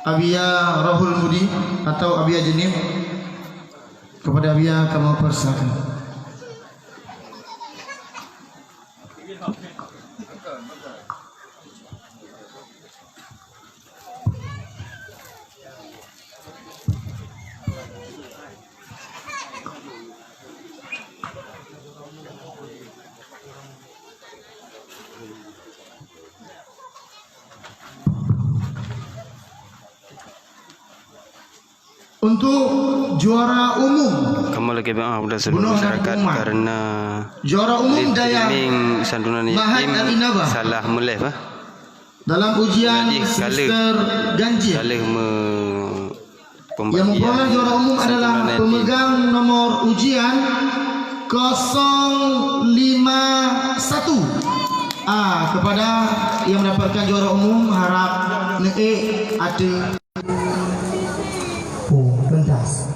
Abia Rohul Mudi atau Abia Jenim. Kepada Abia kamu persilakan. Untuk juara umum kamu lagi udah seluruh masyarakat karena juara umum daya santunan salah mulai pak dalam ujian Sister Ganjil yang memperoleh juara umum adalah pemegang nomor ujian 051. Kepada yang mendapatkan juara umum harap ada pentas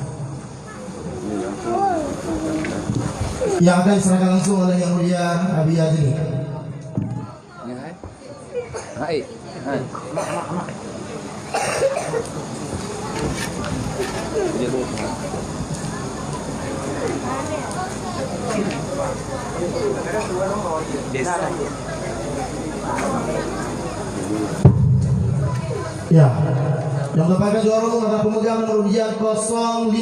yang akan diserahkan langsung oleh Yang Mulia Abi Adli. Hai. Ya, yang mendapatkan juara umum adalah pemegang nomor ujian 051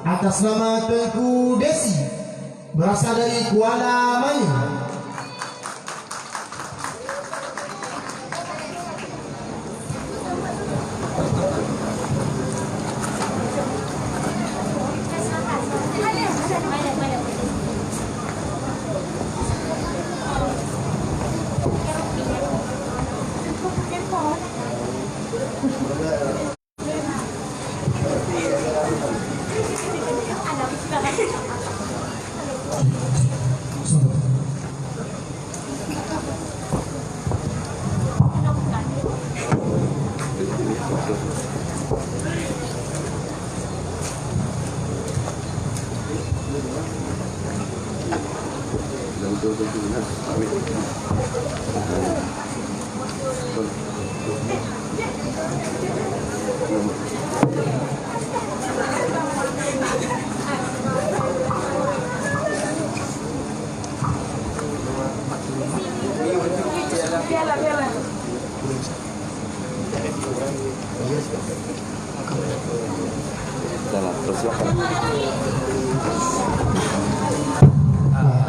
atas nama Tengku Desi berasal dari Kuala Manyun.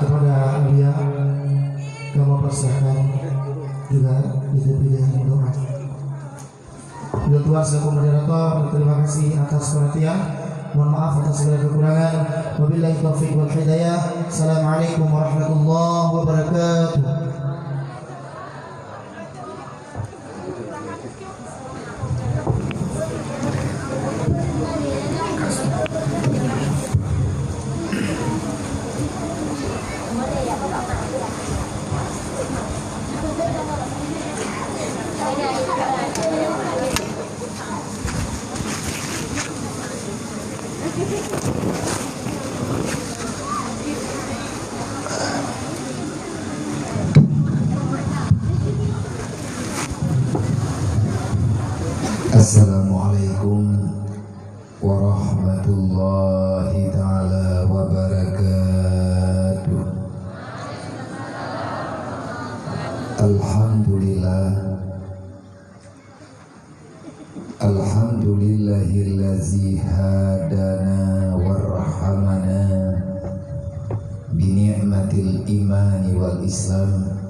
Kepada Alia kamu persilakan juga dipilih doa. Bila Tuhan selaku moderator, terima kasih atas perhatian. Mohon maaf atas segala kekurangan. Wabillahi taufiq wal hidayah. Assalamualaikum warahmatullahi wabarakatuh. Assalamualaikum warahmatullahi ta'ala wabarakatuh. Alhamdulillah, alhamdulillahillazi hadana warhamana bini'matil imani wal islam.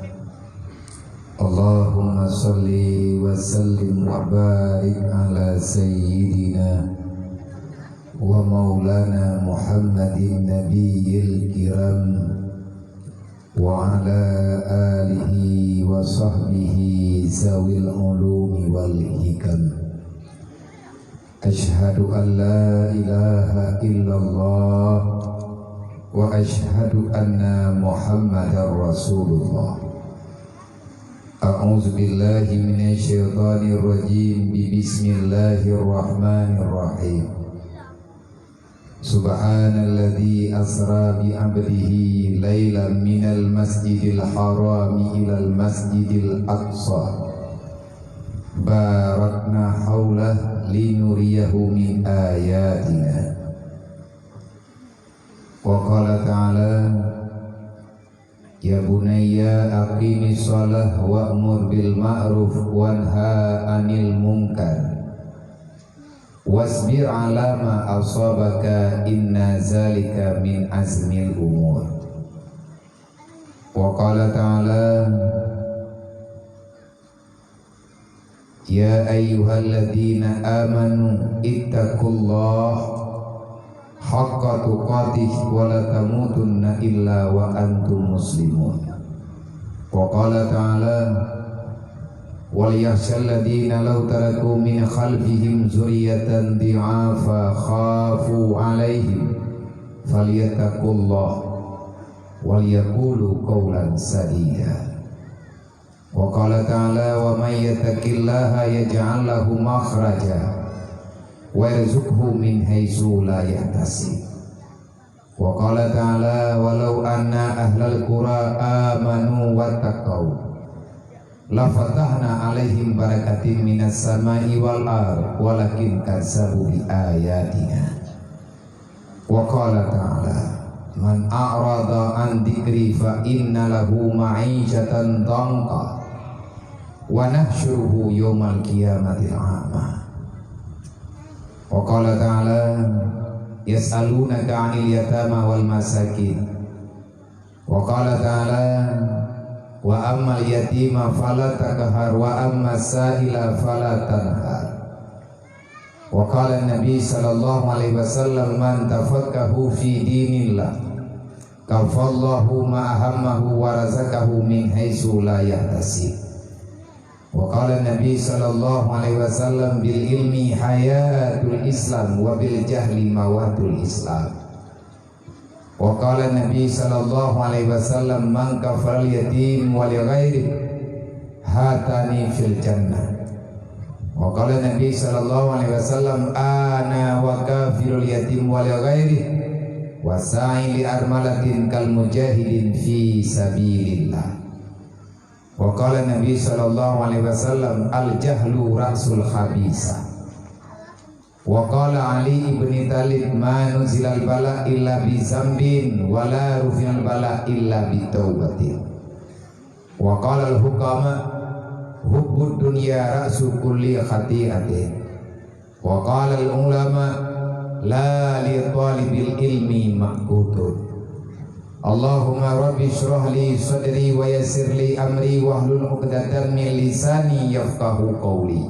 Allahumma salli wa sallim wa barik ala sayyidina wa maulana Muhammadin nabiyil kiram wa ala alihi wa sahbihi zawil ulumi wal hikam. Ashhadu an la ilaha illallah wa ashhadu anna Muhammadar Rasulullah. A'udzu billahi minasyaitonir rajim. Bismillahirrahmanirrahim. Subhanalladzi asra bi 'abdihi lailan minal masjidil harami ilal masjidil aqsa. Barakna haulah لنريه من آياتنا وقال تعالى يا بني أقم الصلاة وأمر بالمعروف وانهى عن المنكر واصبر على ما أصابك إن ذلك من عزم الأمور وقال تعالى يا أيها الذين آمنوا اتقوا الله حق تقاته ولا تموتن إلا وأنتم مسلمون وقال تعالى وليخشى الذين لو تركوا من خلفهم ذرية ضعافا خافوا عليهم فليتقوا الله وليقولوا قولا سديدا وقال تعالى ومن يتق الله يجعل له مخرجا ويرزقه من حيث لا يحتسب وقال تعالى ولو أن أهل القرى آمنوا واتقوا لفتحنا عليهم بركات من السماء والأرض ولكن كذبوا بآياتنا وقال تعالى من أعرض عن ذكري فإن له معيشة ضنكا ونحشره يوم القيامة أعمى وقال تعالى يسألونك عن اليتامى والمساكين وقال تعالى وأما اليتيم فلا تقهر وأما السائل فلا تنهر وقال النبي صلى الله عليه وسلم من تفقه في دين الله كفى الله ما همه ورزقه من حيث لا يحتسب وقال النبي صلى الله عليه وسلم بالعلم حياة الإسلام وبالجهل موات الإسلام وقال النبي صلى الله عليه وسلم من كفر اليتيم ولغيره هاتاني في الجنة وقال النبي صلى الله عليه وسلم أنا وكافر اليتيم ولغيره وساعي لأرملة كالمجاهد في سبيل الله وقال النبي صلى الله عليه وسلم الجهل رأس الخبيثة وقال علي بن طالب ما نزل البلاء إلا بذنب ولا رفع البلاء إلا بتوبة وقال الحكماء حب الدنيا رأس كل خطيئة وقال العلماء لا لطالب العلم مقوت اللهم رب اشرح لي صدري ويسر لي أمري واحلل عقدة من لساني يفقه قولي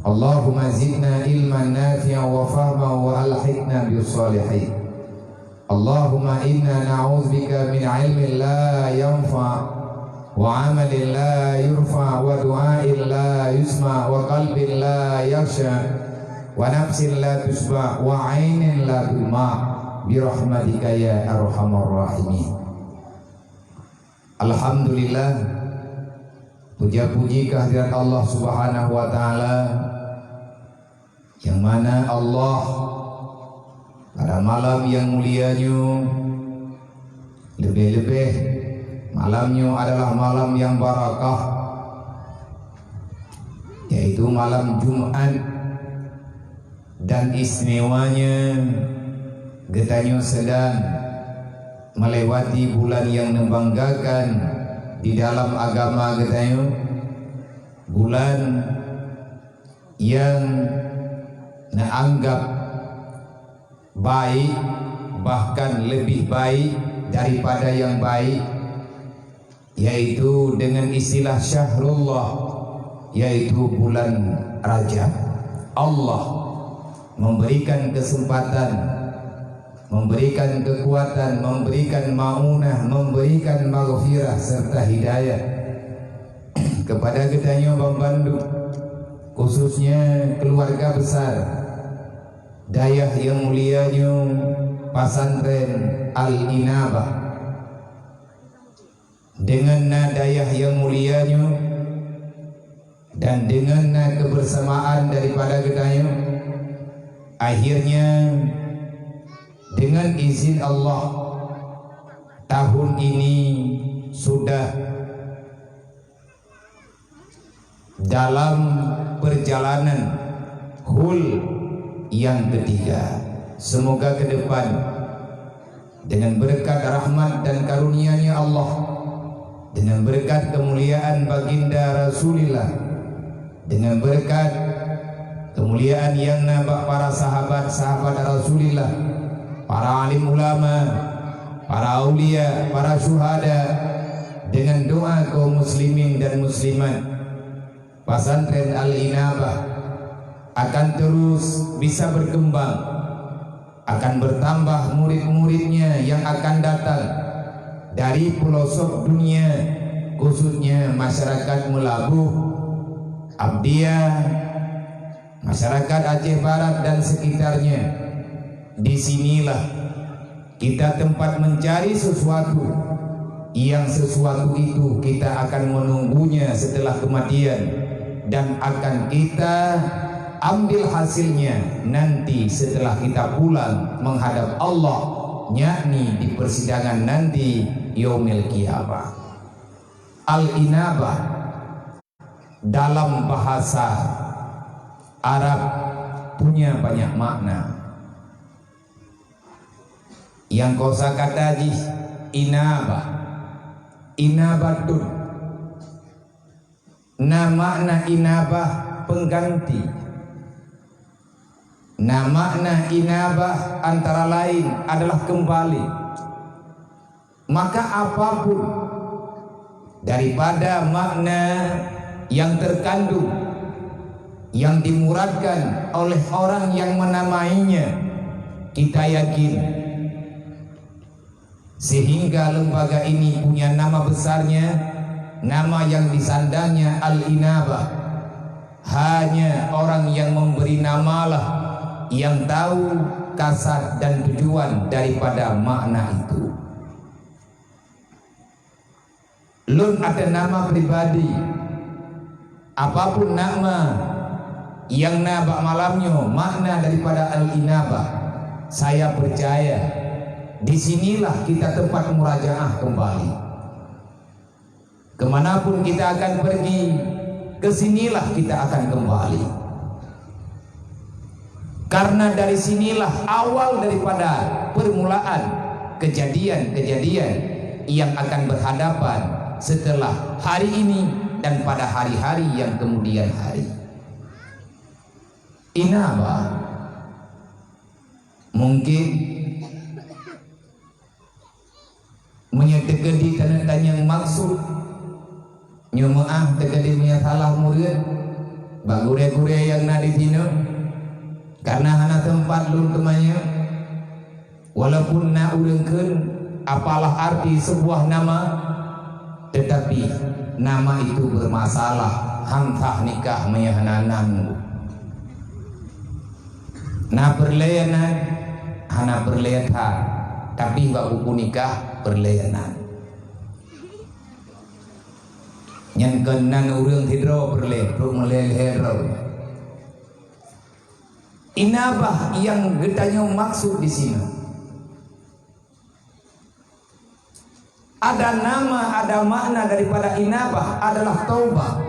اللهم زدنا علما نافعا وفهما وألحقنا بالصالحين اللهم إنا نعوذ بك من علم لا ينفع وعمل لا يرفع ودعاء لا يسمع وقلب لا يخشع ونفس لا تشبع وعين لا تدمع برحمتك يا أرحم الراحمين. Alhamdulillah, puja-puji kehadirat Allah Subhanahu wa taala, yang mana Allah pada malam yang mulianya, lebih-lebih malamnya adalah malam yang barakah, yaitu malam Jumat, dan istimewanya getanya sedang melewati bulan yang membanggakan di dalam agama getanya, bulan yang naanggap baik, bahkan lebih baik daripada yang baik, yaitu dengan istilah syahrullah, yaitu bulan Rajab. Allah memberikan kesempatan, memberikan kekuatan, memberikan maunah, memberikan maghfirah serta hidayah kepada getanya Bang Bandung, khususnya keluarga besar dayah yang mulianya Pasantren Al-Inabah, dengan dayah yang mulianya dan dengan kebersamaan daripada getanya, akhirnya dengan izin Allah tahun ini sudah dalam perjalanan Hul yang ketiga, semoga ke depan dengan berkat rahmat dan karunia-Nya Allah, dengan berkat kemuliaan baginda Rasulullah, dengan berkat kemuliaan yang nambah para sahabat-sahabat Rasulullah, para alim ulama, para aulia, para syuhada, dengan doa kaum muslimin dan muslimat, pesantren Al-Inabah akan terus bisa berkembang, akan bertambah murid-muridnya yang akan datang dari pelosok dunia, khususnya masyarakat Melabuh, Abdiah, masyarakat Aceh Barat dan sekitarnya. Disinilah kita tempat mencari sesuatu, yang sesuatu itu kita akan menunggunya setelah kematian, dan akan kita ambil hasilnya nanti setelah kita pulang menghadap Allah, yakni di persidangan nanti yaumil qiyamah. Al-Inabah dalam bahasa Arab punya banyak makna. Yang kosakata inabah, inabatun. Nah, makna inabah pengganti. Nah, makna inabah antara lain adalah kembali. Maka apapun daripada makna yang terkandung, yang dimuradkan oleh orang yang menamainya, kita yakin, sehingga lembaga ini punya nama besarnya, nama yang disandangnya Al-Inabah. Hanya orang yang memberi namalah yang tahu kasat dan tujuan daripada makna itu. Lun ada nama pribadi, apapun nama yang nabak malamnya makna daripada Al-Inabah, saya percaya disinilah kita tempat murajaah kembali. Kemanapun kita akan pergi, kesinilah kita akan kembali. Karena dari sinilah awal daripada permulaan kejadian-kejadian yang akan berhadapan setelah hari ini dan pada hari-hari yang kemudian hari. Inabah mungkin menyedekedi tanda-tanda yang maksud nyumaah tegadi punya salah murid bagure-gure yang nadi dino karena hana tempat lun temanya, walaupun na urengkeun apalah arti sebuah nama, tetapi nama itu bermasalah, hantah nikah meyahananang. Na perlayanan hana perlayatan, tapi bak buku nikah perlayanan. Nyangkenan urang hidro perlay, melel hero. Inabah yang getanya maksud di sini. Ada nama, ada makna daripada inabah adalah taubah.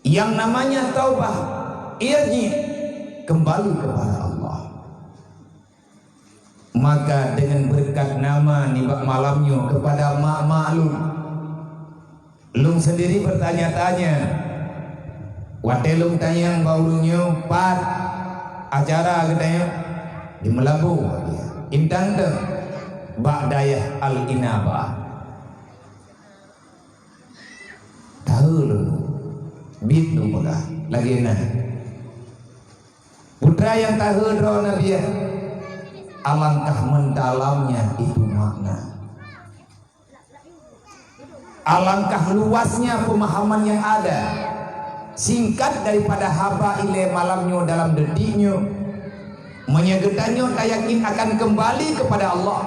Yang namanya taubah, irji, kembali kepada Allah. Maka dengan berkat nama nibak malamnya kepada mak lung sendiri bertanya-tanya. Watelung tayang baulunyo pat acara gedanya di Melabuh intan de ba'dayah Al-Inabah. Tahu lu bit lu pula lagi nah putra yang tahu roh Nabi, alangkah mendalamnya itu makna, alangkah luasnya pemahaman yang ada. Singkat daripada haba ile malamnya dalam detiknya, menyegetannya tak yakin akan kembali kepada Allah,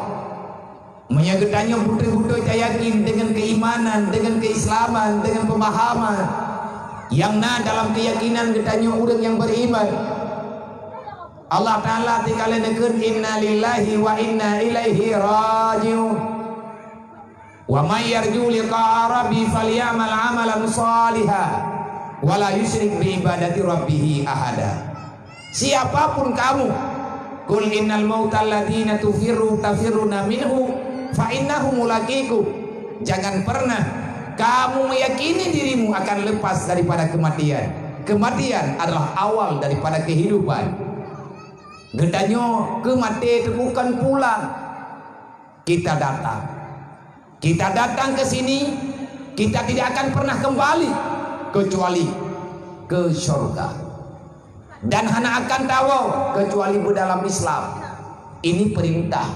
menyegetannya butuh-butuh tak yakin dengan keimanan, dengan keislaman, dengan pemahaman yang dalam keyakinan getanya orang yang beriman. Allah Ta'ala tikala nekeun inna lillahi wa inna ilaihi rajiun, wa may yarju liqa'a rabbi falyamal amalan salihah wala yusyrik bi ibadati rabbih ahada. Siapapun kamu, qul innal mautal ladzina tafirruna minhu fa innahu mulaqiku. Jangan pernah kamu meyakini dirimu akan lepas daripada kematian. Kematian adalah awal daripada kehidupan. Gedanya kematian itu bukan pulang. Kita datang ke sini, kita tidak akan pernah kembali kecuali ke surga, dan hana akan tahu kecuali dalam Islam. Ini perintah.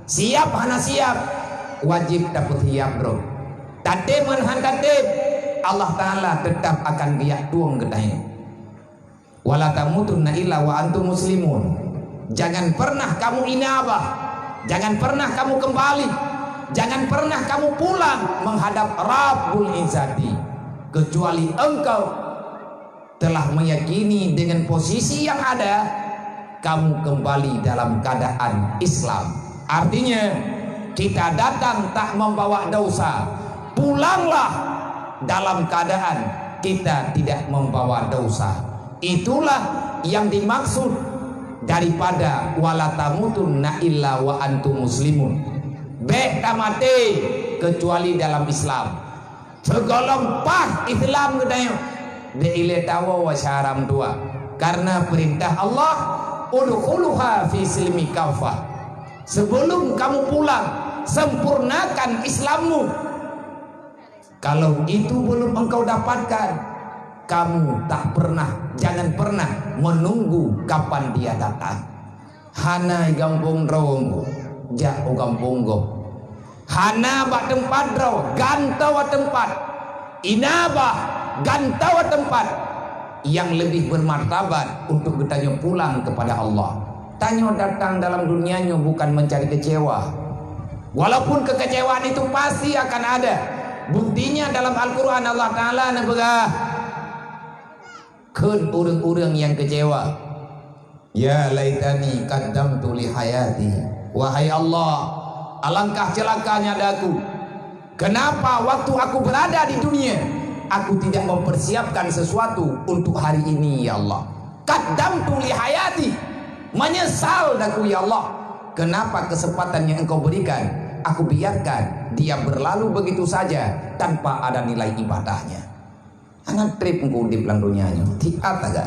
Siap hana siap, wajib dapat siap bro. Tatib menhan tatib, Allah Ta'ala tetap akan biak tuang gedanya. Wala tamutunna illa wa antum muslimun. Jangan pernah kamu inabah, jangan pernah kamu kembali, jangan pernah kamu pulang menghadap Rabbul Izzati kecuali engkau telah meyakini dengan posisi yang ada, kamu kembali dalam keadaan Islam. Artinya kita datang tak membawa dosa, pulanglah dalam keadaan kita tidak membawa dosa. Itulah yang dimaksud daripada wala tamutunna illa wa antum muslimun. Bek tamate kecuali dalam Islam. Segolompah Islam gedanya de ile tawa wa syaram dua. Karena perintah Allah udkhuluha fi silmi kafah. Sebelum kamu pulang, sempurnakan Islammu. Kalau itu belum engkau dapatkan, kamu tak pernah, jangan pernah menunggu kapan dia datang. Hana gampung rawong, jauh gampung go. Hana bak tempat raw, gantau tempat. Inabah, gantau tempat yang lebih bermartabat untuk bertanya pulang kepada Allah. Tanya datang dalam dunianya bukan mencari kecewa. Walaupun kekecewaan itu pasti akan ada. Buktinya dalam Al-Quran Allah Ta'ala nebegah kun urang-urang yang kecewa. Ya laitani qaddamtu li hayati. Wahai Allah, alangkah celakanya daku. Kenapa waktu aku berada di dunia aku tidak mempersiapkan sesuatu untuk hari ini ya Allah. Qaddamtu li hayati. Menyesal daku ya Allah. Kenapa kesempatan yang engkau berikan aku biarkan dia berlalu begitu saja tanpa ada nilai ibadahnya. Anak trip engkau di pelang dunianya tiap agak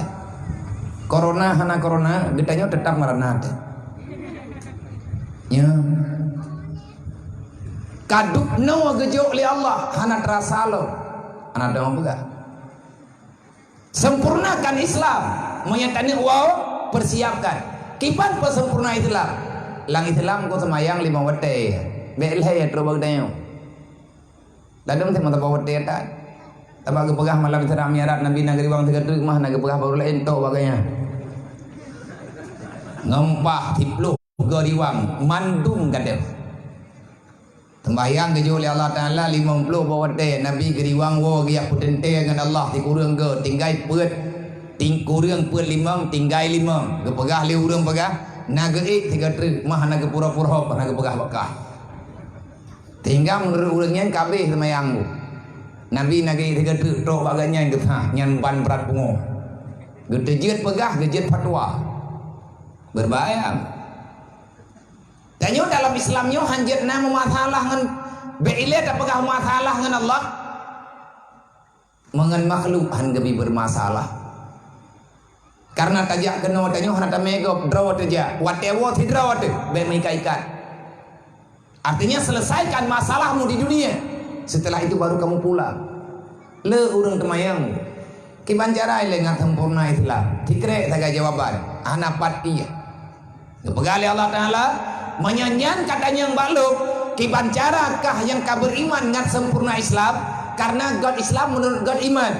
corona hana corona gedanya tetap merenat ya kaduk no gejok li Allah hana terasa lo anak dong juga sempurnakan Islam menyatakan wow persiapkan kipan pesempurna Islam lang Islam kau semayang 5 waktu belai terobak dayo dadam teh mata bawa tetan tabak gepegah malam serah miarat Nabi Nagari Wang Tegatuk mah naga pegah baru lain to bagainya ngempah tipluh gariwang mandung gadem tembayang kejo oleh Allah Ta'ala 50 bawa teh Nabi gariwang wo giak putente dengan Allah ti kurang ke tinggai peut ting kurang peut 5 tinggai 5 gepegah li urang pegah naga Tegatuk mah naga pura-pura naga pegah bekah tinggal menurut urangnya kabeh tembayang Nabi nagi tiga tu baganya yang getah nyan ban berat pungo. Gedejet pegah, gedejet fatwa. Berbahaya. Tanya dalam Islamnya hanjatna memasalah ngan beile tak pegah masalah ngan Allah. Mengen makhluk han gebi bermasalah. Karena tajak kena tanya hana tamegop draw teja. Whatever tidra wate be maikat. Artinya selesaikan masalahmu di dunia. Setelah itu baru kamu pulang. Le urang temayang kiban cara ile ngat sempurna Islam dikre taga jawaban anapat iya kepegali Allah Ta'ala menyanyian katanya yang baluk kiban cara kah yang ka beriman ngat sempurna Islam karena God Islam menurut God iman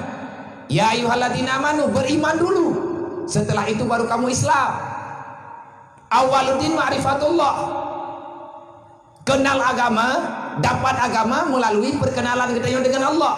ya ayyuhalladzina amanu beriman dulu setelah itu baru kamu Islam awwaluddin ma'rifatullah kenal agama dapat agama melalui perkenalan kita dengan Allah.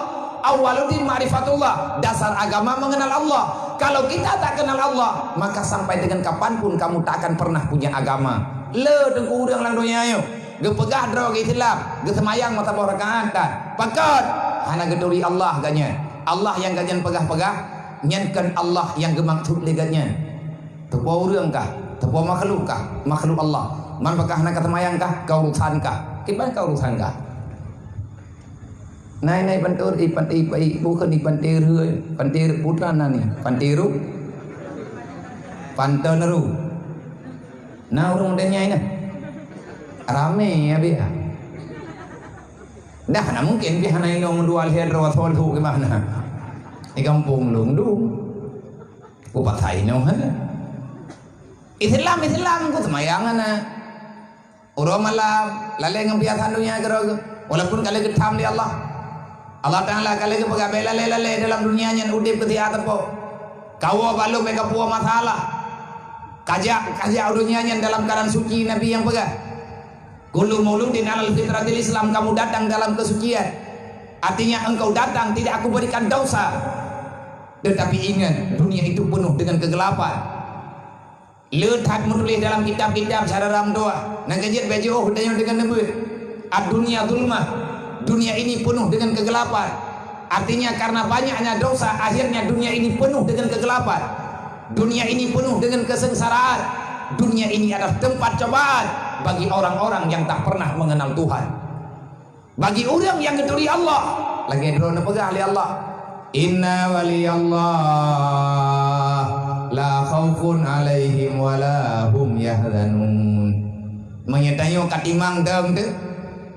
Awwaluddin ma'rifatullah, dasar agama mengenal Allah. Kalau kita tak kenal Allah, maka sampai dengan kapanpun kamu tak akan pernah punya agama. Le dengku urang lang dunia ayo. Gepegah draw ke Islam, gesemayang mata rakaat. Pakat hana geduri Allah ganya. Allah yang ganyan pegah-pegah nyankan Allah yang gemaksud legatnya tepo urang kah tepo makhluk kah makhluk Allah man pakah nak kata mayang kah kaurusan kah kiban kaurusan kah nai pantur panti bukan di pantir putra nani pantiru panteneru nah urang denya ini rame ya biar dah nak mungkin biar nai nong dual head rawat holu gimana di kampung lungdung upat hai nong Islam ku semayangan na urang malam lale ngambiasan dunia gerog walaupun kali ketam di Allah Ta'ala kali ke pegawai lale dalam dunianya udip ketia tepo kawo balu mereka puas masalah kajak dunianya dalam keadaan suci Nabi yang pegah kullu mauludin alal fitratil Islam kamu datang dalam kesucian artinya engkau datang tidak aku berikan dosa tetapi ingat dunia itu penuh dengan kegelapan letak menulis dalam kitab-kitab cara ram doa nang kejit baju dengan nebu ad-dunia zulmah dunia ini penuh dengan kegelapan artinya karena banyaknya dosa akhirnya dunia ini penuh dengan kegelapan dunia ini penuh dengan kesengsaraan dunia ini adalah tempat cobaan bagi orang-orang yang tak pernah mengenal Tuhan bagi orang yang ketuli Allah lagi drone pegah li Allah inna waliyallah la khaufun alaihim wala hum yahzanun menyetanyo katimang deng tu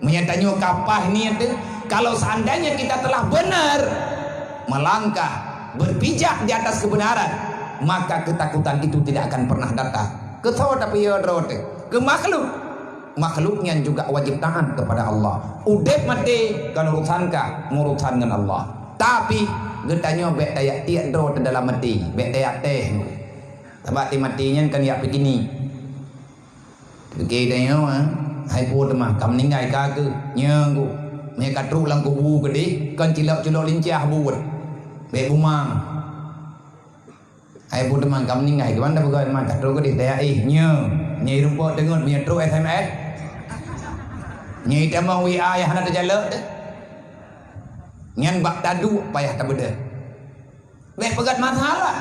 menyetanyo kapah ni tu kalau seandainya kita telah benar melangkah berpijak di atas kebenaran maka ketakutan itu tidak akan pernah datang ke tahu tapi ya rote ke makhluknya juga wajib taat kepada Allah udep mati kan urusan dengan Allah tapi getanya bek dayak tiak do dalam mati bek dayak teh sebab matinya kan ya begini begini hai pu mah kam ningai ka ke nyengku me katru lang kubu gede kan cilok lincah buat bek bumang hai pu teman kam ningai ke mana bukan mah katru gede dayak nyai rumput dengon punya tru SMS nyai tamang WA yang ada jalak nyan bak tadu payah tak beda bek pegat masalah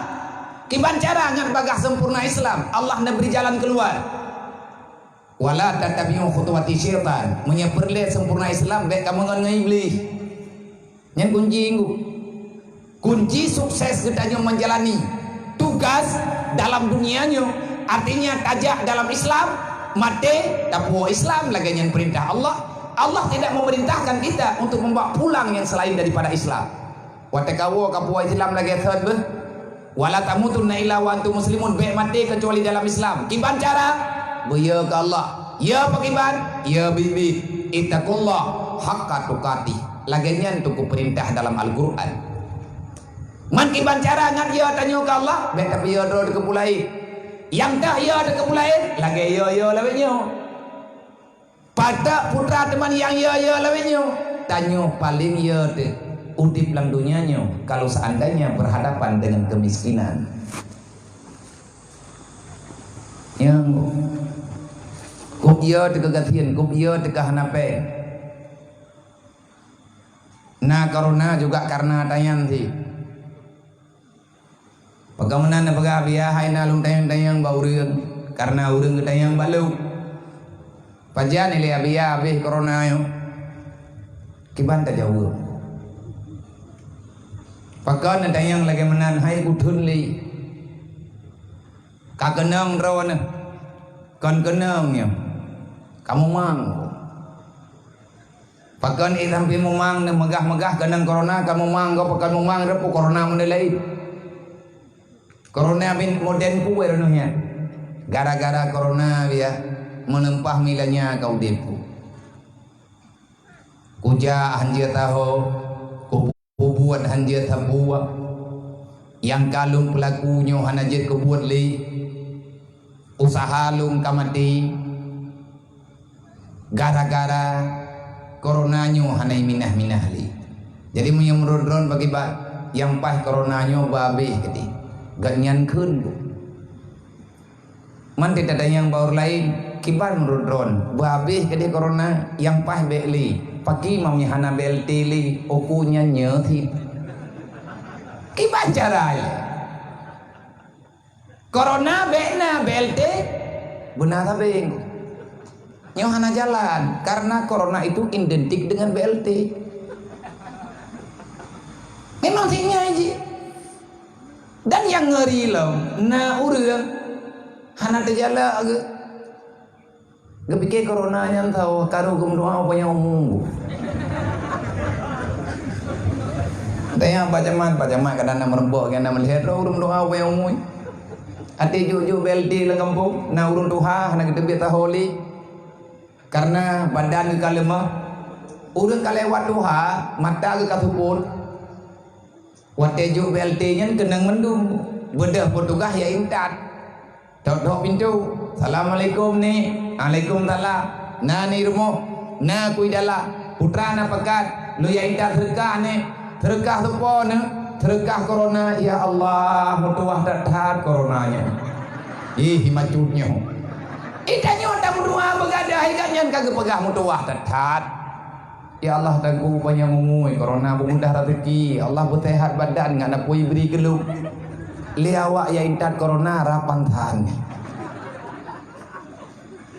kiban cara ngan bagah sempurna Islam Allah nak beri jalan keluar wala tatabi'u khutuwati syaitan menyeperle sempurna Islam bek kamu ngan iblis nyan kunci sukses kita menjalani tugas dalam dunianya artinya tajak dalam Islam mati tapu Islam lagi nyan perintah Allah tidak memerintahkan kita untuk membawa pulang yang selain daripada Islam. Watakawo kapua Islam lagi third be. Wala tamutunna illa wa antum muslimun be mati kecuali dalam Islam. Kiban cara? Beya ke Allah. Ya pakiban, ya bibi. Ittaqullah haqqa tuqati. Laginya untuk perintah dalam Al-Qur'an. Man kiban cara ngan ya tanyo ke Allah, be tapi ya do kepulai. Yang dah ya ada kepulai, lagi ya lawenyo. Pada putra teman yang ya lawenyo tanyo paling ya de udip lang dunianya kalau seandainya berhadapan dengan kemiskinan yang kup ya de kegatian kup ya de kahanape nah corona juga karena tayang sih pagamanan na pagabia hay na lung tayang baurun karena urang tayang balu pajan ile abia abih corona yo kiban ta jauh pakan ada yang lagi menan hai udun li kagenang rawan kon kenang yo kamu mang pakan itam pi mumang ne megah-megah kenang corona kamu mang go pakan mumang repu corona mendelai corona bin moden ku weronya gara-gara corona ya menempah milanya kau depu kuja hanjia tahu kubuat hanjia tabuah yang kalung pelakunya hanajit kubuat li usaha lung kamati gara-gara coronanya hanai minah li jadi menyemrodron bagi yang pah coronanya babe keti ganyan kun man tidak ada yang baur lain kibar merudron babih kede corona yang pah beli pagi mamnya hana belti li okunya nyethi Kiban caranya? Corona bena BLT benar tabeng. Nyohana jalan karena corona itu identik dengan BLT. Memang sihnya aja. Dan yang ngeri loh, na urang hana terjala agak. Gepikir corona nya tahu karo gum doa apa yang umum. Tanya pacaman kadang nak merembok kan nak melihat urung doa apa yang umum. Ati juju BLT lang kampung na urung doa hana kita biar taholi. Karena badan ke lemah, urang kalewat doa mata ke katupun. Wateju BLT nya kenang mendung. Bedah petugas ya intat. Tok pintu. Assalamualaikum ni. Waalaikumsalam. Na ni rumah. Na kui dala. Putra na pekat. Lu ya intat terkah ni. Terkah tu po ni. Terkah corona. Ya Allah, mutuah tertahan coronanya. Ih, macutnya. Ikannya tak berdoa begadah. Ikannya kagak pegah mutuah tertahan. Ya Allah tangguh banyak ngumui corona mudah rezeki. Allah bersehat badan ngak nak pui beri geluk. Liawak ya intat corona rapan tahan.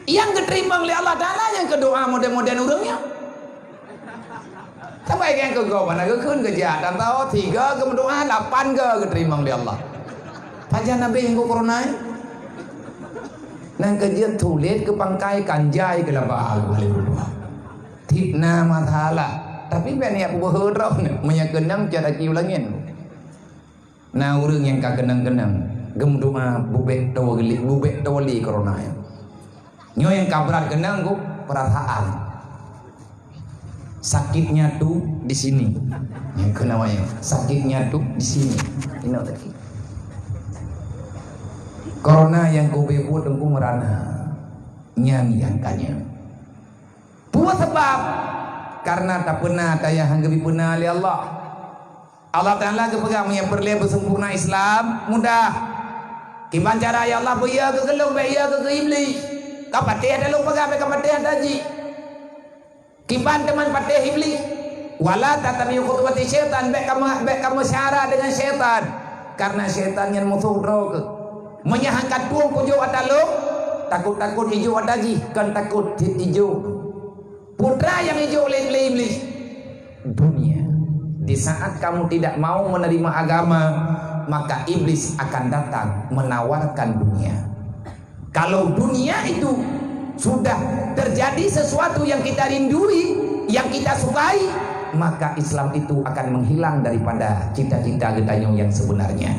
Yang keterima oleh Allah Taala yang kedoa model-model urangnya. Sampai yang kegau mana keun kejahatan tahu 3 ke doa 8 ke keterima oleh Allah. Pajan Nabi yang corona. Nang kerja tulis ke pangkai kanjai ke labah boleh berdoa. Tipna mathala. Tapi bani aku berhurau menyakenang cara kiulangin. Nah urang yang kakenang-kenang gem doa bubek tawali corona. Nyo yang kabrat kenang ku perasaan. Sakitnya tuh di sini. Yang kenawanya sakitnya tuh di sini. Ini tadi. Corona yang ku bebut engku merana. Nyang yang kanya. Buat sebab karena tak pernah tayah hanggapi pernah oleh Allah. Allah Ta'ala kepegang yang perleh bersempurna Islam mudah. Kiban cara ya Allah beya ke gelung beya ke iblis. Kau patih ada lu pegang pegang patih ada ji. Kiban teman patih iblis. Wala tatami khutwati syaitan baik kamu syara dengan syaitan. Karena syaitan yang musuh drog. Menyahangkan tuang kujo ada lu. Takut-takut hijau ada ji. Kan takut hijau. Putra yang hijau oleh iblis. Dunia. Di saat kamu tidak mau menerima agama, maka iblis akan datang menawarkan dunia. Kalau dunia itu sudah terjadi sesuatu yang kita rindui, yang kita sukai, maka Islam itu akan menghilang daripada cita-cita kita yang sebenarnya.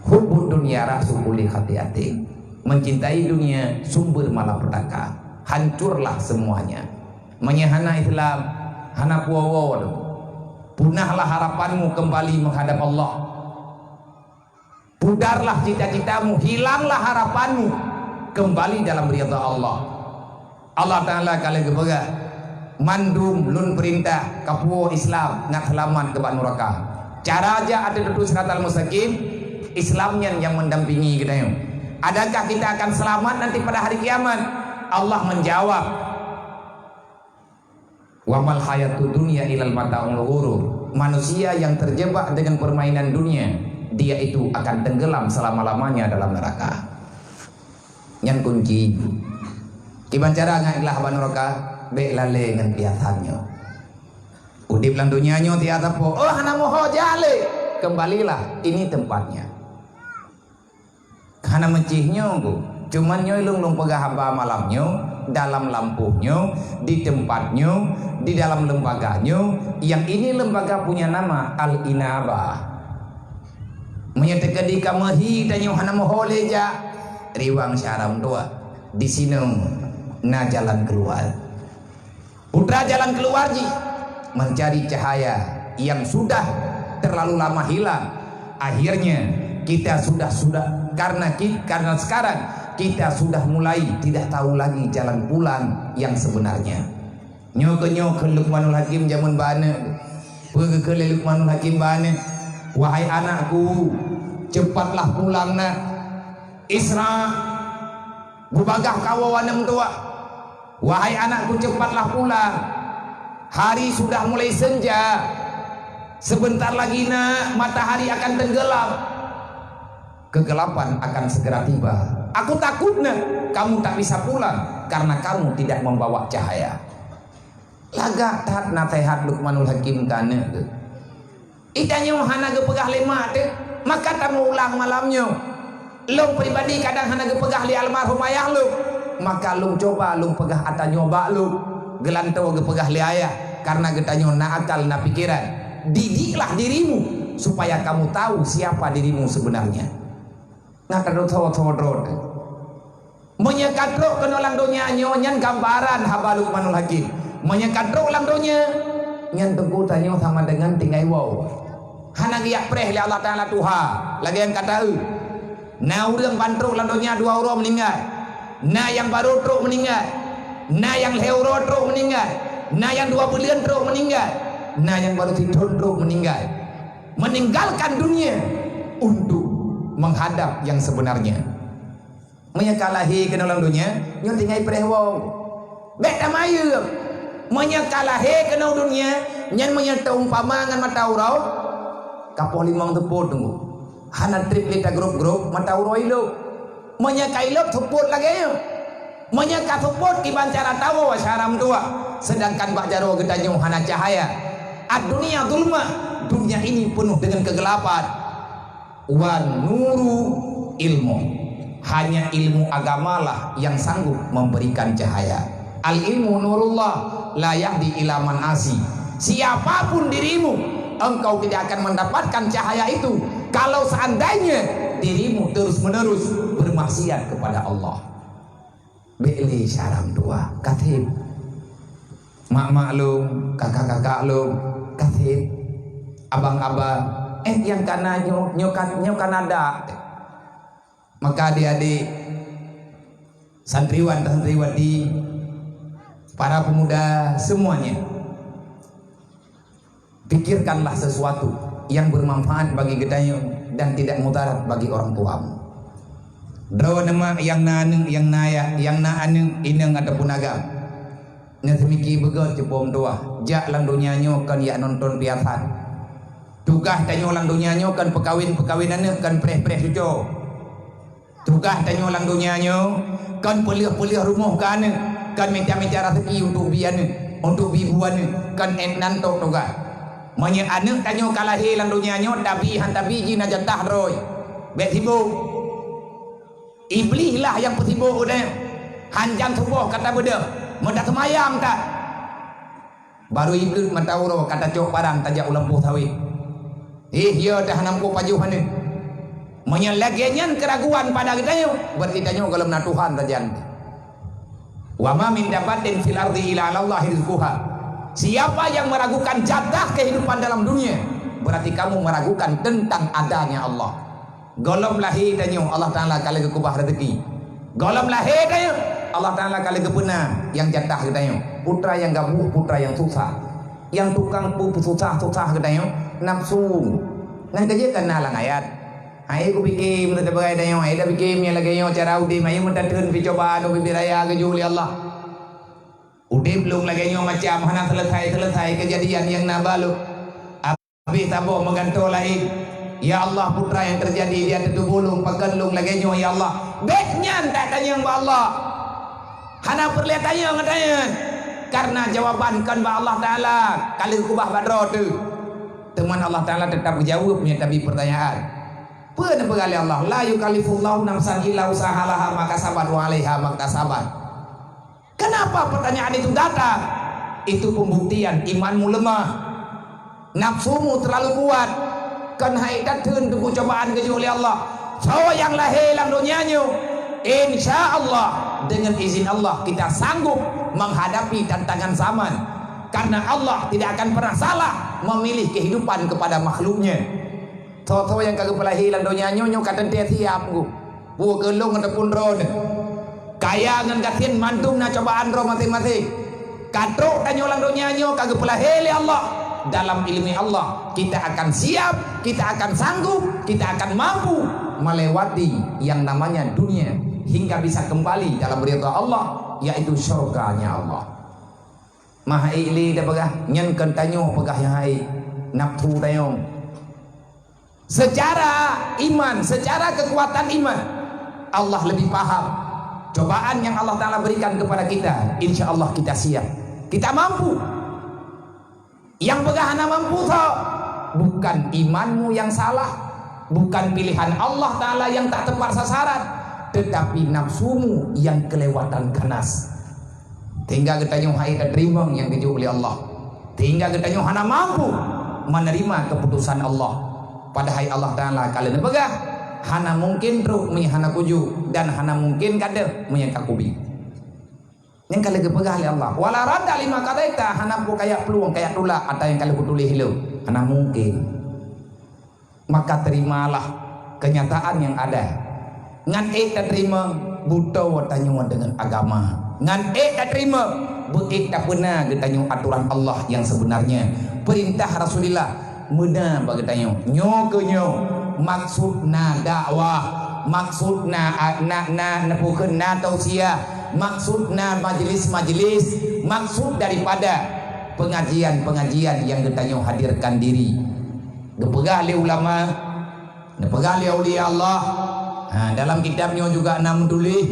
Hubbud dunya rasul kulli khati'atin. Mencintai dunia sumber malapetaka. Hancurlah semuanya. Menyahana Islam, hana puawa. Punahlah harapanmu kembali menghadap Allah. Pudarlah cita-citamu, hilanglah harapanmu kembali dalam ridha Allah. Allah Ta'ala kalau kebaga mandum lun perintah kapuo Islam nak selamat ke neraka. Cara aja ada duduk siratal mustaqim, Islamnya yang mendampingi kita. Adakah kita akan selamat nanti pada hari kiamat? Allah menjawab, wa mal hayatud dunya ilal mata'ul ghurur. Manusia yang terjebak dengan permainan dunia, dia itu akan tenggelam selama-lamanya dalam neraka. Yang kunci kiban cara ngailah ban neraka be lale ngan piatannya. Udip lan dunianya tiada po. Oh hana moho jale. Kembalilah, ini tempatnya. Karena mencihnya cuman nyoilung pegah hamba malamnya, dalam lampunya, di tempatnya, di dalam lembaganya. Yang ini lembaga punya nama Al-Inabah. Menyatakan di kamahi dan yohana moholeja riwang syaram doa. Di sini na jalan keluar. Putra jalan keluar ji mencari cahaya yang sudah terlalu lama hilang. Akhirnya kita sudah karena sekarang kita sudah mulai tidak tahu lagi jalan pulang yang sebenarnya. Nyoke Luqmanul Hakim zaman bana. Pergi ke Luqmanul Hakim bana. Wahai anakku, cepatlah pulang nak. Isra bubagah kawawanam tua. Wahai anakku, cepatlah pulang. Hari sudah mulai senja. Sebentar lagi nak matahari akan tenggelam. Kegelapan akan segera tiba. Aku takut nak kamu tak bisa pulang karena kamu tidak membawa cahaya. Lagak tat nasihat Luqmanul Hakim kana ke. Itanya hana ge pegah lemak tu, maka tamu ulang malamnya. Long pribadi kadang hana ge pegah li almarhum ayah lu, maka lu coba lu pegah ata nyoba lu. Gelantau ge pegah li ayah karena getanyo na akal na pikiran. Didiklah dirimu supaya kamu tahu siapa dirimu sebenarnya. Ngakadot thawat menyekadro kenolang donya nyan gambaran haba Luqmanul Hakim. Menyekadro lang donya nyan tengku tanyo sama dengan tinggai wow. Hana giak preh li Allah Taala Tuha. Lagi yang kata na urang bantruk lang donya dua orang meninggal. Na yang baru truk meninggal. Na yang leuro truk meninggal. Na yang 2 bulan truk meninggal. Na yang baru tidur truk meninggal. Meninggalkan dunia untuk menghadap yang sebenarnya. Menyekalahi kenolang dunia nyo tinggai preh wow. Bet tamaya menyekalahi kenal dunia nyan menyerta umpama ngan mata urau kapol limang teput tunggu hana trip lita grup mata urau ilo menyekailok teput lagi yo menyeka teput kiban cara tahu wasyaram tua sedangkan bak jaro gedanyo hana cahaya ad-dunia zulma dunia ini penuh dengan kegelapan wan nuru ilmu hanya ilmu agamalah yang sanggup memberikan cahaya. Al ilmu nurullah la yahdi ila man asi. Siapapun dirimu, engkau tidak akan mendapatkan cahaya itu kalau seandainya dirimu terus-menerus bermaksiat kepada Allah. Beli syaram dua, katib. Mak-mak lu, kakak-kakak lu, katib. Abang-abang, yang kana nyokan ada. Maka adik-adik santriwan dan santriwati, para pemuda semuanya, pikirkanlah sesuatu yang bermanfaat bagi gedayo dan tidak mudarat bagi orang tuamu. Draw nama yang naneng, yang naya, yang naaneng, ineng ataupun agam. Nyasemiki begot cepom doa. Jak lang donyanyo kan ya nonton biasa. Tugas tanyo lang donyanyo kan pekawin-pekawinannya kan preh-preh suco. Tugas tanyo lang donyanyo kan pelih-pelih rumah kan minta-minta rezeki untuk bian untuk bibuan kan nanto tugas. Manya anak tanyo kalahi lang donyanyo tapi hantabi jin aja tahdroy. Bet sibuk. Iblis lah yang sibuk udah. Hanjang subuh kata beda. Mendak semayang tak. Baru iblis matauro kata cok parang tajak ulam pusawi. Ya dah nampu pajuhan ni. Menyelagiannya keraguan pada kita berarti tanyo kalau na Tuhan tajan. Wa ma min dabatin fil ardi illa 'ala Allahi rizquha. Siapa yang meragukan jatah kehidupan dalam dunia, berarti kamu meragukan tentang adanya Allah. Golom lahir tanyo Allah Taala kali kekubah rezeki. Golom lahir tanyo Allah Taala kali kepena yang jatah tanyo. Putra yang gabuh, putra yang susah. Yang tukang susah tanyo nafsu. Nang kerja kan nalang ayat. Hai ku bikin menurut bagai dayo, hai dah bikin yang lagi yo cara udim, hai menurut turun percobaan ubi raya ke juli Allah. Udim belum lagi yo macam hana selesai kejadian yang nabalu. Habis tabo mengantul lain. Ya Allah putra yang terjadi dia tentu bulung pakalung lagi yo ya Allah. Betnya tak tanya yang Allah. Hana perlihatannya ngatanya. Karena jawaban kan ba Allah Taala kali kubah badro tu. Teman Allah Taala tetap jawabnya tapi pertanyaan. Pernah berkali Allah la yukallifullahu nafsan illa usahalaha maka sabar wa 'alaiha maka sabar. Kenapa pertanyaan itu datang? Itu pembuktian imanmu lemah. Nafsumu terlalu kuat. Kan hai datun tu cobaan ke oleh Allah. So yang lahir dalam dunianya insyaallah dengan izin Allah kita sanggup menghadapi tantangan zaman. Karena Allah tidak akan pernah salah memilih kehidupan kepada makhluknya. Tahu yang kagak pelahilan donya nyonyo kata dia siap gu. Bu gelung ataupun ron. Kaya ngan katin mantum na cobaan ro masing-masing. Katrok tanyo lang donya nyo kagak pelahili Allah. Dalam ilmu Allah kita akan siap, kita akan sanggup, kita akan mampu melewati yang namanya dunia hingga bisa kembali dalam ridha Allah yaitu surganya Allah. Maha ili dah pegah nyen kan tanyo pegah yang hai. nafsu tayong. Secara iman, secara kekuatan iman, Allah lebih paham cobaan yang Allah Ta'ala berikan kepada kita. Insya Allah kita siap, kita mampu. Yang begahana mampu toh, bukan imanmu yang salah, bukan pilihan Allah Ta'ala yang tak tepat sasaran, tetapi nafsumu yang kelewatan ganas. Tinggal kita nyuhai terima yang dijuk oleh Allah. Tinggal kita nyuhana mampu menerima keputusan Allah. Padahal Allah Ta'ala kalau nepegah hana mungkin terus menyahana kuju, dan hana mungkin kada menyangka kubi. Yang kalau kepegah oleh Allah, wala radda lima kataita hana pu kayak peluang kayak tula atau yang kalau kutulih hilau hana mungkin. Maka terimalah kenyataan yang ada. Ngan kita terima buta watanya dengan agama. Ngan kita terima beik tak benar kita aturan Allah yang sebenarnya. Perintah Rasulullah mudah bagi tanya nyo ke nyo, maksudna dakwah, maksudna napukeun tausiah, maksudna majelis-majelis, maksud daripada pengajian-pengajian yang kita nyo hadirkan diri. Gepegah oleh ulama, gepegah oleh aulia Allah. Dalam kitabnya juga enam tulis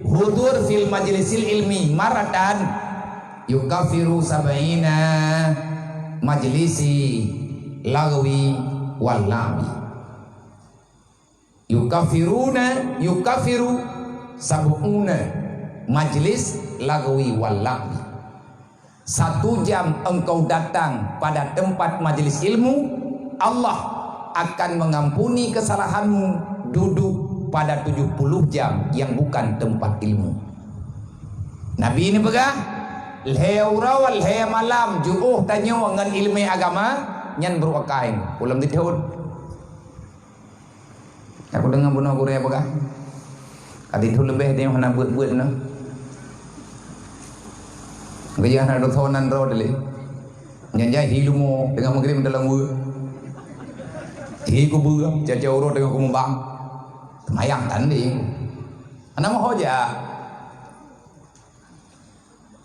hudur fil majlisil ilmi maratan yukafiru sabaina majlisi lagawi wal labi. Yukafiru sab'una majlis lagawi wal labi. 1 jam engkau datang pada tempat majlis ilmu, Allah akan mengampuni kesalahanmu duduk pada 70 jam yang bukan tempat ilmu. Nabi ini begah leura wal he malam juuh tanyo ngan ilmu agama nyan beruakain ulam ditehud. Aku dengar bunuh guru ya begah kadi tu lebih dia hana buat-buat no. Gaya hana dotonan ro dele. Nyanjai hilumo dengan mengkirim dalam buat. Hi ku bua jauh ro dengan ku membang. Mayang tanding. Ana mau hoja.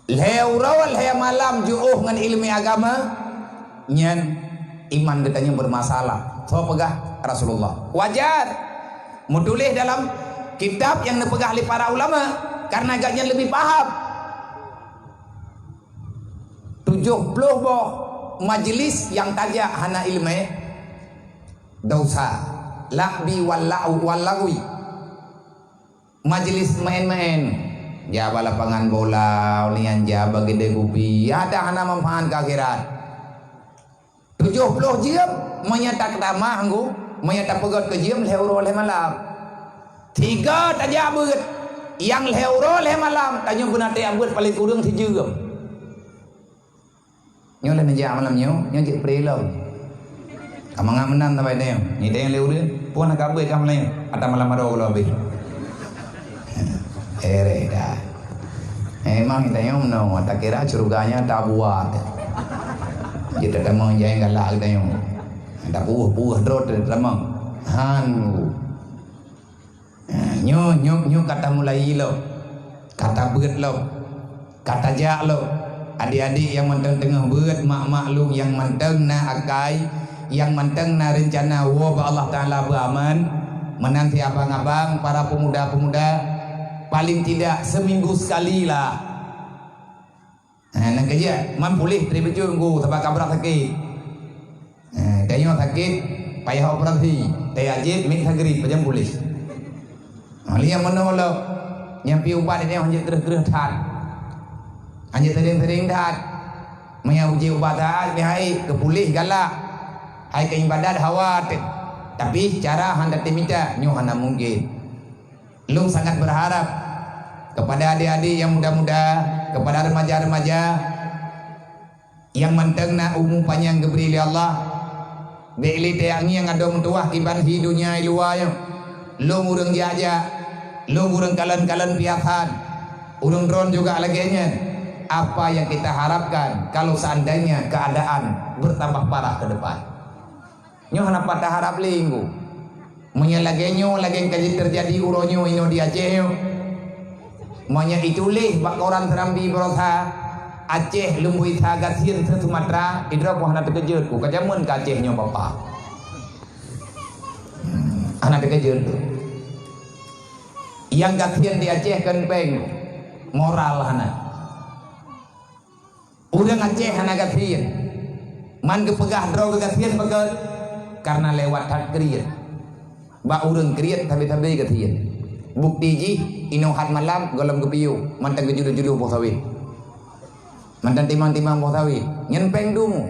Leura wal he malam juuh ngan ilmu agama nyan iman katanya bermasalah. So pegah Rasulullah. Wajar mutulih dalam kitab yang dipegah oleh para ulama karena agaknya lebih paham. 70 boh majelis yang tajak hana ilmu dosa lakbi wallagwi, majelis main-main, jaba lapangan bola, ulian jaba gede gupi, ada hana manfaat ke akhirat. 70 jam menyatak tamah anggu, menyatak pegot ke jam leuro leh malam. 3 tajak beut, yang leuro leh malam, tanya guna tajak beut paling kurang 3 jam. Nyo leh najak malam nyo jek prelau. Kamang menan tabai dia. Ni dia yang leu dia. Puan nak kabel kam lain. Atau malam ada kalau habis. Dah. Emang kita yang no. Tak kira curuganya tak buat. Jadi tak mau jangan galak kita yang. Tak puh drot ramang. Han. Nyo kata mulai lo. Kata beut lo. Kata jak lo. Adik-adik yang menteng tengah beut, mak-mak lu yang menteng na akai, yang menteng na rencana wa Allah Ta'ala beraman, menanti abang-abang, para pemuda-pemuda, paling tidak seminggu sekali lah. Nak kerja, man pulih dari baju engkau, sebab kabar sakit. Dayo sakit, payah operasi, daya ajit, mik sagri, pajam pulih. Lihat mana lo, yang pi ubat ini hanya terus-terus tat. Hanya sering-sering dah maya uji ubat dah bihai kepulih galak hai ke ibadat khawatir tapi cara hendak diminta nyo hana mungkin. Lu sangat berharap kepada adik-adik yang muda-muda, kepada remaja-remaja yang mentengna umum panjang geberi oleh Allah beili teangi yang ada mentuah kiban hidunya iluayo lu mureng jaja lu mureng kalen-kalen piahan urung drone juga laginya. Apa yang kita harapkan kalau seandainya keadaan bertambah parah ke depan. Nyo hana patah harap linggu. Monya lagenyo lagi kaji terjadi uronyo ino di Aceh. Monya itulih bak orang terambi berosa Aceh lumbui tagasin ke Sumatera idra ko hana terkejut ku kajamun ke Aceh nyo papa hana terkejut yang gatian di Aceh kan peng moral hana urang Aceh hana gatian man kepegah draw gatian pegat karena lewat hak kriet ba urang kriet tabe-tabe gatian bukti ji inohat malam golem kepiu mantan kejulu-julu boh sawit mantan timang-timang boh sawit nyen peng dungu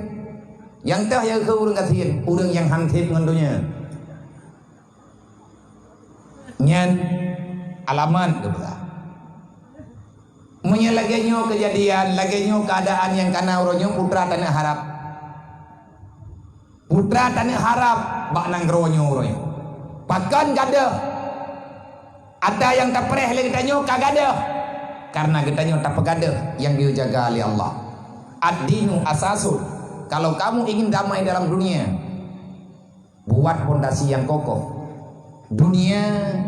yang tah yang ke urang gatian urang yang hantip ngendunya nyen alaman kebelah menyelagenyo kejadian lagenyo keadaan yang kana uronyo putra tanah harap bak nang ronyo uronyo pakan gada ada yang tak pereh lagi tanyo kagada karena getanyo tak pegada yang dijaga oleh Allah ad-dinu asasun kalau kamu ingin damai dalam dunia buat fondasi yang kokoh dunia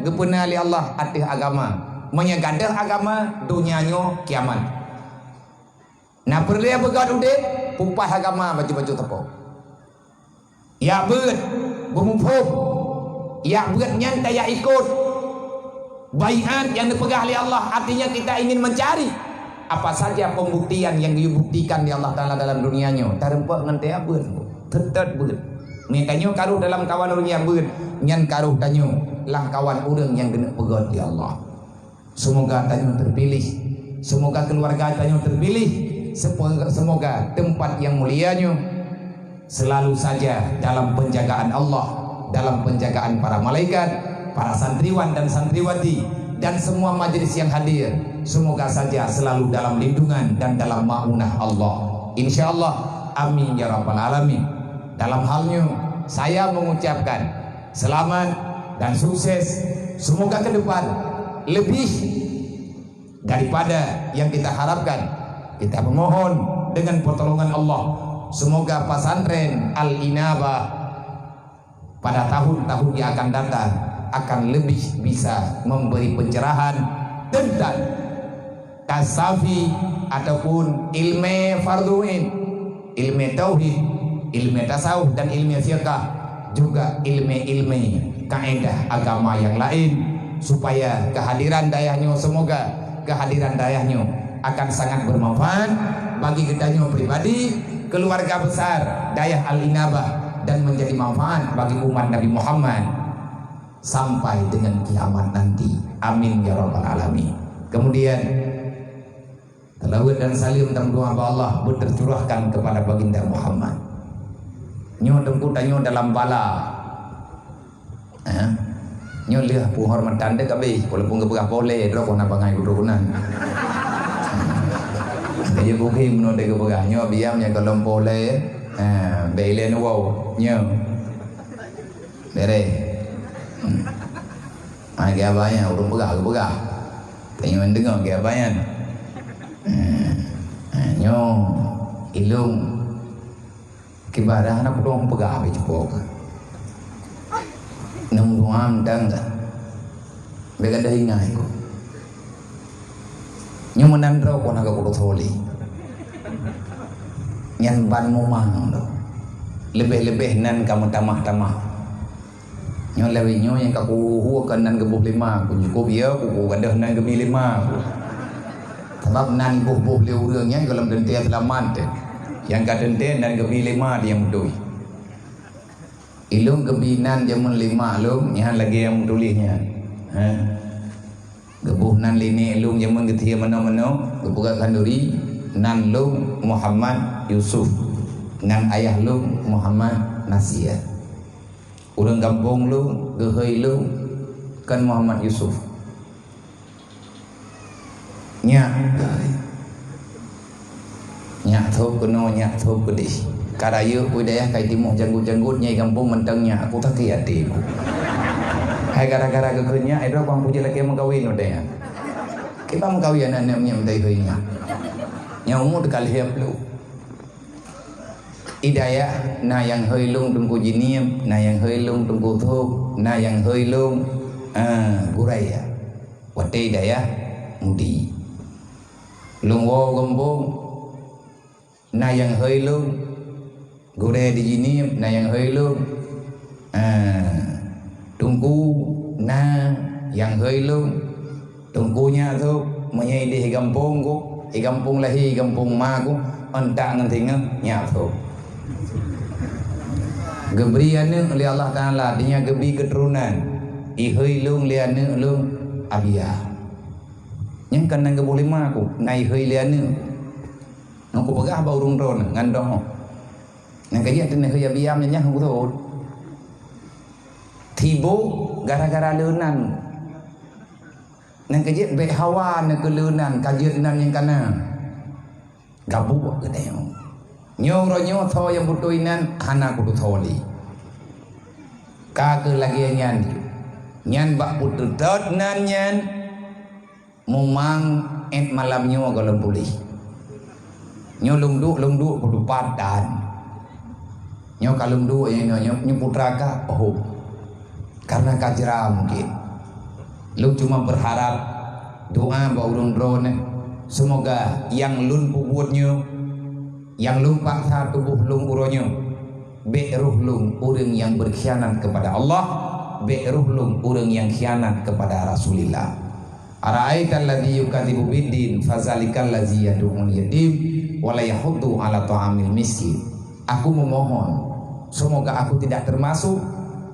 gepena oleh Allah atih agama menyegadah agama dunianyo kiamat nah perlu ya begat ude pupah agama baju-baju tepok ya beut bumupup ya beut nyantai ya ikut baiat yang dipegang oleh Allah artinya kita ingin mencari apa saja pembuktian yang dibuktikan di Allah Ta'ala dalam dunianya tarempak nganti abeun tetet beut mikanyo karuh dalam kawan dunia beut nyan karuh tanyo lang kawan urang yang kena pegot di Allah semoga tanyo terpilih semoga keluarga tanyo terpilih semoga tempat yang mulianya selalu saja dalam penjagaan Allah dalam penjagaan para malaikat para santriwan dan santriwati dan semua majelis yang hadir semoga saja selalu dalam lindungan dan dalam maunah Allah insyaallah amin ya rabbal alamin dalam halnya saya mengucapkan selamat dan sukses semoga ke depan lebih daripada yang kita harapkan kita memohon dengan pertolongan Allah semoga pesantren Al-Inabah pada tahun-tahun yang akan datang akan lebih bisa memberi pencerahan tentang tasafi ataupun ilmu farduin, ilmu tauhid, ilmu tasawuf dan ilmu fiqh juga ilmu-ilmu kaidah agama yang lain supaya kehadiran dayahnya semoga kehadiran dayahnya akan sangat bermanfaat bagi kitanya pribadi keluarga besar Dayah Al-Inabah dan menjadi manfaat bagi umat Nabi Muhammad sampai dengan kiamat nanti amin ya rabbal alamin kemudian salawat dan salim dan doa Allah tercurahkan kepada baginda Muhammad nyo dengku tanyo dalam bala nyo lihat penghormatan dek kabeh walaupun keberah boleh dro kona bangai kudunan kaya bukim no dek keberah nyo biamnya kalau boleh belen wow nyo bere kaya banyak urung pegah tanya mendengar kaya banyak nyo ilung kibarah anak urung pegah habis cepok nung duam dang bega dah ingai ko nyo menandro ko naga ko tholi nyan ban momang do lebih-lebih nan kamu tamah-tamah nyo lewi nyo yang kaku huakan nan gebuh lima ku cukup ya ku gadah nan gebi lima sebab nan buh-buh le urangnya dalam dente selamat yang ka dente nan gebi lima dia mudui ilung gebinan jamun lima lung nyahan lagi yang tulisnya gebuh nan lini ilung jamun getia mano-mano gebuka kanduri nan lung Muhammad Yusuf nan ayah lung Muhammad Nasir urang kampung lu gehei lu kan Muhammad Yusuf nya thop kuno nya thop pedih karaya budaya kai timuh janggut-janggut nyai kampung mentangnya aku tak hati aku hai gara-gara gegenya itu bang puji laki mengkawin udah kita mengkawin anak nyam dai heunya nya umur kali hiap lu Idaya na yang heulung tungku jinim na yang heulung tungku thuk na yang heulung guraya wate idaya mudi lungwo gombong na yang hơi luôn gure di sini na yang hơi luôn tungku na yang hơi luôn tungkunya tu menyai di kampung ku kampung lahi kampung ma ku entak ngentinga nya tu gebriane oleh Allah Taala dinya gebi keturunan hơi luôn liane luôn abia nhưng kan nang boleh ma ku nai hơi liane aku pegah ba urung ron ngandong nang kaya ten hơi abia nya aku tu tibo gara-gara leunan nang kaya be hawa na keleunan kajenan yang kana gabu ke deo nyo ro nyo tho yang butuinan hana kudu tholi ka ke lagi nyan bak putu dot nan nyan mumang et malam nyo golem pulih nyo lungdu kudu padan nyo kalungdu nyo putra ka oh karena kajra mungkin lu cuma berharap doa ba ulun drone semoga yang lun pubutnya yang lung paksa tubuh lung uronyo be ruh lung urang yang berkhianat kepada Allah be ruh lung urang yang khianat kepada Rasulullah ara'aital ladzi yukadzibu biddin fazalikal ladzi yad'ul yatim wa la yahuddu ala ta'amil miskin. Aku memohon semoga aku tidak termasuk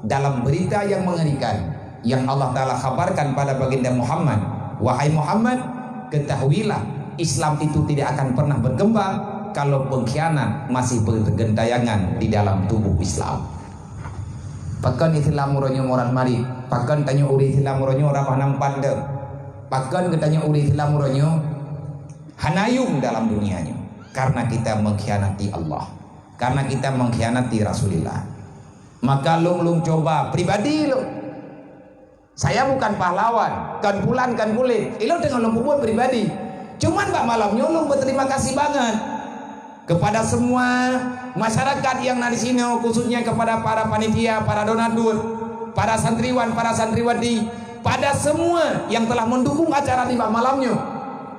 dalam berita yang mengerikan yang Allah Ta'ala kabarkan pada baginda Muhammad. Wahai Muhammad, ketahuilah Islam itu tidak akan pernah berkembang kalau pengkhianat masih bergentayangan di dalam tubuh Islam. Pakan Islam muronyo moran mari, pakan tanya uri Islam muronyo ramah nampan de, pakan ketanya uri Islam muronyo hanayung dalam dunianya, karena kita mengkhianati Allah, karena kita mengkhianati Rasulullah. Maka lung coba pribadi lo. Saya bukan pahlawan, kan pulan kan kulit. Ilo dengan lung buat pribadi. Cuman Pak Malam nyolong berterima kasih banget kepada semua masyarakat yang ada di sini, khususnya kepada para panitia, para donatur, para santriwan, para santriwati, pada semua yang telah mendukung acara di Pak Malamnya.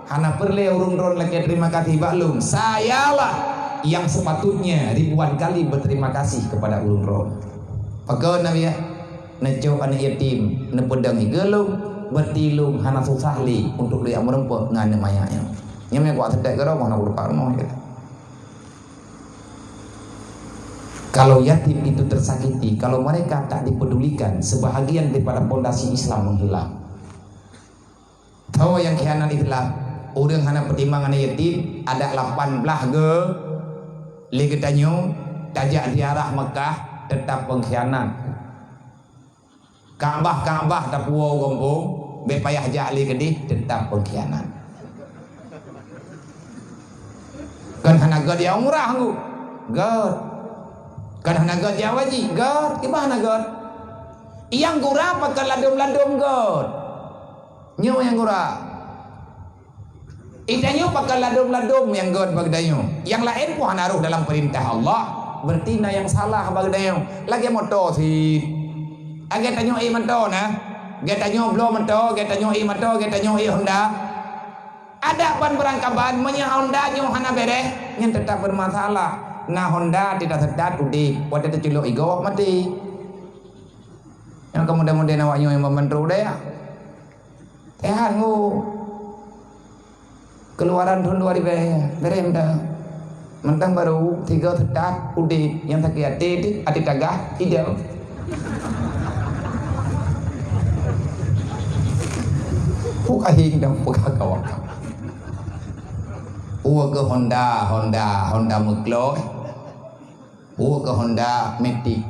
Hana perle urung ron lagi terima kasih baklum. Sayalah yang sepatutnya ribuan kali berterima kasih kepada urung ron. Pakai nabi ya, neco anak yatim, nepedang higelung, bertilung hana susahli untuk dia merempok ngane mayanya. Nyamnya kuat sedek karo mana lupa rumah ya. Kalau yatim itu tersakiti, kalau mereka tak dipedulikan, sebahagian daripada pondasi Islam menghilang. Tahu yang khianat Islam, orang hana pertimbangan yatim ada 18 ge, legetanyo tajak ziarah Mekah tetap pengkhianat. Kaabah tak puau gombong, bepayah jali kedih tetap pengkhianat. Kan hana god ya umrah ku, god. Kan hana god ya waji, god. Gimana god? Yang gura pakai ladum-ladum god. Nyo yang gura. Idanyo pakai ladum-ladum yang god bagdayo. Yang lain pun naruh dalam perintah Allah. Berarti na yang salah bagdayo. Lagi moto si. Age tanyo moto na. Ge tanyo blo moto, ge tanyo moto, ge tanyo Honda. Ada pan berangkaban menya Honda nyo hana bereh yang tetap bermasalah. Nah Honda tidak sedap udik, waktu itu cilok igo mati. Yang kemudian awaknya yang membantu deh. Tehan ngu. Keluaran tahun 2000 berem dah. Mentang baru 3 sedap udik yang tak hati ati tagah hijau. Buka hing dan buka kawak. Ke Honda Meklo. Ke Honda Matic.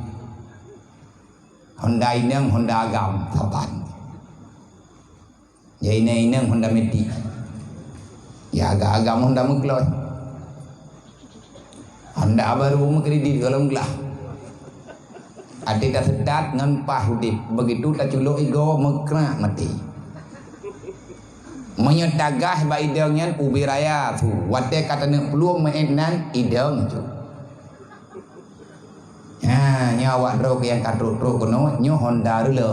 Honda inang Honda Agam Papan. Ya inang Honda Matic. Ya agam Honda Meklo. Honda baru mengkredit kalau gelah. Ade dah sedat ngan pahudip. Begitu tak culuk igo mekrak mati. Menyetagah ba idengnya ubi raya tu. Wate kata nak peluang mainan ideng tu. Ha, nyawa drog yang kadruk kono nyo Honda dulu.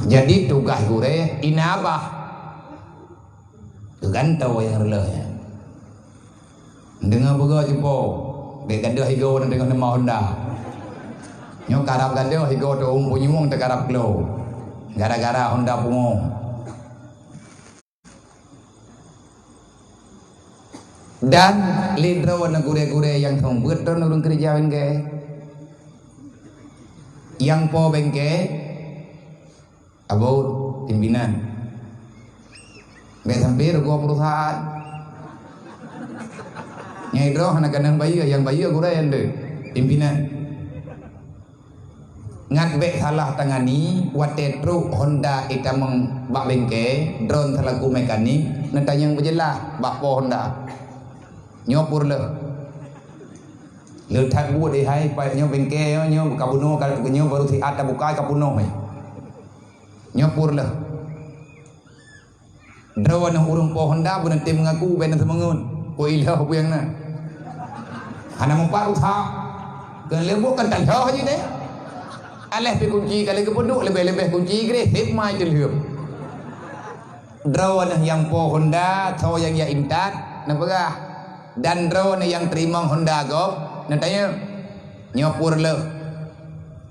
Jadi tugas gure inabah. kegantau yang rela ya. Dengar berga jumpa dek gadah higo dengan nama Honda. Nyo karap gadah higo tu punya mung terkarap klo. Gara-gara Honda pungo. Dan lidro na gure-gure yang thong beton urung kerja bengke. Yang po bengke about pimpinan. Be hampir gua perusahaan. Nyai dro anak kandang bayi yang bayi gure yang de pimpinan. Ngat be salah tangani wate truk Honda ita meng bak bengke drone selaku mekanik neta yang berjelas bak po Honda. Nyopur le. Le tak buat di hai pa nyo bengke nyo kapuno kal nyo baru si ada buka kapuno hai. Nyopur le. Drone urung po Honda benar tim mengaku benar semangun. Ko ilah apa yang na. Hana mempak utha. Kan lebok kan tak dah je deh. Alah pe kunci kali ke pondok lebih-lebih kunci gre hip mai jelhum. Drone yang po Honda tho yang ya imtat napagah. Dan drone yang terima Honda go natanya nyopur le.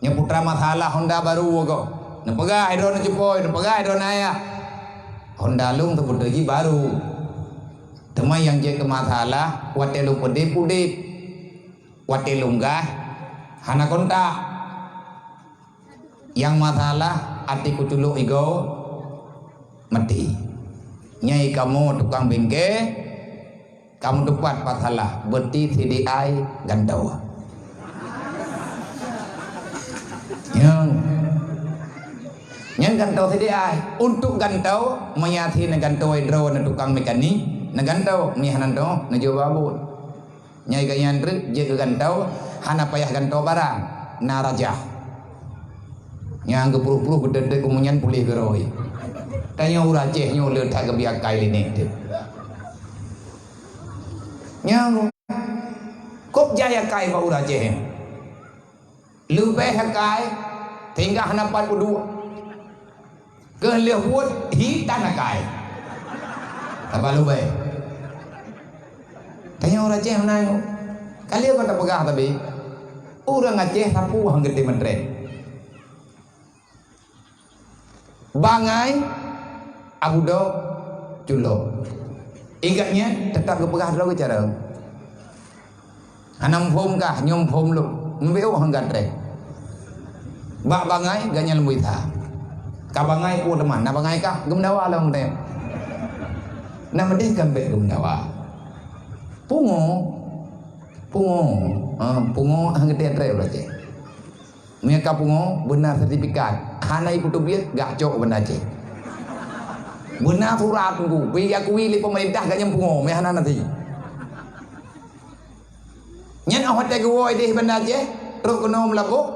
Nyoputra masalah Honda baru go. Napagah drone cepoi, napagah drone aya. Honda lung tu pergi baru. Temai yang je ke masalah wate lung pedip-pedip. Wate lunggah hana kontak. Yang masalah ati kuculuk igo mati. Nyai kamu tukang bengke, kamu dapat masalah berarti TDI gantau. Yang gantau TDI untuk gantau menyati negantau hidro na tukang mekanik negantau mihanan do najawabun. Nyai ganyan tre je gantau hana payah gantau barang narajah. Yang kepuluh-puluh gede kemunyan pulih geroi. Tanya uraceh nyo le tak kebiak kai linik tu. Yang kop jaya kai ba uraceh. Lebih kai tinggal hana 42. Ke lehut hi tanah kai. Apa lebih? Tanya uraceh mana yo. Kali apa tak pegah tapi orang Aceh sapu hang gede mentren. Bangai Abu Do Culo. Ingatnya tetap kepegah dulu cara. Anam phom kah nyom phom lu. Mbeu hang gatre. Bak bangai ganya lembu ita. Ka bangai ku teman, na bangai kah gemdawa long te. Na medih kan be gemdawa. Pungo. Pungo hang gede tre ulah je. Mereka pungo benar sertifikat. Hana ibu tu biar gak cok benar je. Benar surat tunggu. Biar aku pilih pemerintah gak nyempungo. Mehana nanti. Nyen awak tak gawai deh benar je. Terus kena melabuk.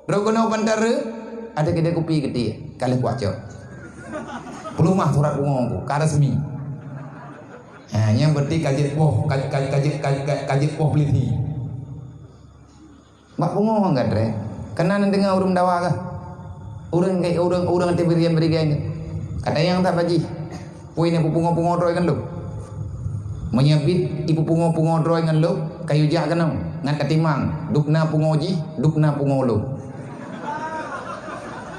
Terus kena bandara. Ada kedai kopi gede. Kali kuat cok. Belum mah surat pungo aku. Karesmi. Yang berarti kajet poh peliti. Mak pungo enggak dre. Kena nanti dengar urung dawa kah? Urang nanti berian. Kata yang tak baji. Puin ibu pungo droy kan lu. Menyabit ibu pungo droy kan lu. Kayu jak kan lu. Ngan katimang. Dukna pungo ji, dukna pungo lu.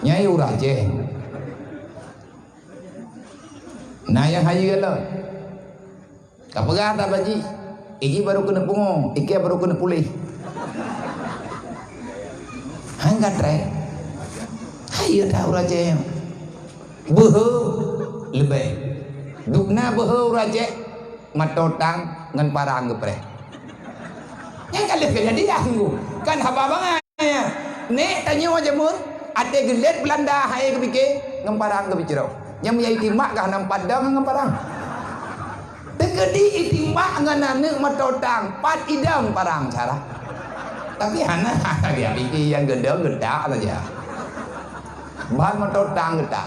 Nyai urah je. Nah yang haji kan lu. Kapagah tak baji. Iki baru kena pungo, iki baru kena pulih. Hanggat re. Hayu dah uraje. Behe lebih. Dukna behe uraje matotang ngan parang gepre. Yang kali kejadian ku. Kan haba banget. Nek tanya aja mun ate gelet Belanda hai kepike ngan parang kepiciro. Yang menyai timak kah nang padang ngan parang. Tegedi itimak ngan ane matotang pat idam parang cara. Tapi hana dia pikir yang geda saja. Bahan matotang geda.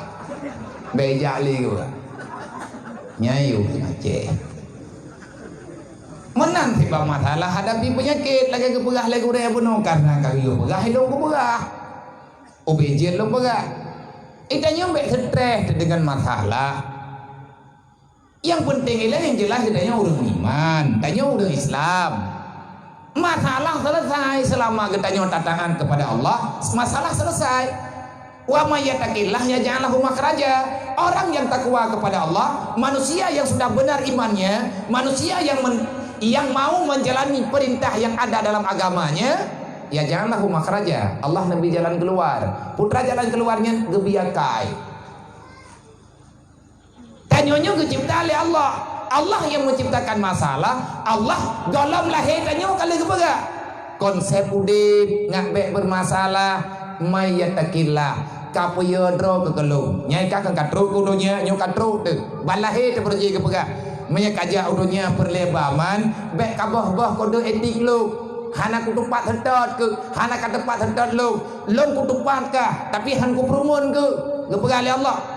Bejak li gua. Nyayu Aceh. Menang tiba masalah hadapi penyakit lagi kepegah lagi udah bunuh karena kali pegah hidup kepegah. Obejin lo pegah. Itanya mbek stres dengan masalah. Yang penting ialah yang jelas katanya orang iman, tanya orang Islam. Masalah selesai selama katanya tataan kepada Allah, masalah selesai. Wa may yattaqillah yaj'al lahu makhraja. Orang yang takwa kepada Allah, manusia yang sudah benar imannya, manusia yang mau menjalani perintah yang ada dalam agamanya, ya janganlah makhraja. Allah nabi jalan keluar. Putra jalan keluarnya gebiakai. Tanyonyo kecipta oleh Allah. Allah yang menciptakan masalah. Allah dalam lahir tanyo kali kebaga. Konsep udip ngak bermasalah may yattaqillah. Kapuya dro ke kelu nyai ka kan katru kudunya nyo katru tu balahe te pergi ke pega menya kaja udunya perlebaman bek kabah-bah kode etik lu hana kutupat hentot ke hana ka tempat hentot lu lon kutupat ka tapi han ku prumun ke pega le Allah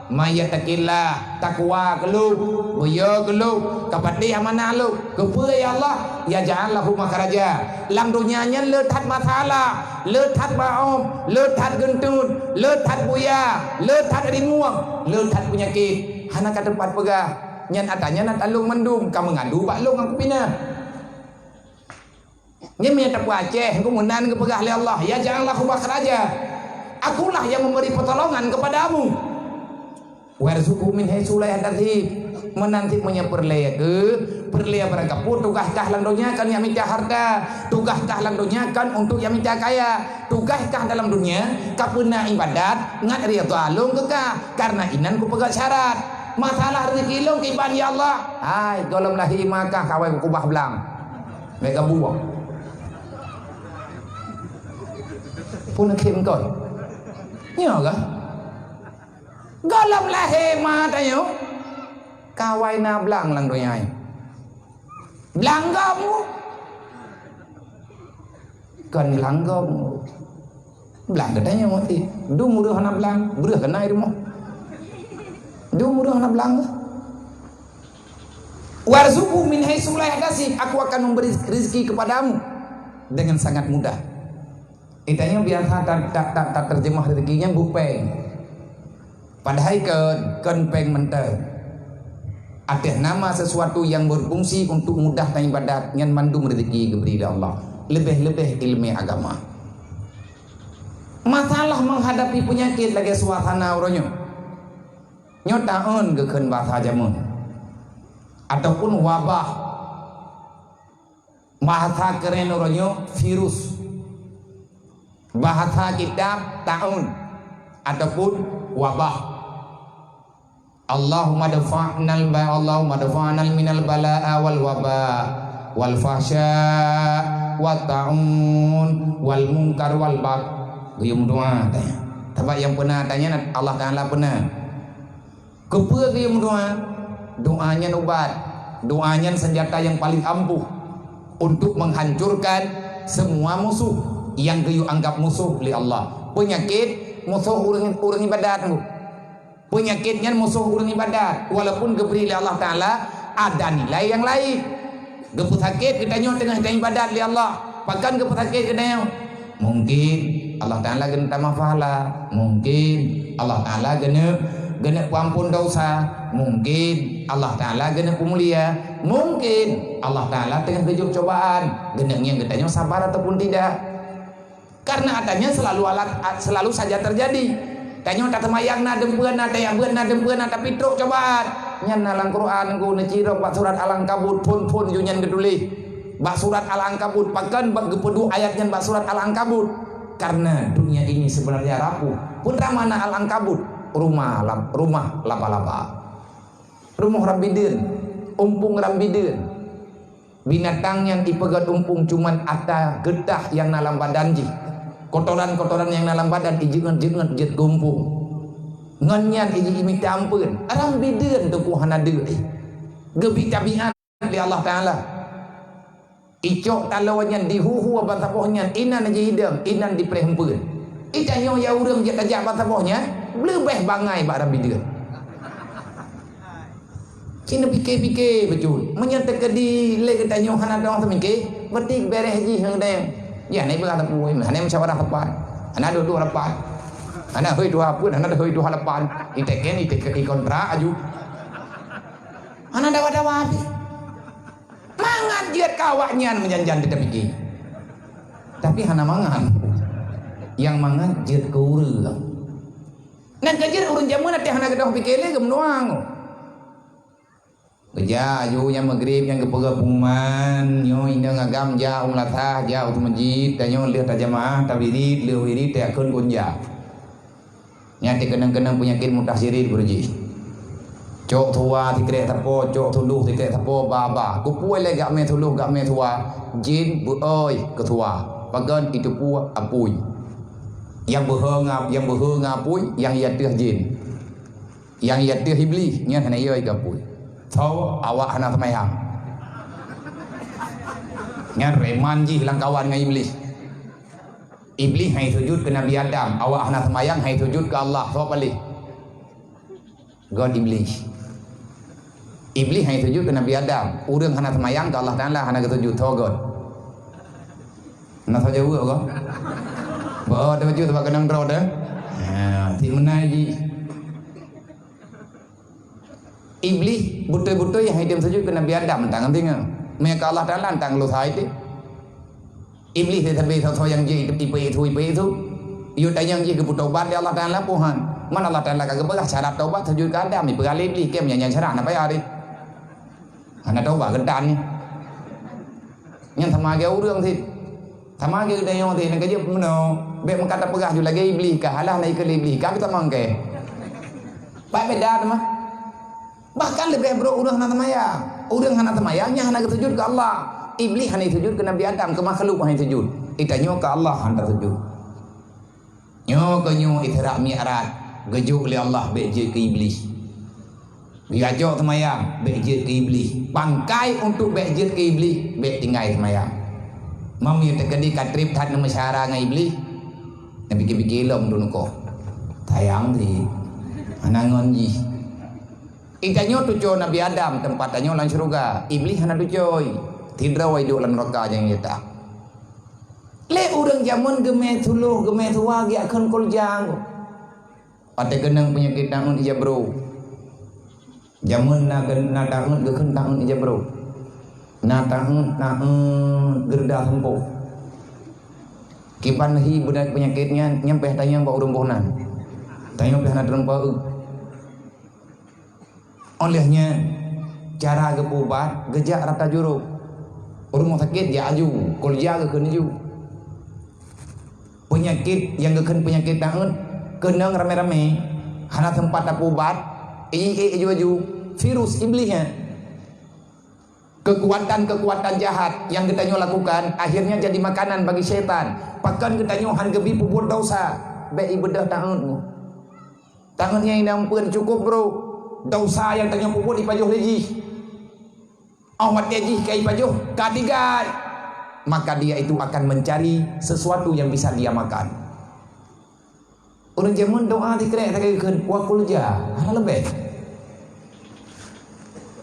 mayatakillah takwa kelu boyo kelu kapati amana lu kepe ya Allah ya ja'allahu makhraja lang dunyanya leuthat masalah leuthat baom leuthat gentut leuthat buya leuthat rimuang leuthat penyakit hana ka tempat pegah nyan atanya nat alung mendung ka mengadu bak lung aku pina nyen me takwa Aceh ku menan ke pegah le Allah ya ja'allahu makhraja akulah yang memberi pertolongan kepadamu warzuqhu min haitsu la yahtasib menanti punya perlea berangkapun tugas kah lang dunia kan yang minta harta tugas kah lang dunia kan untuk yang minta kaya tugas kah dalam dunia kapuna ibadat ngat riyatu alung ke kah karena inan ku pegat syarat masalah rezeki long kiban ya Allah hai golom lahi maka kawai kubah belang mereka buang pun kim kon nyo kah galam lahe matanya kawai na blang lang doyai blang kamu kan blang kamu blang katanya mati du mudah hana blang beruh kena irmo du mudah hana blang warzuqhu min haitsu la yahtasib aku akan memberi rezeki kepadamu dengan sangat mudah itanya biasa tak terjemah rezekinya bupeng padahal ken peng mentah ada nama sesuatu yang berfungsi untuk mudah dan ibadat yang mandum rezeki diberi Allah lebih-lebih ilmu agama masalah menghadapi penyakit lagi suasana orangnya nyotaun ke ken bahasa jamun ataupun wabah bahasa keren orangnya virus bahasa kitab tahun ataupun wabah Allahumma dafa'nal minal bala'a wal waba wal fahsya wat ta'un wal munkar wal bag guyum doa tanya tabak yang pernah tanya Allah Ta'ala pernah kepe guyum doanya obat doanya senjata yang paling ampuh untuk menghancurkan semua musuh yang geyu anggap musuh li Allah penyakit musuh urang ibadat penyakitnya musuh urang ibadat walaupun diberi oleh Allah Ta'ala ada nilai yang lain geput sakit kita nyo tengah ibadat li Allah pakan geput sakit kita nyo mungkin Allah Ta'ala gena mafahala mungkin Allah Ta'ala gena ampun dosa mungkin Allah Ta'ala gena pemulia mungkin Allah Ta'ala tengah kejuk cobaan gena yang kita nyo sabar ataupun tidak karena adanya selalu saja terjadi tanya tak temayang na dempeuna teh beuna dempeuna tapi truk cobaan nyan dalam Quran ku neciro bak surat Al-Ankabut pun junyan geduli bak surat Al-Ankabut pakan bak gepedu ayatnya bak surat Al-Ankabut karena dunia ini sebenarnya rapuh pun ramana Al-Ankabut rumah laba-laba rumah rambidin umpung rambidin binatang yang dipegat umpung cuman ada getah yang dalam badanji kotoran-kotoran yang dalam badan ijengan jet gumpung nganyan iji imi tampun arang bideun teu ku hana deui gebi tabiat li Allah Ta'ala icok talawanyan dihuhu banta pohnya inan aja hidang inan diprehempeun itanyo ya urang je tajak banta pohnya lebih bangai ba arang bideun cina pikir-pikir betul menyata ke di le ketanyo hana dong semike betik beres haji hang deng ya naik belah tapui hana musyawarah harapan hana dua harapan hana heuy dua pun hana heuy dua harapan iteken kontrak aju Anak dawa-dawa habis. Mangan jiat kawaknya menjanjan tidak pikir. Tapi hana mangan. Yang mangan jiat ke urang. Nan kajir urun jamun nanti hana gedong pikir lagi menuang. Kerja yu yang maghrib yang kepega pengumuman nyo indah ngagam jauh latah jauh tu masjid dan nyo lihat jamaah tabirid lihat wirid tak kun kunja. Nyati kenang-kenang penyakit mutasirid berji. Cok tua tikret tapo, cok tuluh tikret tapo baba. Kupuai le gak me tuluh gak me tua. Jin bu oi ketua. Pagan itu pu apui. Yang berheng apui, yang ia teh jin. Yang ia teh iblis, nya hana oi kapui. Tahu awak hana semayang. Nya reman ji hilang kawan dengan iblis. Iblis hai sujud ke Nabi Adam, awak hana semayang hai sujud ke Allah. So balik. God iblis. Iblis hanya sujud ke Nabi Adam. Urang hana semayang ke Allah Ta'ala hana sujud to God. Nak saja buat kau. Bawa dia baju sebab kenang draw dah. Ti menai ji. Iblis betul-betul yang hidup sujud ke Nabi Adam tang tinggal. Mereka Allah Ta'ala tang lu sai ti. Iblis dia sampai so yang ji ipe itu. Yo tayang ji ke taubat dia Allah Ta'ala Tuhan. Mana Allah Ta'ala kagak belah syarat taubat sujud ke Adam ni pegali iblis kem nyanyi syarat apa ya hari. Hana taubat gentan ni. Yang sama ge urang ti. Sama ge dayo ti nak je meno. Be mengkata pegah ju lagi iblis ka halah naik ke iblis ka kita mangke. Pak beda mah. Bahkan lebih bro urang hana tamaya. Urang hana tamaya nya hana sujud ke Allah. Iblis hana sujud ke Nabi Adam ke makhluk hana sujud. Itanyo ke Allah hana sujud. Nyo ke nyo Isra Mi'raj gejuk oleh Allah beje ke iblis. Diajak semayang beje ke iblis. Pangkai untuk beje ke iblis be tinggal semayang. Mami terkedi katrip tan masyara dengan iblis. Nabi fikir lom dulu kok. Tayang di anangon ji. Ikanyo tujo Nabi Adam tempatnya lan surga. Iblis hana tujoy. Tidra wai duk lan neraka yang nyata. Le urang zaman geme tuluh geme tua gi akan koljang. Ate kenang penyakit tangun ija bro. Zaman na tangun ge kan tangun ija bro. Na tangun gerda sempo. Kiban hi budak penyakitnya nyampe tanya ba urang bohnan. Tanya pe hana terempa. Olehnya cara gepubat gejak rata juru. Urang sakit ya aju, kolja ge kenju. Penyakit yang geken penyakit tangan kenang rame-rame hana tempat tapubat aju virus iblisnya kekuatan jahat yang kita lakukan akhirnya jadi makanan bagi setan. Pakan kita han gebi puput dosa be ibadah tangannya yang pun cukup bro dosa yang tanya puput ipajuh lagi awat lagi kai ipajuh kadigai. Maka dia itu akan mencari sesuatu yang bisa dia makan. Orang zaman doa dikerek tak keun wakul ja, hal lebih.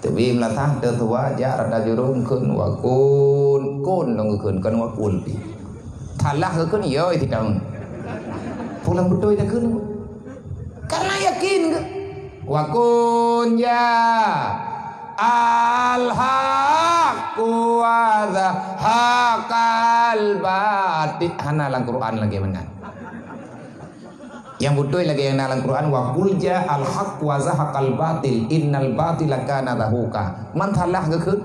Tapi melatah tertua ja rada jurung keun wakun, kun dong keun kan wakul pi. Talah keun yo itu tahun. Pulang betul tak keun. Karena yakin wakun ja. Al-haqqu wa zahaqal batil. Hana lang Quran lagi benar. Yang betul lagi yang dalam Quran wa qul ja al-haqqu wa zahaqal batil innal batila kana zahuqa. Man thalah ke keun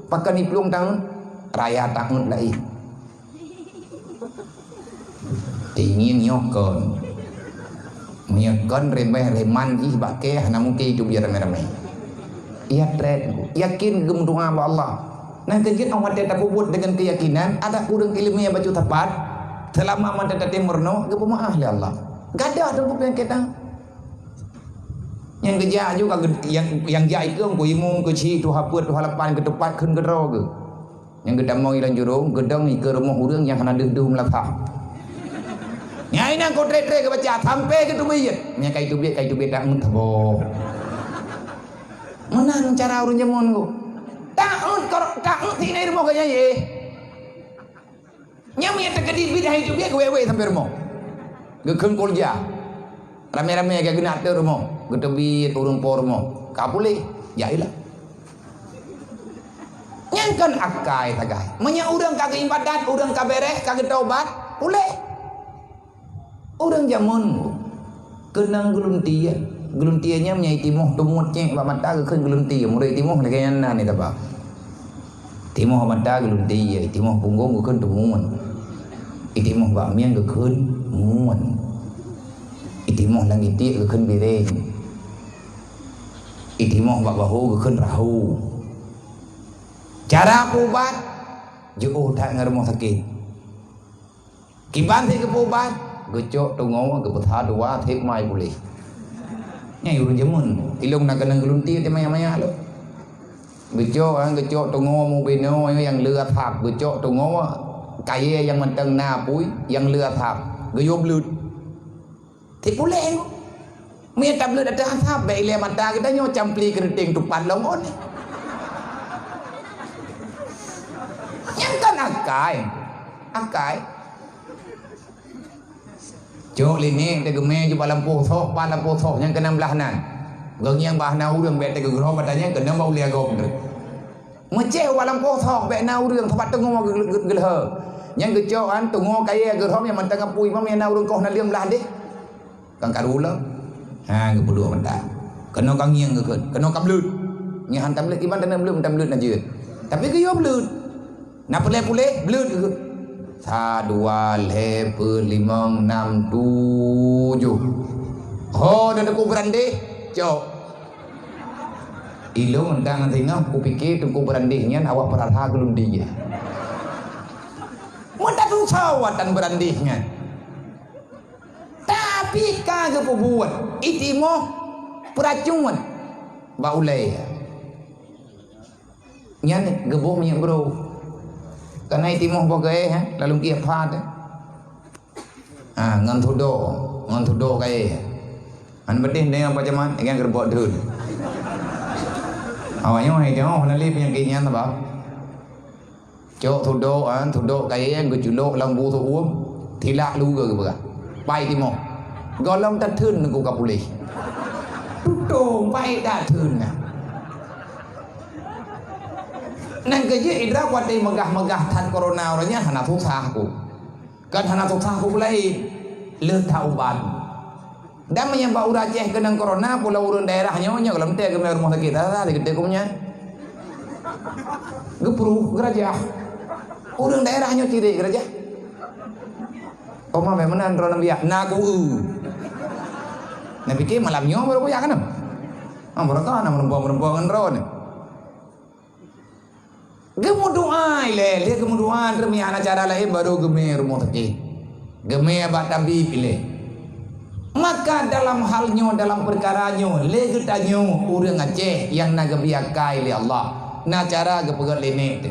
pakan iplung tang raya tangun lai. Tingin nyokon. Nyokon reman ih bake hana mungkin itu biar rame-rame. Ia trend yakin gem doa ba Allah. Nah kejit awak tetap buat dengan keyakinan ada kurang ilmiah baca tepat selama man tetap timurno gem maah ya Allah. Gadah tu yang kita. Yang kerja juga yang jai ke ku imung ke ci tu haput tu halapan ke tepat keun ke ro ke. Yang gedam mau ilang jurung gedang ke rumah urang yang hana deuh melatah. Nyai nang ko tre-tre ke baca sampai ke tu biyet. Nya kai tu biyet tak thabo. Menang cara urun jamun ku. Taun tinai rumah kaya ye. Nyami yang terkedi bidah hidup dia kewe-we sampai rumah. Gekeun kolja. Rame-rame agak gena te rumah. Gedebit urun por rumah. Kapule, jailah. Yang kan akai tagai. Menya urang kagak ibadat, urang kaberek, kagak taubat, boleh. Urang zaman kenang geluntia. Geluntianya menyai timoh tumut cek ba mata ke keun geluntia, murai timoh ni kayana ni taba. Timoh mata geluntia, timoh punggung ke keun tumun. Timoh ba miang ke keun mumun. Timoh langit ke keun bireng. Timoh ba bahu ke keun rahu. Cara pubat jauh tak ngarumah sakit. Kiban ke pubat gecok tunggu ke petha dua thik mai boleh. Nyai urang jamun ilung nak kena gelunti te maya-maya lo. Gecok tunggu mu beno yang lừa thap gecok tunggu kaya yang menteng na pui yang lừa thap geyo blut. Thik boleh. Mia tak blut ada thap baik le mata kita nyo campli keriting tupan longon. Yang kan akai jok lini te geme ju balampu thok yang kena belah nan geng yang bah na urang be te gro batanya kena bau lia gom mece balampu thok be na urang thabat tengo gelhe yang gejok an tengo kaya gro yang mentang apui ma na urang koh na liang belah deh kang karula ha ge pudu menta kena kang yang ge kena kablut nyahan tamlet iban tamlet na jeut tapi ge yo blut nak pulih belut ke? 1, 2, 3, 4, 5, 6, 7. Oh, dah aku berandih. Cok. Ilung entang nanti aku pikir aku berandihnya awak perasa gelum dia. Mudah tu sawatan berandihnya. Tapi kagak buat. Itimo peracun. Baulai. Nyan geboh minyak bro. Karena itimoh bagai lalu kia phat ngan thudo kai an bedih dengan pajaman dengan gerbot dul awaknya hai jauh nali penyakitnya ta ba cok thudo kai yang gejulo lambu tu thila lu ge ba pai timoh golong ta thun ku ka pulih tudong pai ta thun nang kerja idra kuatai megah tan corona orangnya hana susah aku kan hana susah aku mulai letak ubat dan menyebab uraceh kena corona pula urun daerahnya kalau ente ke rumah sakit ada gede kumnya gepru geraja urun daerahnya ciri geraja koma memang andron biak nagu na pikir malamnya baru ya kan mereka ana merempuan ron gemu doa ile gemu doa demi anak cara lain baru geme rumah sakit geme abad tabi pilih maka dalam halnya dalam perkaranya legetanyo urang Aceh yang naga biakai le Allah na cara gepegat lene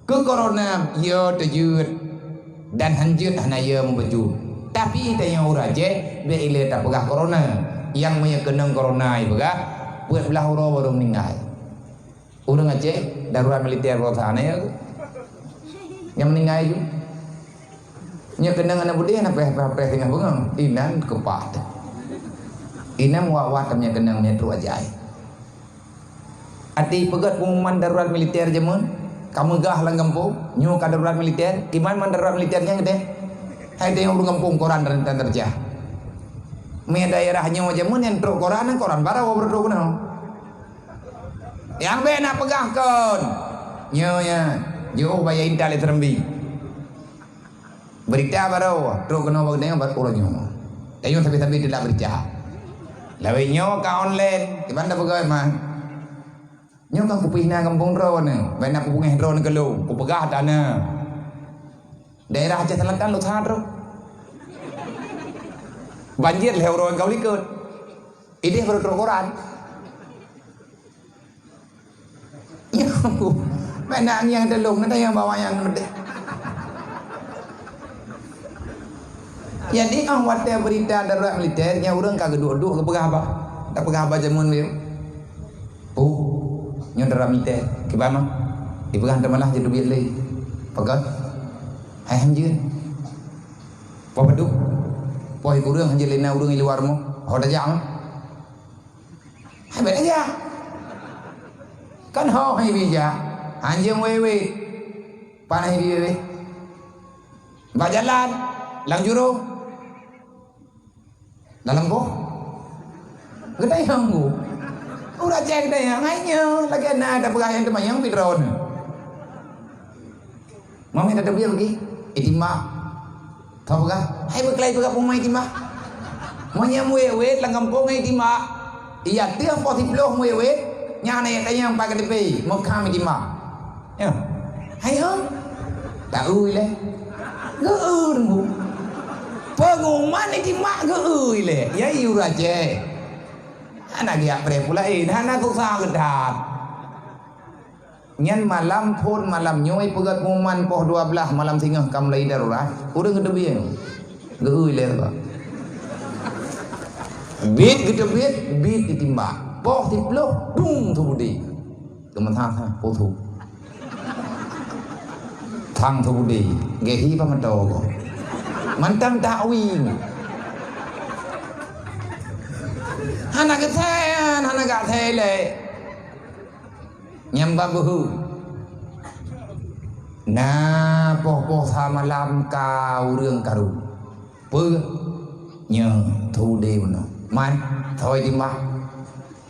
ke corona yo tejut dan hanjut hana yo membaju tapi tanya urang Aceh be ile tak pegah corona yang menyekenang corona ibaga buat belah uro baru meninggal urang Aceh darurat militer rotana ya yang meninggal itu nya kenang anak budi anak peh dengan bungang inan kepat inam wawat tamnya kenang metro ajai ati pegat pengumuman darurat militer jamun kamu gah lang kampung nyu ka darurat militer kiman man darurat militernya gede hai teh urang kampung koran dan terjah me daerahnya jamun yang tro koran bara wa berdua kuno yang benar pegahkan nyonya jauh bayar intal terembi berita baru terus kena dengan berkurangnya tayo tapi tidak berita lawe nyo ka online gimana pegawai mah nyo kan kupihna kampung ron benar kupungeh ron kelu kupegah dana daerah Aceh Selatan lu sadro banjir leh ron kau likut ide baru koran menang yang telung nanti yang bawa yang gede. Jadi awat dia berita darurat militernya orang kagak dua-dua ke pegah apa? Tak pegah apa jamun dia. Nyo darurat militer kibama. Dipegah temalah jadi biar lagi. Pegah. Hai hanjir. Po beduk. Po kurang hanjir lena urang di luar mo. Hoda jang. Hai beda aja. Kan ho hai bija anjing wewe panah dia mbak jalan lang juru dalam ko gede yang ku udah cek deh yang hanya lagi ada pegawai yang yang pidron mami ada biar lagi itima tahu gak hai berkelai juga pemain itima maunya wewe lang kampung itima iya tiang poti bloh wewe nyane tanya yang pakai DP mau kami itima ya hai hong tahu le geun bu pengumuman itima geun le ya iu raje anak dia prepulain anak tu sangat gedat nyan malam pun malam nyoy pegat pengumuman poh 12 malam singgah kam lai darurat udah gedebian geun le ba bit gedebit bit ditimba poh tiplo bung tu budi kementhang ha po thu thang thu budi gehi pa man to ko man tam ta wing anak kesayan anak gak tele nyamba buhu na poh tha malam kau rương karu pư nhờ thu đi mana man thôi đi mah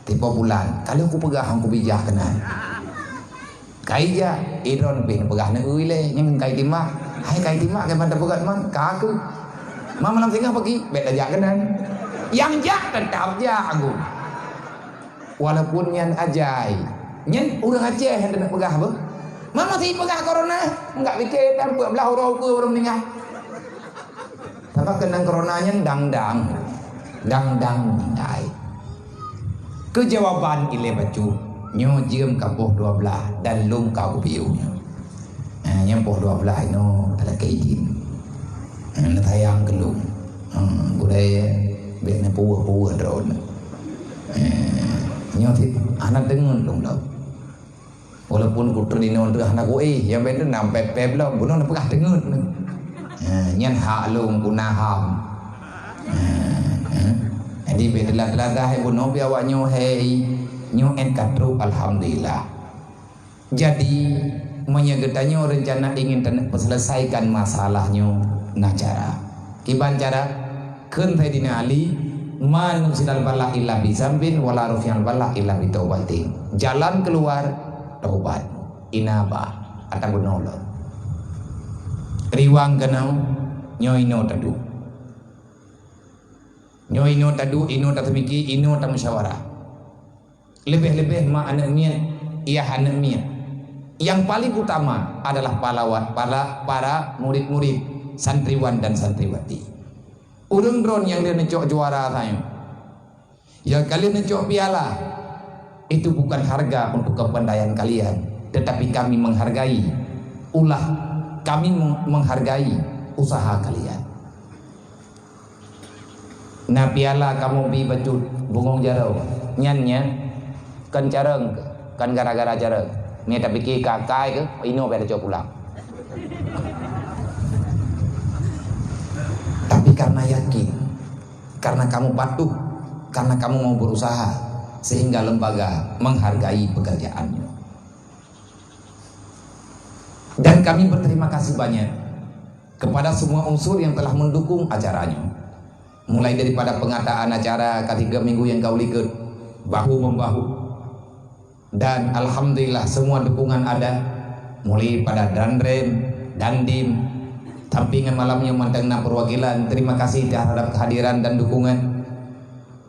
tipe bulan kalau aku pegang aku bijak kena kai ja idron bin pegang na ui le nhưng kai timah hai kai timah kai pada pegang man kaku mama malam singgah pergi bet aja kena yang jak tetap ja aku walaupun nyan ajai nyan udah Aceh yang nak pegang apa mama si pegang corona enggak fikir dan 12 orang ke orang meninggal tapi kena coronanya dang-dang dai kejawaban ile baju nyo jiem kapoh 12 dan lung kau biunya yang poh 12 no ada keidin na tayang gelung budaya biasanya puwa drone nyo thit anak dengun dong lo walaupun kutu di non anak gue yang bener nampak pep lo bunuh nak pegah dengun nyan hak lung kuna ham jadi belah hai bunuh biawa nyo hei nyo enkatru alhamdulillah jadi menyegetannya rencana ingin selesaikan masalahnya nah cara kiban cara keun Sayyidina Ali man silal bala illa bisambin wala rufial bala illa bitaubatin jalan keluar taubat inabah atau bunolot riwang kenau nyoino tadu nyoino tadu ino tatmiki ino tamusyawarah lebih-lebih ma anaknya iya anaknya yang paling utama adalah para murid-murid santriwan dan santriwati urung drone yang dia necok juara tayo yang kalian necok piala itu bukan harga untuk kepandaian kalian tetapi kami menghargai kami menghargai usaha kalian. Nah piala kamu bi baju bungong jarau nyannya kan careng kan gara-gara careng ni tapi ki kakai ke ino pada cok pulang. Tapi karena yakin, karena kamu patuh, karena kamu mau berusaha sehingga lembaga menghargai pekerjaannya. Dan kami berterima kasih banyak kepada semua unsur yang telah mendukung acaranya. Mulai daripada pengadaan acara ketiga minggu yang kau likut bahu-membahu. Dan alhamdulillah semua dukungan ada. Mulai pada Danrem, Dandim, tampingan malamnya mantengna perwakilan. Terima kasih terhadap kehadiran dan dukungan.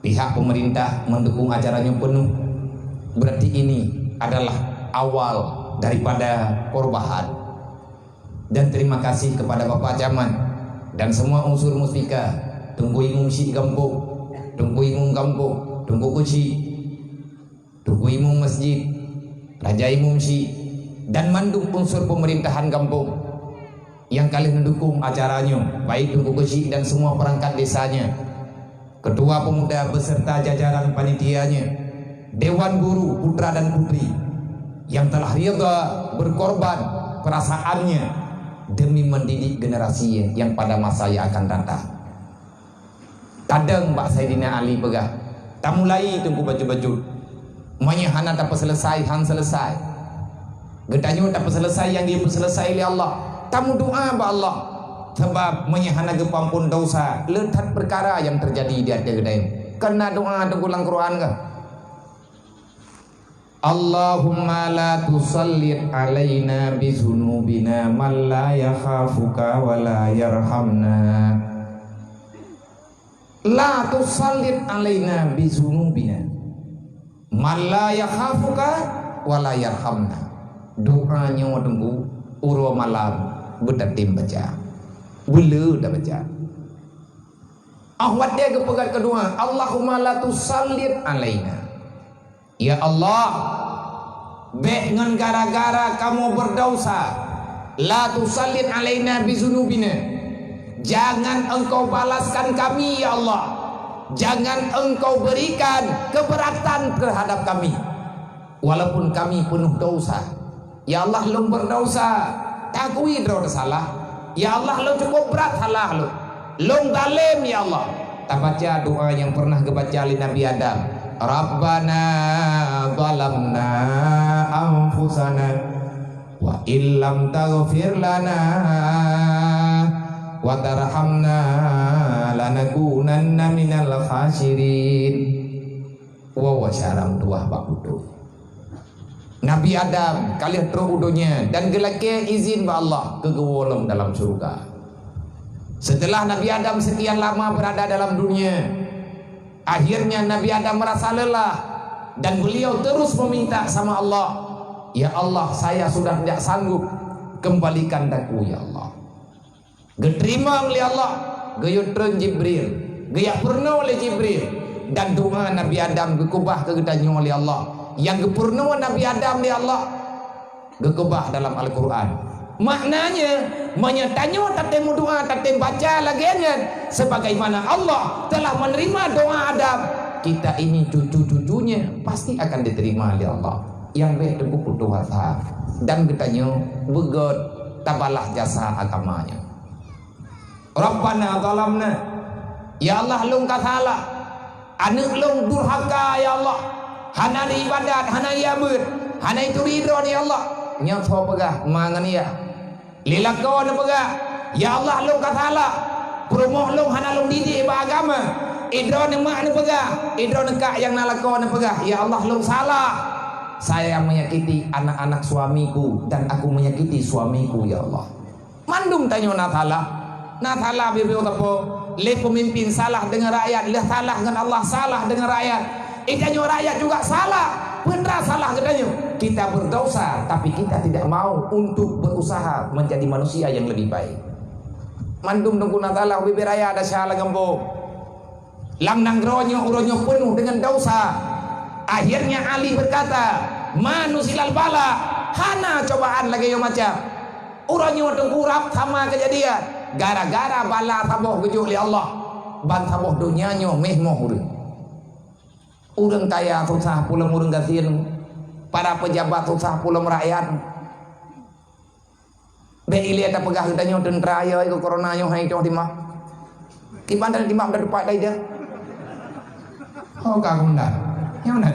Pihak pemerintah mendukung acaranya penuh. Berarti ini adalah awal daripada perubahan. Dan terima kasih kepada Bapak Camat dan semua unsur muspika, Tunggu Imum Si Kampung, Tunggu Imum Kampung, Tunggu Kuci, Tunggu Imum Masjid, Raja Imum Si, dan mandung unsur pemerintahan kampung yang kalian mendukung acaranya, baik Tunggu Kuci dan semua perangkat desanya, ketua pemuda beserta jajaran panitianya, dewan guru putra dan putri yang telah rida berkorban perasaannya demi mendidik generasi yang pada masa yang akan datang. Kadang Mbak Sayyidina Ali pegah tak mulai tunggu baju-baju menyehana tak selesai han selesai Getanyo tak selesai yang dia selesai oleh Allah. Tamu doa ba Allah. Sebab menyahana kepampun dosa, letat perkara yang terjadi di hati gedai. Kena doa tenggulang Quran ke? Allahumma la tusallit alaina bi dzunubina man la yakhafuka wa la yarhamna. La tusallit alaina bi dzunubina man la yakhafuka wa la yarhamna. Doanya tunggu uro malam betatim baca. Bulu dah baca. Ahwat dia kepegat kedua, Allahumma la tusallit alaina. Ya Allah, dengan gara-gara kamu berdosa, la tusallit alaina bizunubina. Jangan engkau balaskan kami ya Allah. Jangan engkau berikan keberatan terhadap kami. Walaupun kami penuh dosa. Ya Allah, lu berdosa, akui dosa salah. Ya Allah, lu cukup berat salah lu. Lu zalim ya Allah. Tak baca doa yang pernah kebaca oleh Nabi Adam. Rabbana zalamna anfusana wa illam taghfir lana wa tarhamna lanakunanna minal khasirin. Wa syaram dua bakudu. Nabi Adam kalian terus udunya dan gelake izin ba Allah kegewolong dalam surga. Setelah Nabi Adam sekian lama berada dalam dunia, akhirnya Nabi Adam merasa lelah dan beliau terus meminta sama Allah, ya Allah, saya sudah tidak sanggup, kembalikan daku ya Allah. Geterima oleh Allah, gayutren Jibril, gaya purna oleh Jibril, dan doa Nabi Adam gekubah kegedanyo oleh Allah. Yang gepurna Nabi Adam oleh Allah gekubah dalam Al-Quran. Maknanya menyertanya tatem doa tatem baca laginya sebagaimana Allah telah menerima doa Adam, kita ini cucu-cucunya pasti akan diterima oleh Allah yang baik teguh doa dan katanya begot tabalah jasa agamanya. Rabbana zalamna, ya Allah lung kathala anak lung durhaka ya Allah, hana ibadat hana iabud hana itu ridho ya Allah nyata pegah mangan ya lilakau na pegah ya Allah lu kathala promoh lu hana lu didik ba agama idro na mak na pegah idro na kak yang nalakau na pegah ya Allah lu salah, saya menyakiti anak-anak suamiku dan aku menyakiti suamiku ya Allah. Mandum tanya nathala bebeu tapo le pemimpin salah dengan rakyat, le salah dengan Allah, salah dengan rakyat. Ikanyo rakyat juga salah, benar salah katanya. Kita berdosa, tapi kita tidak mau untuk berusaha menjadi manusia yang lebih baik. Mandum nunggu natala bibi raya ada salah gembo. Lang nangronyo uronyo penuh dengan dosa. Akhirnya Ali berkata, manusilal bala, hana cobaan lagi yo macam. Uronyo tengkurap sama kejadian. Gara-gara bala taboh gejuk li Allah, ban taboh dunianyo mehmoh urang. Urang kaya susah pulang urang gatin, para pejabat susah pulang rakyat. Be ilia ta pegah danyo tentera yo iku corona yo hai tong timah. Kiban dari timah dah depat dah dia. Oh kagum dah. Yang mana?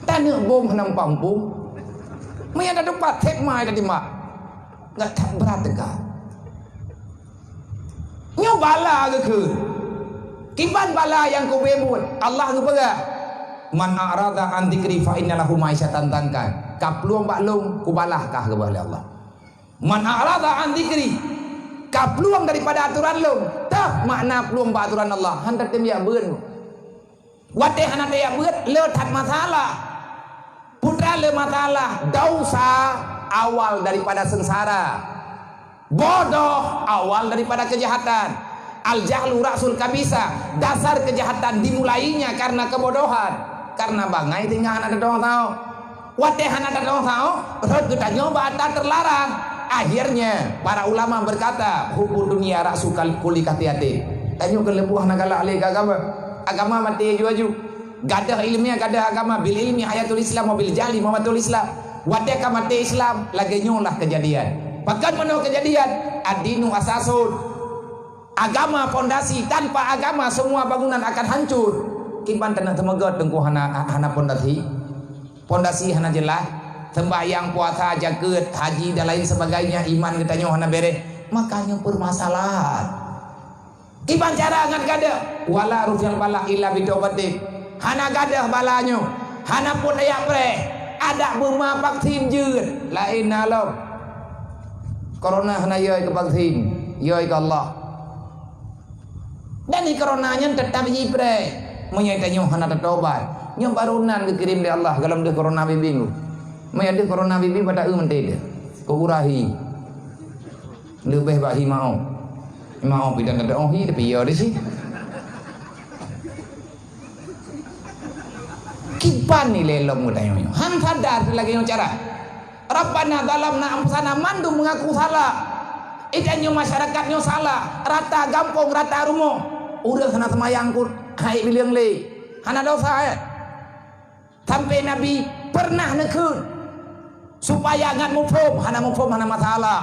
Tanah bom henang pampu. Mai ada depat tek mai dah timah. Enggak tak berat tegak. Nyo bala ke ke? Kiban bala yang kau bebut Allah tu pegah. Man a'rada an dzikri fa inna lahu ma'isyatan tangkan. Kapluang baklung ku balah kah ke bala Allah. Man a'rada an dzikri, kapluang daripada aturan lu. Tah makna peluang ba aturan Allah. Hantar tem ya beun. Wate hanat ya beut leutat masalah. Putra le masalah dosa awal daripada sengsara. Bodoh awal daripada kejahatan. Al-jahlu rasul kabisa, dasar kejahatan dimulainya karena kebodohan. Karena bangai tinggal ada dong tahu. Watehan ada dong tahu, rot kita nyoba tak terlarang. Akhirnya para ulama berkata, hukum dunia rasul kuli kati-hati. Tanyo kelebuah nagala alih agama mati juaju. Gadah ilmiah gadah agama bil ilmi hayatul Islam bil jali mamatul Islam. Wateka mati Islam lagi nyolah kejadian. Bahkan mana kejadian adinu asasun. Agama pondasi, tanpa agama semua bangunan akan hancur. Kiban tanah temegot tengku hana pondasi. Pondasi hana jelas, sembahyang, puasa, zakat, haji dan lain sebagainya, iman katanya hana beres, makanya permasalahan. Iban cara ngan gada, wala rujal bala illa bitobati. Hana gada balanya, hana pun ayak pre, ada bema vaksin jeun, lain alam. Corona hana yoi ke vaksin, yoi ke Allah. Dan ni coronanya tetap jipre, menyaitannya hana tertobat. Yang barunan dikirim oleh Allah dalam dia corona bibi. Mai ada corona bibi pada menteri dia. Kau urahi. Lebih bahi mau. Mau pidan ada ohi tapi ya di sih. Kipan ni lelom mudanya. Han sadar lagi yang cara. Rabbana dalamna anfusana mandum mengaku salah. Idannya masyarakatnya salah. Rata gampong, rata rumah. Udah sana semayang kur. Hai bilang le. Hana dosa. Sampai Nabi pernah nekun supaya ngan mufhum hana masalah.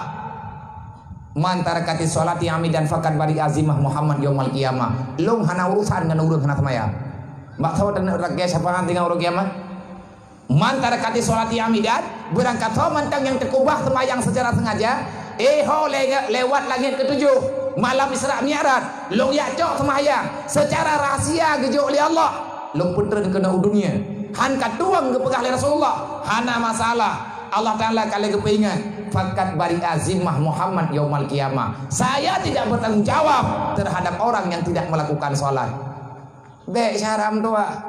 Mantara kati salati amidan fakat bari azimah Muhammad yaumul qiyamah. Long hana urusan ngan urus hana semaya. Mbak tahu dan rakyat siapa nanti ngan urus kiamat? Mantara kati salati amidan berangkat ho mantang yang terkubah semayang secara sengaja. Lewat langit ketujuh malam Isra Mi'raj. Long ya cok semayang secara rahasia gejo oleh Allah. Long puntren kena dunia. Han katuang kepegah oleh Rasulullah hana masalah. Allah Ta'ala kali kepingan fakat bari azimah Muhammad yaumul qiyamah. Saya tidak bertanggung jawab terhadap orang yang tidak melakukan sholat. Bek syaram tua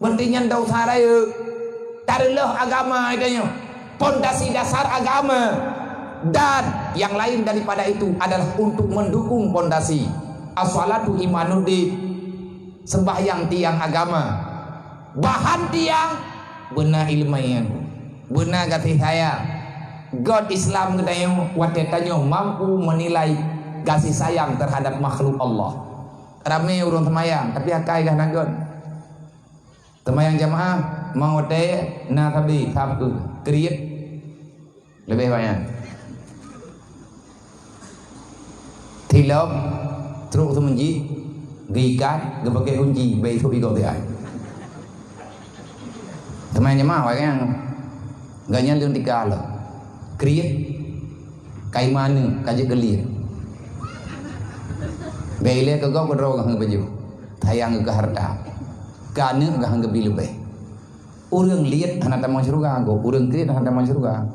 bertinyan dau saraya tarulah agama itu pondasi dasar agama. Dan yang lain daripada itu adalah untuk mendukung pondasi as-salatu imanuddin, sembahyang tiang agama. Bahan tiang benar ilmiah, benar kasih sayang. God Islam katanya watetannya mampu menilai kasih sayang terhadap makhluk Allah. Ramai orang semayang tapi akai dah nagon. Semayang jamaah mau teh na tabi sabtu kriit lebih banyak. Tilap terus semenji gikat gepakai kunci bayi tu ikut dia. Temannya mah yang gaknya lương tiga lah, kriit, kai mana, kaje gelir. Bela ke kau berdoa hang baju, tayang ke harta, kanu ke hang bilu be. Urang liat hana tamang surga go, urang kriit hana tamang surga.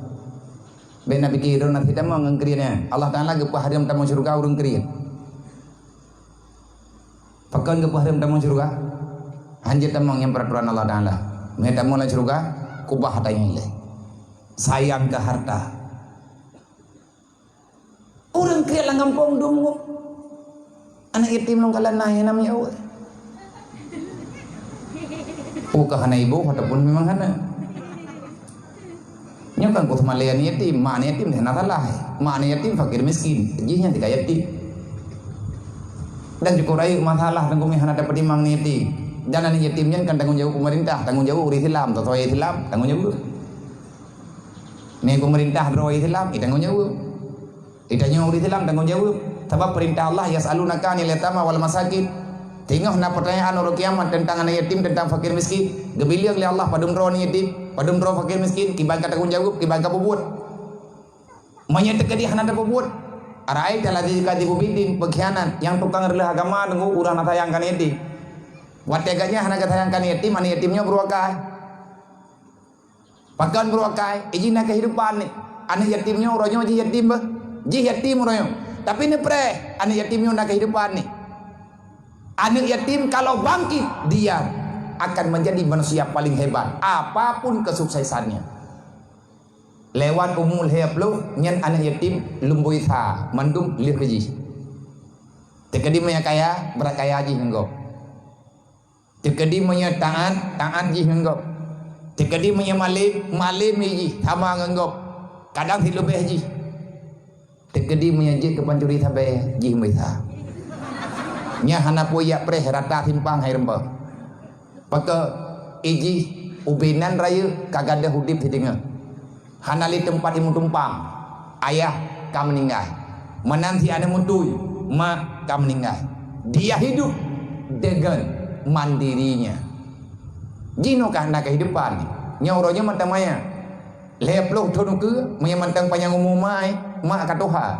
Be nabi kira nanti tamang hang kriitnya. Allah Taala ke pahariam tamang surga urang kriit. Pakan ke pahariam tamang surga, hanya tamang yang peraturan Allah Taala. Mereka mulai surga, kubah hatanya ile. Sayang ke harta. Orang kaya lang kampung dungo. Anak yatim nung kalan na yan namanya awe. Buka hana ibu ataupun memang hana. Nyokan ko semalayan yatim, mana yatim dah natalah. Mana yatim fakir miskin, jihnya tiga yatim. Dan cukup rayu masalah tentang hana dapat imang yatim. Jangan yatimnya kan tanggung jawab pemerintah, tanggung jawab urus Islam, sesuai Islam, tanggung jawab. Nih pemerintah doa Islam, tanggung jawab. Itanya urus Islam, tanggung jawab. Sebab perintah Allah yas'alunaka 'anil yatama wal masakin. Tengok na pertanyaan orang kiamat tentang anak yatim, tentang fakir miskin. Gebiliang oleh Allah padum roh yatim, padum roh fakir miskin, kibaga tanggung jawab, kibaga pebut. Menyatakan dia hana pebut. Arai telah dikadibu bidin pengkhianat yang tukang adalah agama nunggu urang natayangkan yatim. Wateganya hana katayangkan yatim, anak yatimnya berwakai. Pakan berwakai, izina kehidupan nih. Anak yatimnya orangnya ji yatim bah, ji yatim orangnya. Tapi ini pre, anak yatimnya nak kehidupan nih. Anak yatim kalau bangkit dia akan menjadi manusia paling hebat, apapun kesuksesannya. Lewat umul heblo, nyen anak yatim lumbui tha, mandum lihat keji. Tekadi punya kaya, berakaya aji enggak. Tekadi punya taat ji enggak. Tekadi punya malim ji, sama enggak. Kadang hidup ji. Tekadi punya ji kepancuri tabe ji mbita. Nya hana poyak pre rata timpang hai rempa. Paka iji ubinan raya kagak ada hudip hidinga. Hana li tempat imu tumpang. Ayah kam meninggal. Menanti ada mutui, mak kam meninggal. Dia hidup dengan mandirinya. Jino karena kehidupan Nyauranya mantang maya. Leploh tonu ke maya mantang panjang umum mai mak ka Tuhan.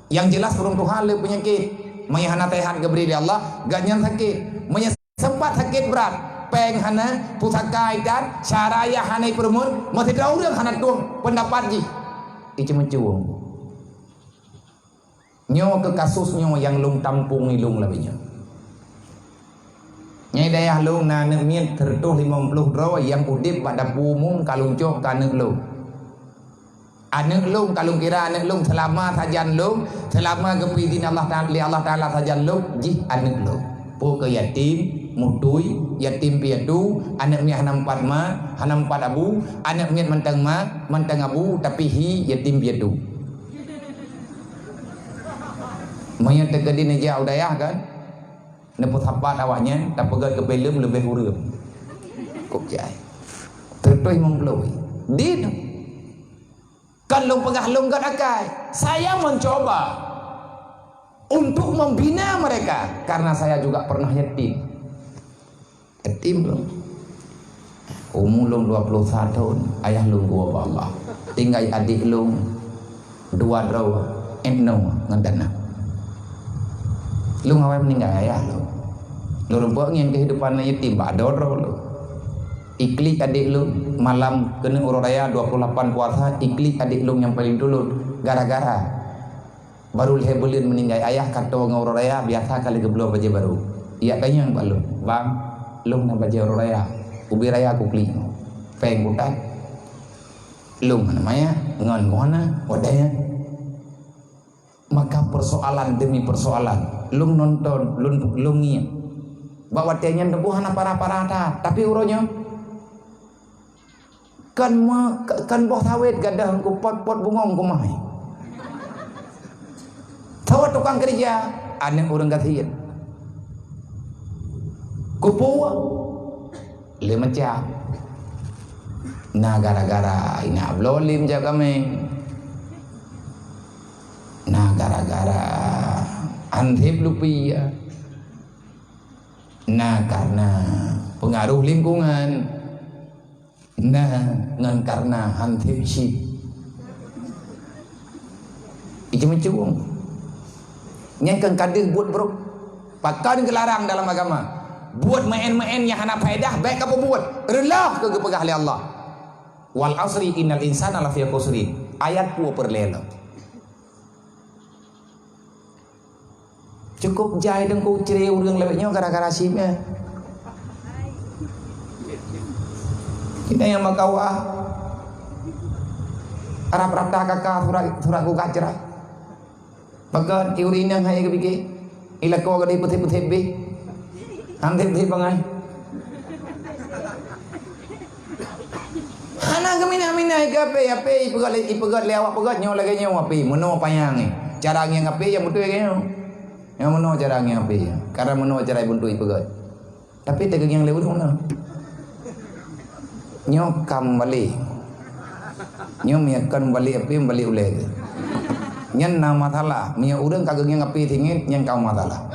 Yang jelas urung Tuhan le penyakit. Maya hana tehat geberi di Allah ganyan sakit. Maya sempat sakit berat. Peng hana pusakai dan syaraya hana permun masih tahu urang hana tuang pendapat ji. Icu mencuung. Nyo ke kasus nyo yang lung tampung ilung labinya. Nyai dayah lung na nek miet tertuh 50 ro yang udip pada umum kalung cok kanek lung. Anek lung kalung kira anek lung selama sajan lung selama kepidin Allah Taala sajan lung jih anek lung. Po ke yatim mutui yatim piatu anak miat hanam 4 ma hanam 4 abu anak miat mantang ma mantang abu tapi hi yatim piatu. Mayat tegadi neja udayah kan. Neput hapat awaknya tak pegat ke pelem lebih huruf. Kok jai. Tertuih membloi. Din. Kan long pegah long kat akai. Saya mencoba untuk membina mereka karena saya juga pernah yatim. Yatim belum. Umur long 21 tahun, ayah long gua Allah. Tinggal adik long 2 draw enno ngandana. Lu ngawai meninggal ayah lu. Lu rumput yang kehidupan yatim bador lu. Iklik adik lu malam kena urut raya 28 puasa, iklik adik lu yang paling dulu gara-gara baru lebelin meninggal ayah kata ngurut raya biasa kali geblo baje baru. Iya kayaknya yang balu. Bang, lu nak baje urut raya. Ubi raya aku klik. Peng bukan. Lu namanya ngon gona wadaya. Maka persoalan demi persoalan lung nonton lung ngiat bawa tianyan tebuhan para tapi uronya kan boh sawit gadah ku pot bungong kumai sawat tukang kerja aneh urang gatian kupu le macam nah gara-gara ini ablolim jaga meng nah gara-gara antip lupia. Nah karena pengaruh lingkungan. Nah ngan karena antip sip. Itu mencuung. Nyangkang kadeh buat bro. Pakan gelarang dalam agama. Buat main-main yang hana faedah baik apa buat. Relah ke pegah oleh Allah. Wal asri innal insana lafi khusrin. Ayat 2 perlela. Cukup jai dan ku cerai urang lebihnya gara-gara simnya. Kita yang makawah Arab tak kakak surat ku kacerai. Bagat iurin yang hai kebiki ila ko gadi putih-putih be. Antip-tip pangai. Hana gemina-mina igape ape ipegat lewat pegat nyo lagi nyo api meno payang ni. Cara yang api yang betul ke nyo. Yang mana cara ngapi ya? Karena mana cara buntu ipegat. Tapi tegang yang lewat mana? Nyokam balik. Nyomiakan balik api balik uleh. Nyan nama masalah. Mia urang kagak yang ngapi tingin yang kau masalah.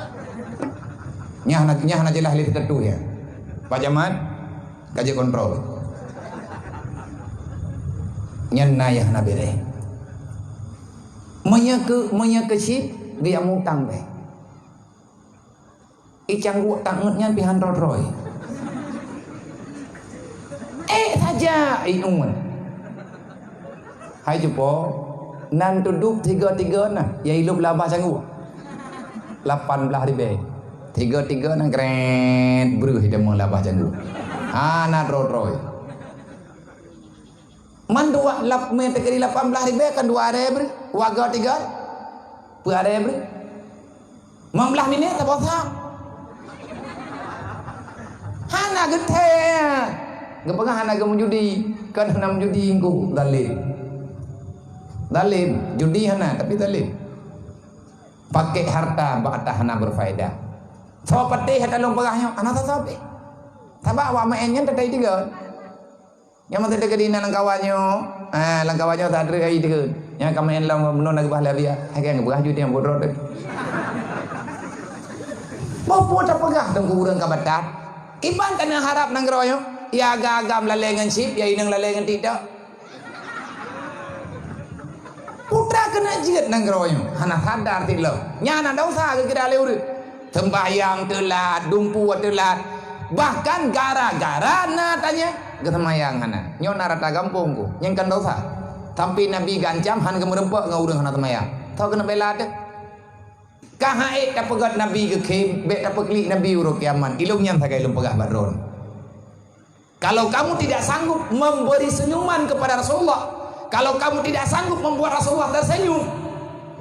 Nyah na jelah lihat ketu ya. Pak Jamat kaji kontrol. Nyan nayah na bere. Maya ke sip dia mutang be. Icang gua tangannya pihan roy. Saja inuman. Hai jupo nan tuduk 3 nah ya ilup labah canggu. 18 ribu. 3 nah keren bru hidup mau labah canggu. Anak roy. Man 2 lap meter kali 18 ribu kan 2 ribu. Waga 3. 2 ribu. 15 minit tak bosan. Hana gede, gepengah hana judi, kan hana judi ingku dalim, judi hana tapi dalim, pakai harta bata hana berfaedah. So peti hata long pegahnya, anak tak sabak awak mainnya tadi 3, yang mesti dekat di langkawannya, langkawannya tak ada ai 3, yang kamain lang menon lagi bahlah dia, hai yang pegah judi yang bodoh deh. Bawa tak pegah tengku urang kabatat. Iban tanah harap nang geroyo ya agam lalengan sip ya inang lalengan tidak. Putra kena jerit nang geroyo. Hana sadar tidak. Nyana dosa ke kita leu. Sembahyang telat, dumpu telat. Bahkan gara-gara na tanya kesemayang hana. Nyo narata kampung ku. Yang kan dosa. Tapi Nabi gancam han kemerempak ngau urang hana temayang. Tahu kena bela de. Kahai tak pegat Nabi ke kem, bet tak peklik Nabi urut kiaman. Ilung nyam sagai ilung pegah badron. Kalau kamu tidak sanggup memberi senyuman kepada Rasulullah, kalau kamu tidak sanggup membuat Rasulullah tersenyum,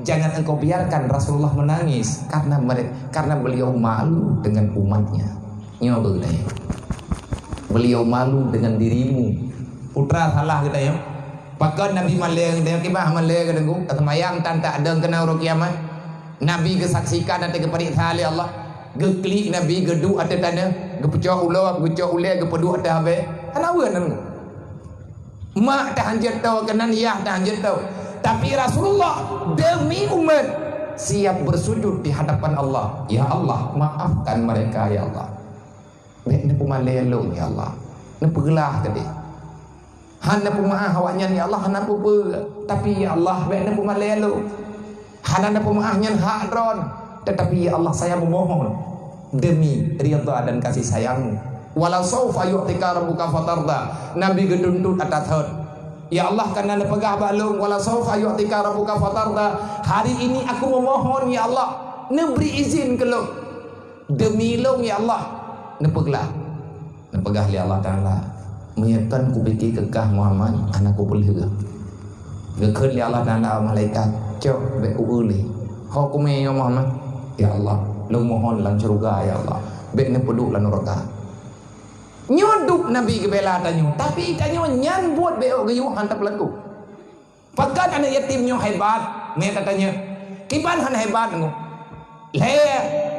jangan engkau biarkan Rasulullah menangis karena beliau malu dengan umatnya. Nyoba kita ya. Beliau malu dengan dirimu. Putra salah kita ya. Pakai Nabi maleng dia kibah maleng kita ku. Atamayang tanta ada kena urut kiamat. Nabi kesaksikan nanti kepada sali Allah. Geklik Nabi gedu ada tanda, gepecah ulah, gepecah ulai, gepedu ada habe. Hanawan nang. Mak tak hanjat tahu kenan ya tak hanjat tahu. Tapi Rasulullah demi umat siap bersujud di hadapan Allah. Ya Allah, maafkan mereka ya Allah. Nek ne pumalelo ya Allah. Ne pegelah tadi. Hana pemaaf awaknya ya Allah hana apa. Tapi ya Allah, nek ne pumalelo. Hana ne pemaafnya hak ron. Tetapi ya Allah saya memohon demi ridha dan kasih sayangmu. Walau saufa yu'tika rabbuka fatarda. Nabi geduntut atas hot. Ya Allah karena pegah balung walau saufa yu'tika rabbuka fatarda. Hari ini aku memohon ya Allah, neberi izin ke lu. Demi lu ya Allah, nepeglah. Nepegah li Allah Taala. Menyetan ku biki kekah Muhammad anakku pelih. Gekeun li Allah Taala malaikat cok be uli. Ho ku me Muhammad. Ya Allah, lu mohon lan surga ya Allah. Be ne peduk lan neraka. Nyoduk Nabi ke bela tanyo, tapi tanyo nyan buat beo gayu hantap lagu. Pakat anak yatim nyo hebat, me katanya. Kiban han hebat ngo. Le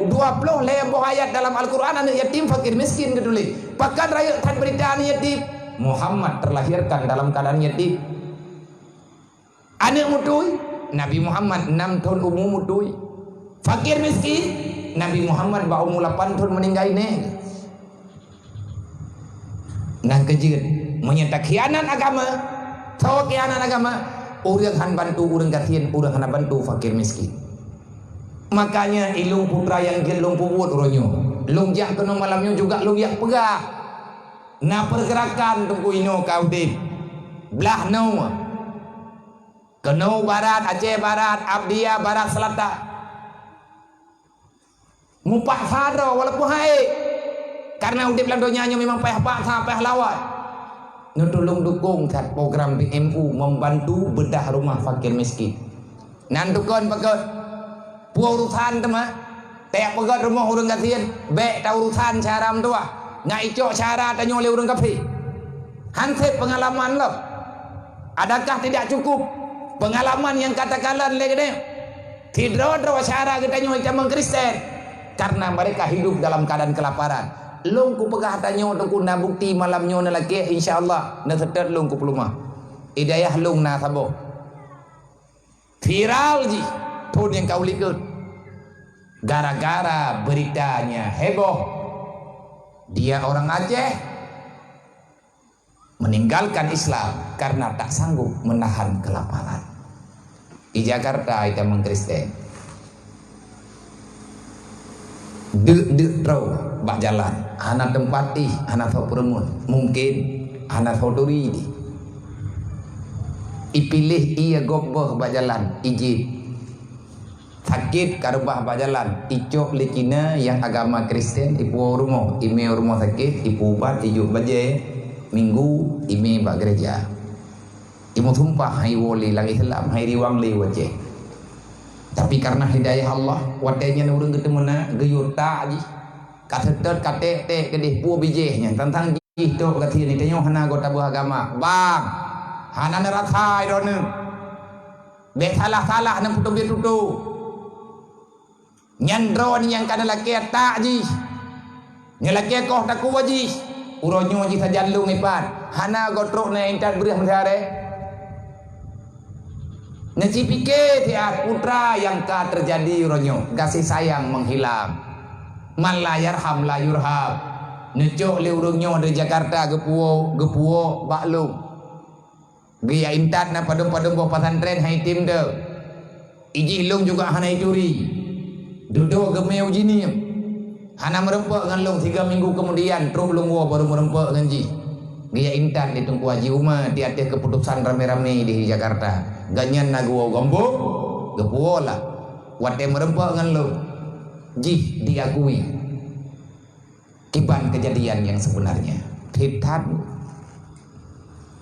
20 le ayat dalam Al-Qur'an anak yatim fakir miskin geduli. Pakat rakyat tan berita anak yatim. Muhammad terlahirkan dalam keadaan yatim. Anak mutui, Nabi Muhammad 6 tahun umur mutui. Fakir miskin, Nabi Muhammad ba umur 8 tahun meninggal ne. Nang kejut menyata khianat agama, tahu khianat agama, orang han bantu orang kasihan, orang han bantu fakir miskin. Makanya ilung putra yang gelung pubut ronyo, lung jak kena malamnya juga lung jak pegah. Na pergerakan tunggu ino kau dip, belah no, keno barat Aceh barat, Abdia barat selatan, mupak faro walaupun hai. Karena udip lan donyanya memang payah paksa, payah lawat. Nutulung dukung kat program BMU membantu bedah rumah fakir miskin. Nan tukon pakai puau urusan tema. Tak pakai rumah urang kasihan, bek ta urusan cara tua. Ngai icok cara tanyo le urang kafe. Hansip pengalaman lo. Adakah tidak cukup pengalaman yang katakanlah le gede? Tidak cara kita nyo macam Kristen. Karena mereka hidup dalam keadaan kelaparan. Long ku pegah tanyo ku na bukti malamnyo na laki insyaallah na setet long ku pelumah hidayah long na sabo viral ji thon yang kau likut gara-gara beritanya heboh dia orang Aceh meninggalkan Islam karena tak sanggup menahan kelaparan. Di Jakarta itu mengkristen dek trau bak jalan anak tempati anak tau peremun mungkin anak tau duri di ipilih ia goboh bak jalan ijib sakit karubah bak jalan icok lekina yang agama Kristen ipu rumah ime rumah sakit ipu ubat ijuk baje minggu ime bak gereja imu tumpah hai woli lang Islam hai riwang li wajeh. Tapi karena hidayah Allah, wadanya urang ketemu na geyur tak ji. Katetet kate te kedih pu bijehnya tentang jih tu kati ni tanyo hana gota buah agama. Bang, hana neratai done. Be salah-salah na putu tutu. Nyandro ni yang kana laki tak ji. Nya laki koh tak ku ji. Uronyo ji sajalung ipan. Hana gotrok na intat berih mendare. Nasi pikir tiap putra yang ka terjadi ronyo kasih sayang menghilang. Man la yarham la yurham. Necok le urungnya dari Jakarta gepuo baklung. Gaya intat na padung-padung buah pesantren hai tim de. Iji lung juga hanai curi. Duduk gemeu jini. Hana merempak dengan lung 3 minggu kemudian terus lung baru merempak dengan ji. Gaya intat di Tunku Haji Umar di atas keputusan rame-rame di Jakarta. Ganyan na gua gambung gepuo lah. Wate merempak dengan lung. Ji diakui kiban kejadian yang sebenarnya hitat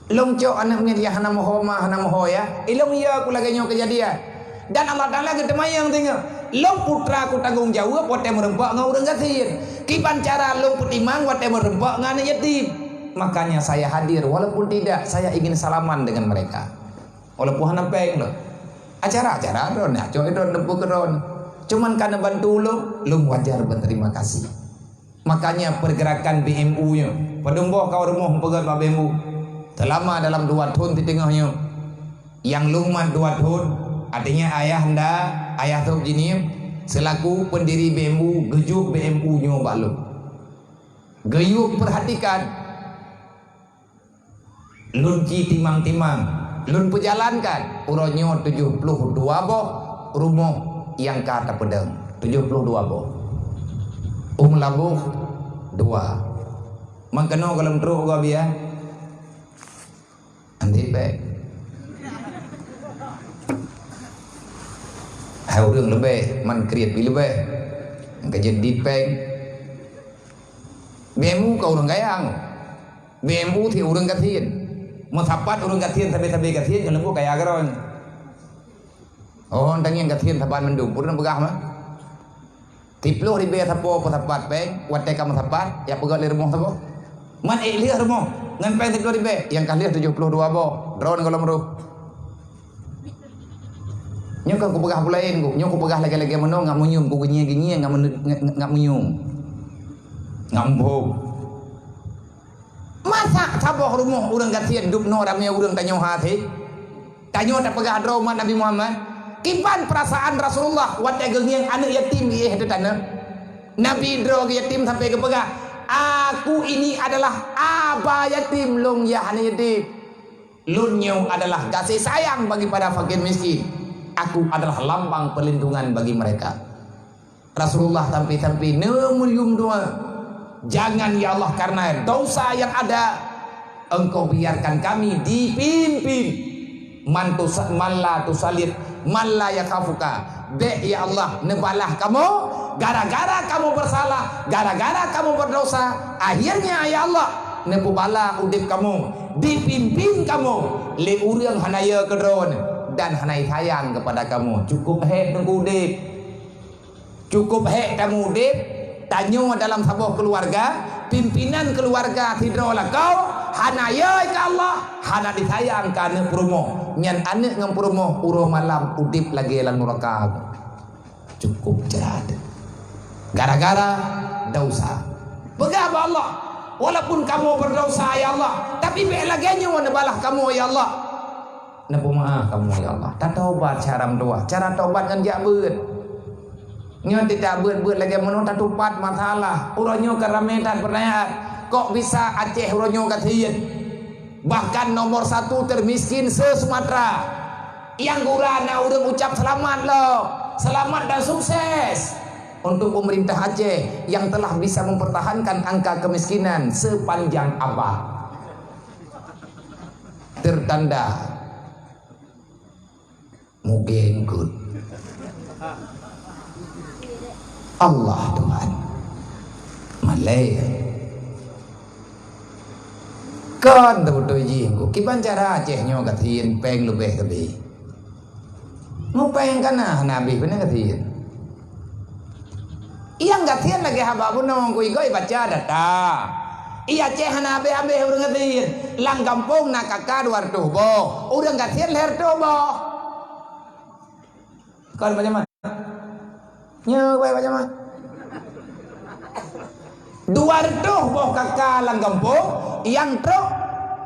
long cok anaknya dia hana mohoma hana mohoya ilong iya aku lagi nyo kejadian dan Allah Ta'ala ketemayang tengok long putra aku tanggung jawab wate merempak ngau urang gatin kiban cara long putimang wate merempak ngana yatim makanya saya hadir walaupun tidak saya ingin salaman dengan mereka walaupun hana peng lo acara-acara ron ya cok itu nempu keron cuman karena bantu lo wajar berterima kasih. Makanya pergerakan BMU nya padumbo kau rumah pegat BMU selama dalam 2 tahun di tengahnya yang lumat 2 tahun artinya ayah tu gini selaku pendiri BMU gejuk BMU nya balu geyuk perhatikan lunci timang-timang lun pejalankan uronyo 72 boh rumah yang kata pedang 72 boh labuh 2 mangkano kalau teruk gua biar andi baik hai urang lebih man kriat lebih jadi peng BMU kau urang gayang BMU thì urang gatin mau tapat urang gatin tapi gatin kalau gua kayak garon oh tang yang gatin tapan mendung urang begah mah Tiplo ribe thapo pathapat peng wate ka mathapat ya pegat le rumah thapo man liah rumah ngan peng tiplo ribe yang kali 72 bo drone kalau meruh nyok ku pegah pulain ku nyok ku pegah lagi-lagi meno ngam munyum ku genye ngam munyum ngambog masa thapo rumah urang gatien dupno rame urang tanyo hati tanyo tak pegah drone Nabi Muhammad kiban perasaan Rasulullah wate gengiang anak yatim ieu tanah Nabi drog yatim sampai ke pegah aku ini adalah aba yatim lung ya anak yatim lunyo adalah kasih sayang bagi pada fakir miskin aku adalah lambang perlindungan bagi mereka Rasulullah sampai nemulium doa jangan ya Allah karena dosa yang ada engkau biarkan kami dipimpin malla tusalit malla yakafuka be ya Allah nebalah kamu gara-gara kamu bersalah gara-gara kamu berdosa akhirnya ya Allah nebubala udip kamu dipimpin kamu le urang hanaya kedron dan hanai sayang kepada kamu cukup hek nunggu udip cukup hek kamu udip tanyo dalam sebuah keluarga pimpinan keluarga tidrolah kau hanaya ke Allah hana disayang kana promo nyan anak ngam promo uro malam udip lagi lan neraka cukup cerad gara-gara dosa begapa Allah walaupun kamu berdosa ya Allah tapi be lagi nyo nebalah kamu ya Allah nepo maaf kamu ya Allah tak taubat cara doa cara taubat kan jak beut nyo tidak beut lagi meno tak tupat masalah uronyo karametan pertanyaan kok bisa Aceh uronyo katien bahkan nomor 1 termiskin se-Sumatera yang gurana udah ucap selamat loh selamat dan sukses untuk pemerintah Aceh yang telah bisa mempertahankan angka kemiskinan sepanjang abad tertanda mugengkut Allah Tuhan Malaya kan betul jinggu kiban cara Aceh nyo katin peng lebih lebih mau peng kana Nabi bener katin iya katin lagi haba bunong kui goi baca data iya Aceh Nabi ambe urang katin lang kampung nak kakar wartuh bo urang katin leher tuh bo kan macam mana nyo macam mana Duardo boh kakak lang kampung yang truk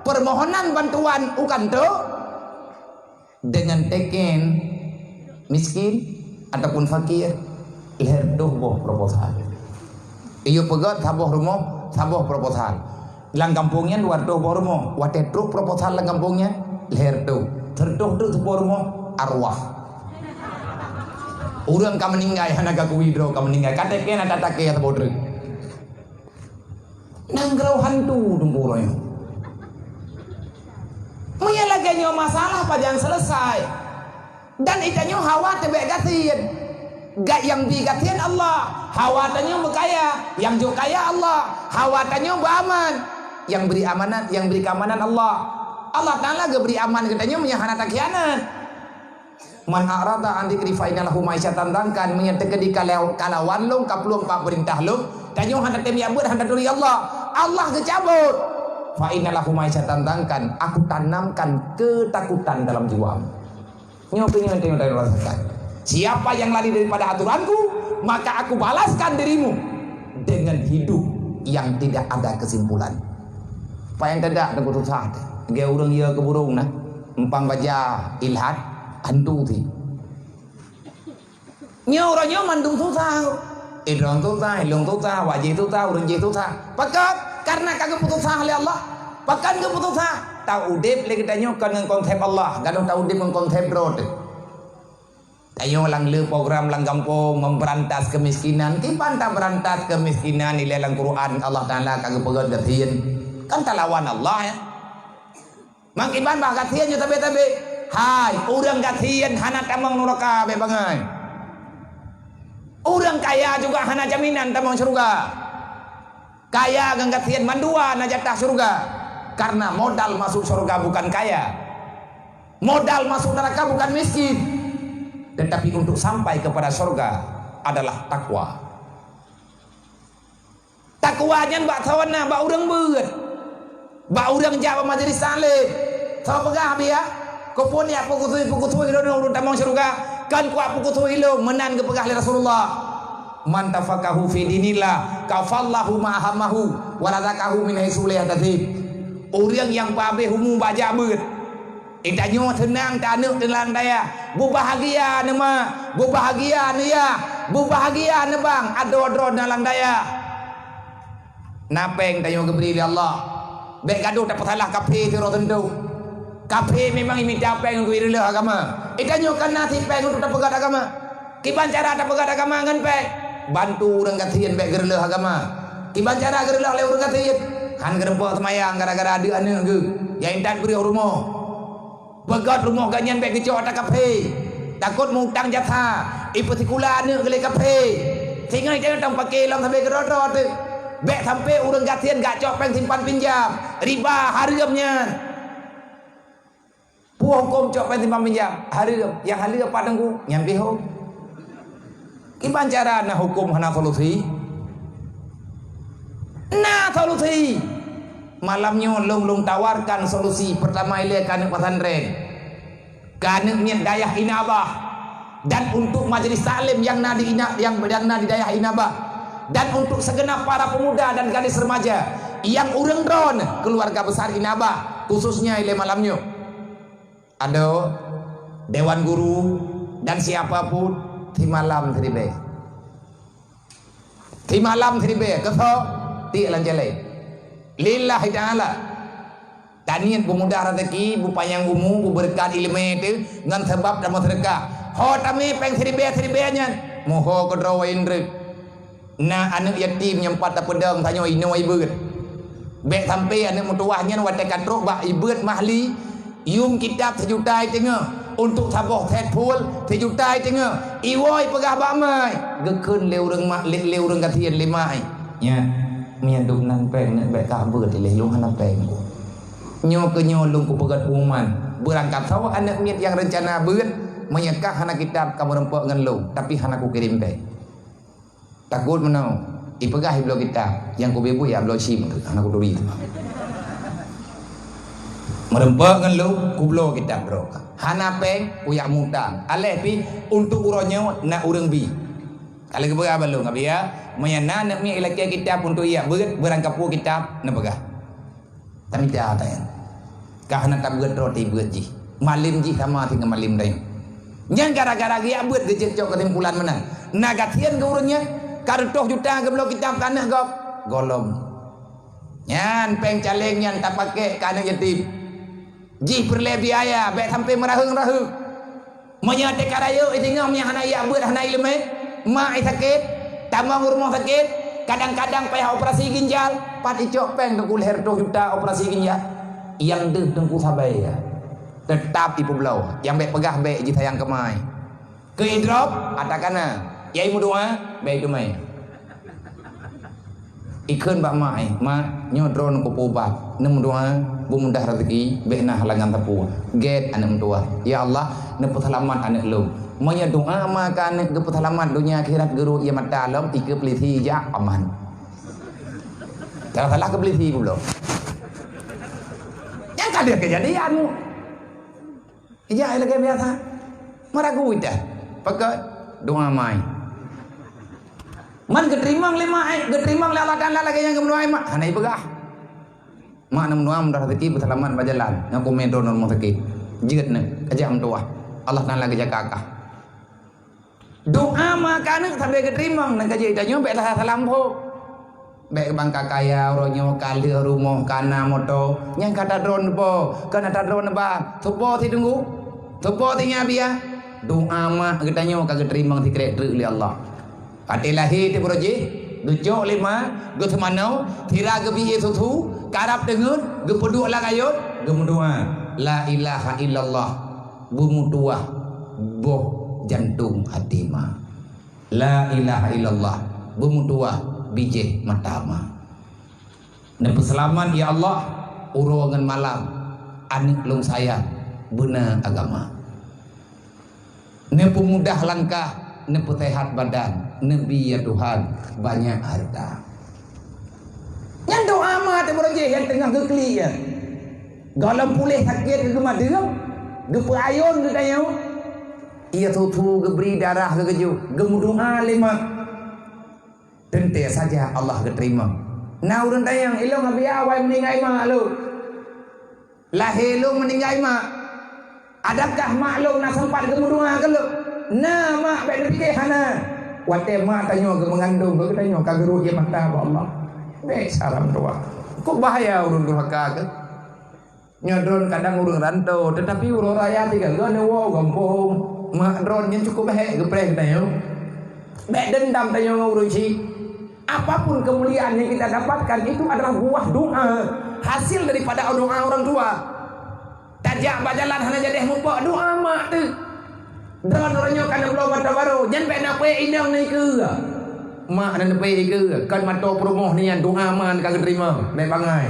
permohonan bantuan ukan truk dengan teken miskin ataupun fakir leher doh boh proposal iyo pegat haboh rumah saboh proposal. Lang kampungnya luar tuh bormo, wate truk proposal lang kampungnya leher tuh. Tertuh tuh bormo arwah. Urang ka meninggal hanaga ku widro ka meninggal. KTP na tatake ya bodre. Nanggrau hantu dungkuroy. Menyalagannya masalah pada yang selesai. Dan itanya hawa tebek gatin. Gak yang digatian Allah, hawatannya berkaya, yang juga kaya Allah, hawatannya beraman, yang beri amanat, yang beri keamanan Allah. Allah Ta'ala gak beri aman katanya menyahana takhianat. Man arada an dzikri fa inna lahu ma'isyatan dangkan menyatakan di kalawan long kapluang pak perintah long tanyo hana tem yabut hana duri Allah. Allah kecabut. Fa inna lahu ma'isyatan dangkan, aku tanamkan ketakutan dalam jiwamu. Nyopinya yang rasakan. Siapa yang lari daripada aturanku, maka aku balaskan dirimu dengan hidup yang tidak ada kesimpulan. Apa yang tidak ada putusan. Dia orang ia keburung nah, empang baca ilhad hantu ti. Nyo orangnya mandung susah. Idrong susah, hilung susah, wajib susah, urang je susah. Pakat karena kagak putusan oleh Allah. Pakat ke putusan. Tahu udip lagi tanya kan dengan konsep Allah, gadong tahu udip dengan konsep road. Ayo lang le program lang kampung memberantas kemiskinan. Kipan tak berantas kemiskinan nilai lang Quran Allah Taala kagak pegat gatiin. Kan talawan Allah ya. Makiban bah gatiin yo tabe-tabe. Hai, urang gatiin hana tamang neraka be bangai. Urang kaya juga hana jaminan tamang surga. Kaya gang gatiin mandua na jatah surga. Karena modal masuk surga bukan kaya. Modal masuk neraka bukan miskin. Tetapi untuk sampai kepada surga adalah takwa. Takwanya mbak tawana mbak urang beut. Mbak urang jawab majelis saleh. Tahu pegah dia? Kau pun ya pukutui dono urang tamang surga. Kan kuat pukutui lo menan ke pegah Rasulullah. Man tafaqahu fi dinillah kafallahu ma'ahamahu wa razaqahu min haitsu la yahtasib. Urang yang pabe humu baca beut. Itanyo tenang tak anak telang daya. Bu bahagia nama, bu bahagia ni ya, bu bahagia ni bang. Ado dalam daya. Napeng tanyo keberi Allah. Bek gaduh tak salah kafe tiro tentu. Kafe memang imita peng ku irela agama. Itanyo kan nasi peng untuk tak pegat agama. Kiban cara tak pegat agama ngan peng. Bantu urang katien bek gerela agama. Kiban cara gerela le urang katien. Han gerempo semayang gara-gara ada anak ke. Yang intan beri rumah. Begat rumah ganyan baik kecok tak kafe. Takut mutang jatah. Ipatikula ni gele kafe. Sehingga jangan tang pakai lam sampai gerodot. Baik sampai urang gatian gak cok peng simpan pinjam. Riba haramnya. Puang kom cok peng simpan pinjam. Haram. Yang haram padangku nyampe ho. Iban cara na hukum hana solusi. Nah solusi. Malamnya long tawarkan solusi pertama ile kanek pesantren. Kanek niat dayah inabah dan untuk majelis taklim yang nadi yang di dayah inabah dan untuk segenap para pemuda dan gadis remaja yang urang dron keluarga besar inabah khususnya ile malamnya. Ada dewan guru dan siapapun di malam tribe. Di malam tribe keso ti lanjale. Lillahi ta'ala. Tanian pemuda rezeki bu payang umu bu berkat ilmu itu ngan sebab dan sedekah. Ho tami peng seribe-seribenya. Moho kedro indre. Na anak yatim yang patah pedang tanyo ino ibeut. Bek sampai anak mutuahnya wate katrok bak ibeut mahli. Yum kitab sejuta tengah untuk saboh set full sejuta tengah. Iwoi pegah bak mai. Gekeun leureng mak leureng katian limai. Ya. Miaduk nan peng nak baik kabur di lelung anak peng. Nyo ke nyo lung ku pegat umuman. Berangkat sawa anak miat yang rencana beut menyekah anak kitab kamu rempok ngan lu, tapi anak ku kirim peng. Takut menau. Ipegah iblo kitab yang ku bebu ya iblo sim anak ku duri. Merempok ngan lu ku blo kitab bro. Hana peng ku yak mutang. Aleh pi untuk uronyo nak urang bi. Kalau ke berapa lu ngabi ya? Menyana nak mi ilaki kitab untuk ia berangkap pu kitab nak begah. Tapi dia ada ya. Kah nak tak beut roti beut ji. Malim ji sama dengan malim dah. Yang gara-gara dia beut gejek cok kesimpulan mana? Nagatian ke urangnya. Kartoh juta ke belum kitab tanah gop. Golom. Nyan peng caleng nyan tak pakai ke anak yatim. Ji perle biaya baik sampai merahung-rahung. Monya tekarayo itingam yang anak ya buat anak ilmu. Mak sakit, tamang rumah sakit, kadang-kadang payah operasi ginjal, pat icok peng tengku leher 2 juta operasi ginjal. Yang deh tengku sabai ya. Tetap ibu belau, yang baik pegah baik ji sayang kemai. Ke drop atakana. Yai mu doa baik kemai. Ikan bak mai, mak nyodron ko pobab. Nem doa bu mudah rezeki, baik nah halangan tapu. Get anak tua. Ya Allah, neput selamat anak lu. Monya doa makan geput selamat dunia akhirat guru ia mata alam 3 peliti ja aman. Jangan salah ke peliti pula. Yang kadir kejadianmu. Ija lagi biasa. Maragu dah. Pakai doa mai. Man getrimang lima getrimang lalakan lagi yang kemenuai mak. Hanai pegah. Mak nam nuam dah rezeki berselamat berjalan. Ngaku medon normal rezeki. Jigat ne kejam tua. Allah Taala kerja kakak. Doa makan sampai ketrimang nak kerja tanya baiklah salam po. Baik bangka kaya ronyo kali rumah kana moto yang kata drone po kana kata drone ba supo ti tunggu supo ti nya bia doa mah ketanya kagak ketrimang ti krek oleh Allah. Atilahi ti proje ducok 5 go semanau tira ge biye sutu karap dengun ge peduk lang ayot ge doa la ilaha illallah bumutuah boh jantung hatima la ilaha illallah bumutuah bijih matama nepu selamat ya Allah urongan malam anik lung sayang beuna agama nepu mudah langkah nepu sehat badan nebi ya Tuhan banyak harta yang doa mah te boroje yang tengah gekli ya galam pulih sakit ke gemadeng gepe ayon ke tayau ia tutu geberi darah ke keju gemudoa 5 tente saja Allah keterima nah urang tayang ilong abia wai meninggai mak lu lahir lu meninggai mak adakah mak lu nak sempat gemudoa ke lu nah mak baik fikir hana wate mak tanya ke mengandung ke tanya ka guru dia mata Allah baik salam doa kok bahaya urang durhaka ke nyodron kadang urang rantau tetapi urang raya tiga gane wo gampung mak dron yang cukup baik gepreh tanya baik dendam tanya urang si apapun kemuliaan yang kita dapatkan itu adalah buah doa hasil daripada doa orang tua tajak bajalan hana jadeh mupok doa mak tu drone orangnya kana belum mata baru jan pe nak pe indang ni ke mak nan pe ke kan mato promoh ni yang doa man kagak terima baik bangai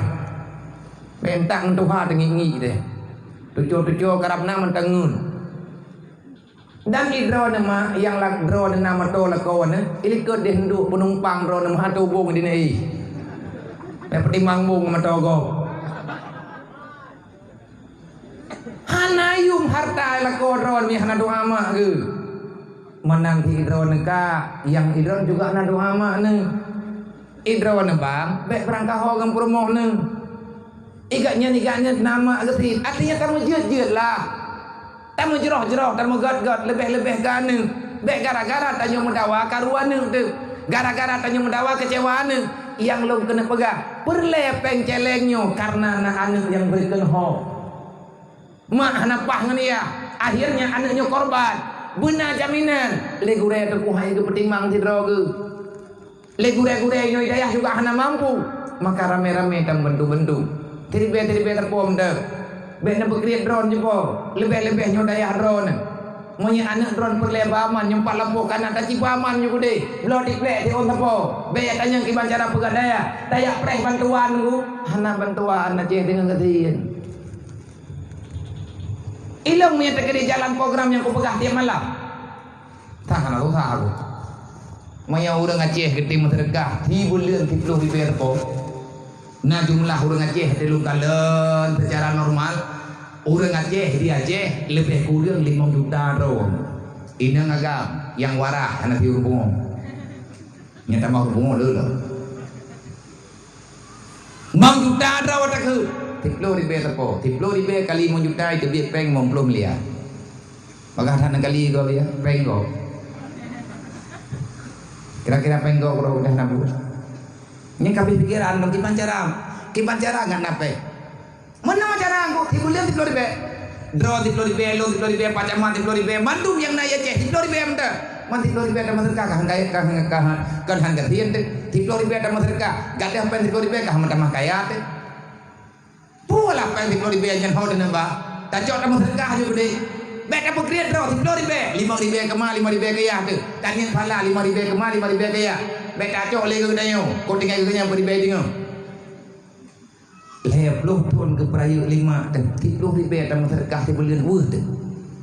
pentang Tuhan tengingi deh tujuh karap nama tengun dan drone nama yang lak drone nama to lakon ilikut deh nduk penumpang drone nama hatu bung di ni dapat timang bung mato go hanayum harta lakon drone mi hana doa mak ke menang di drone ka yang drone juga hana doa mak ne drone bang baik perangkah ho gam promoh ne igaknya nama gesit artinya kamu jeut lah tamu jeroh tamu gat lebih gane baik gara-gara tanya mendawa karuan tu gara-gara tanya mendawa kecewaan yang lu kena pegang perlepeng celengnya karena anak yang berikan ho mak anak pah ya akhirnya anaknya korban benar jaminan legure tu kuhai ke petimang tidro ke legure nyo hidayah juga hana mampu maka rame-rame kan bentu-bentu Tiribe terpom dah. Baik nak berkreat drone je po. Lebih nyodaya drone. Monya anak drone perlebaman nyempat lampu kanan tak cipaman juga deh. Belum diklek di on tapo. Baik tanya kiban cara pegadaya. Dayak preh bantuan ku. Hana bantuan aja dengan ketiin. Ilong punya terkiri jalan program yang ku pegah tiap malam. Tak hana usaha aku. Monya udah ngaceh gede sedekah 10 bulan 30 ribu po. Nah jumlah orang Aceh telung kalen secara normal orang Aceh di Aceh lebih kurang 5 juta ron. Ini agak yang warah anak hubungan. Nyata mau hubungan dulu. 5 juta ron tak ke? 30 ribu terpo. 30 ribu kali 5 juta itu biar peng 10 miliar. Maka sana kali kau ya peng kau. Kira-kira peng kau kalau udah 60. Ini kami pikiran bagi pancaram kiban cara ngan nape. Mana cara angko tibulian 10.000. Draw 10.000, lo 10.000, pacaman 10.000, Bandung yang naya ceh 10.000 ente. Man 10.000 ada masyarakat kan hangga tien teh 10.000 ada masyarakat. Gadah pen 10.000 kah mah kaya teh. Pula pen 10.000 yang hau dan nambah. Tajok ada masyarakat aja gede. Beda pekrian draw 10.000, 5.000 kema 5.000 kaya tu. Tanya pala 5.000 kema 5.000 kaya. Beda cok lego dayo. Kau tinggal genya beri bayi dengo. 50 tahun ke perayu 5 dan 10.000 ada masyarakat di bulan tu.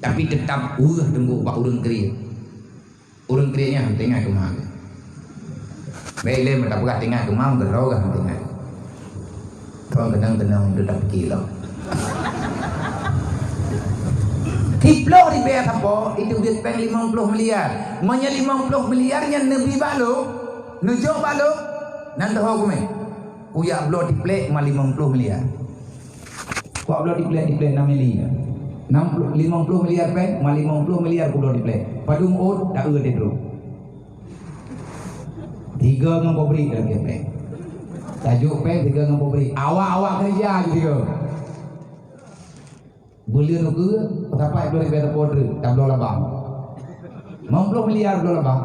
Tapi tetap tunggu pak urun kriya. Urun kriyanya tengah kemang. Baik le mata berat tengah kemang gerau kan tengah. Kau tenang tetap kilo. 10.000 apa? Itu duit peng 50 miliar. Manya 50 miliarnya Nabi balok, nujuk balok, nanti hukum kuya blow diplek ma 50 miliar. Kuak blow diplek 6 miliar. 50 miliar peng ma 50 miliar blow diplek. Padung ot tak ada terus. 3 ngam beri lagi peng. Tajuk peng 3 ngam beri. Awak kerja gitu. Bulian ke berapa 2.000 poder tak boleh labang 50 miliar boleh labang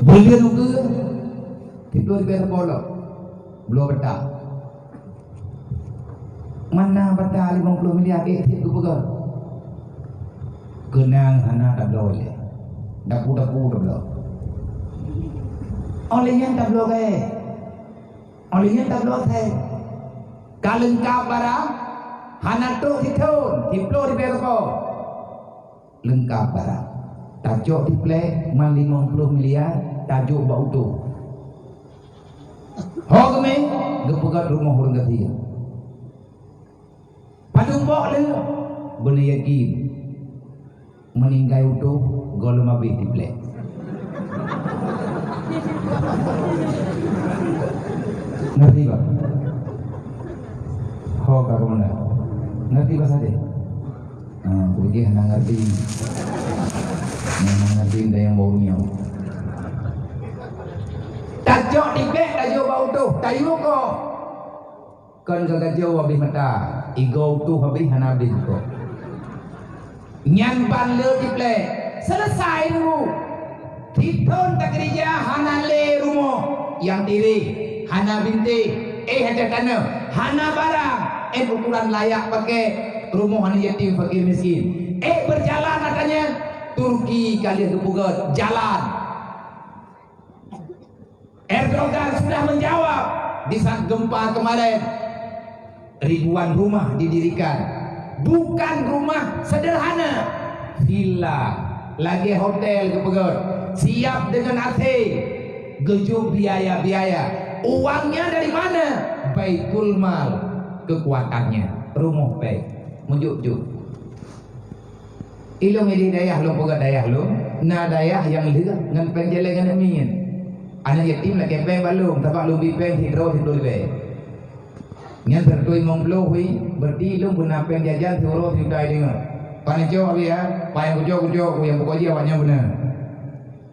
bulian ke 2.000 poder belum betah mana betah 50 miliar ke pegang kenang anak tak boleh dapu tak boleh olehnya tak boleh olehnya tak boleh kalengkap barang hanato hitun diplo di berapa lengkap barang tajuk diplek man 50 miliar tajuk bau tu hogme gepegat rumah orang ketiga padung bok le benar yakin meninggal utuh golem habis diplek ngerti pak? Ho kak mana? Ngerti bahasa deh? Pergi hendak ngerti. Hendak ngerti dah yang baunya. Tajuk dibek tajuk bau tu, tayu ko. Kan kagak jauh habis mata, ego tu habis hana habis ko. Nyan ban le dibek, selesai dulu. Hitun tak kerja hana le rumah yang diri. Hana binti, ada tanah, hana barang, ukuran layak pakai rumah anak yatim fakir miskin. Berjalan katanya Turki kalian kepugat jalan. Erdogan sudah menjawab di saat gempa kemarin ribuan rumah didirikan, bukan rumah sederhana, villa, lagi hotel kepugat, siap dengan AC, gejung biaya-biaya. Uangnya dari mana? Baitul mal, kekuatannya rumah baik menjuk-juk ilmu di dayah lo poga dayah lo na dayah yang lihat ngan penjelengan amin anak yatim lagi peng balung tapak lo bi peng hidro be ngan berdui monglo hui berdi lo guna peng jajan suruh sudah dengar panico ya payang kujo yang pokok dia awaknya benar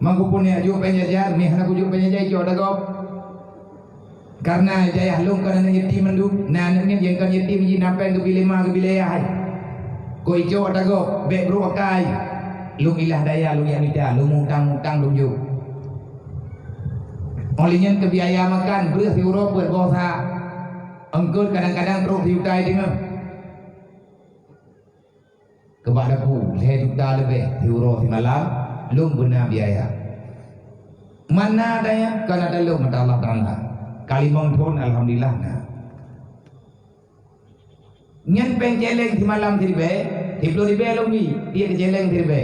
mangku punya ju peng jajan mi hana kujo peng jajan jo dagop karena jaya long karena yatim mandu na anaknya yang kan yatim ji napen ke bilema ke bilayah ko ijo dago be bro akai lu ilah daya lu yang ida lu mutang lu ju olehnya ke biaya makan beras euro buat bosa engkut kadang-kadang terus diutai dengan kepada ku le juta lebih euro di malam lu benar biaya mana daya karena ada lu mata Allah Taala kalimong pun alhamdulillah nah. Nyan peng jeleng di malam dirbe, diplo dirbe longi, dia ke jeleng dirbe.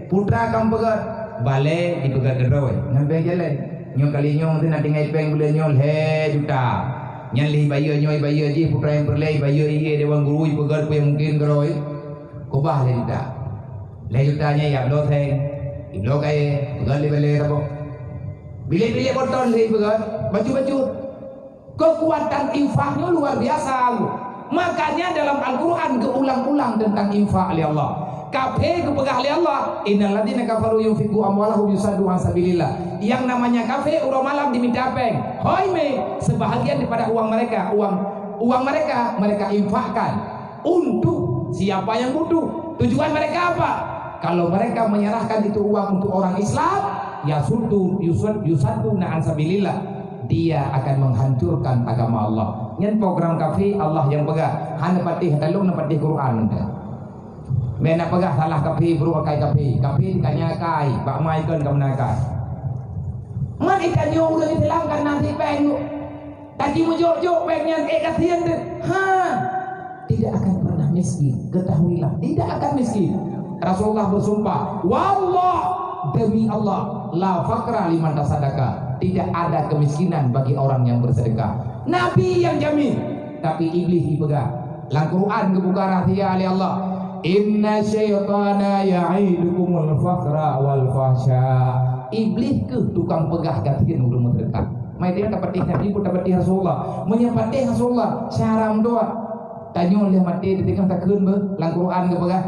Putra kam pegat, bale di pegat deroi. Nyan peng jeleng, nyong kali nyong tu nak tinggal peng bulan nyol he juta. Nyan li bayo nyoy bayo ji putra yang berlei bayo iye dewan guru pegat pe mungkin geroi. Ko bah le juta. Le jutanya ya lo theng, iblo kae pegat le bale rabo. Bile-bile botol le pegat. Baju-baju kekuatan infaknya luar biasa. Makanya dalam Al-Quran keulang-ulang tentang infak oleh Allah. Kafir kepegah oleh Allah. Innal ladzina kafaru yunfiqu amwalahum yusaddu an sabilillah. Yang namanya kafir urang malam diminta peng. Hoi me, sebahagian daripada uang mereka, uang mereka infakkan untuk siapa yang butuh. Tujuan mereka apa? Kalau mereka menyerahkan itu uang untuk orang Islam, yusaddu an sabilillah, dia akan menghancurkan agama Allah. Nyen program kafir Allah yang pegang. Han patih talung patih Quran. Men nak pegah salah kapi bro kai kapi dikanya kai bak mai kan kamnakai man ikanyo udah ditelangkan nanti peng tadi mujok-jok pengnya kasihan deh tidak akan pernah miskin, ketahuilah tidak akan miskin. Rasulullah bersumpah, wallah, demi Allah, la faqra liman tasaddaqa, tidak ada kemiskinan bagi orang yang bersedekah. Nabi yang jamin, tapi iblis dipegang. Lang Quran kebuka rahasia oleh Allah. Inna syaitana ya'idukumul faqra wal fahsya. Iblis ke tukang pegah gantian udah mendekat. Mai dia dapat Nabi pun dapat Rasulullah. Menyempatih Rasulullah syaram doa. Tanyo dia mati di tengah takun be lang Quran ke pegah.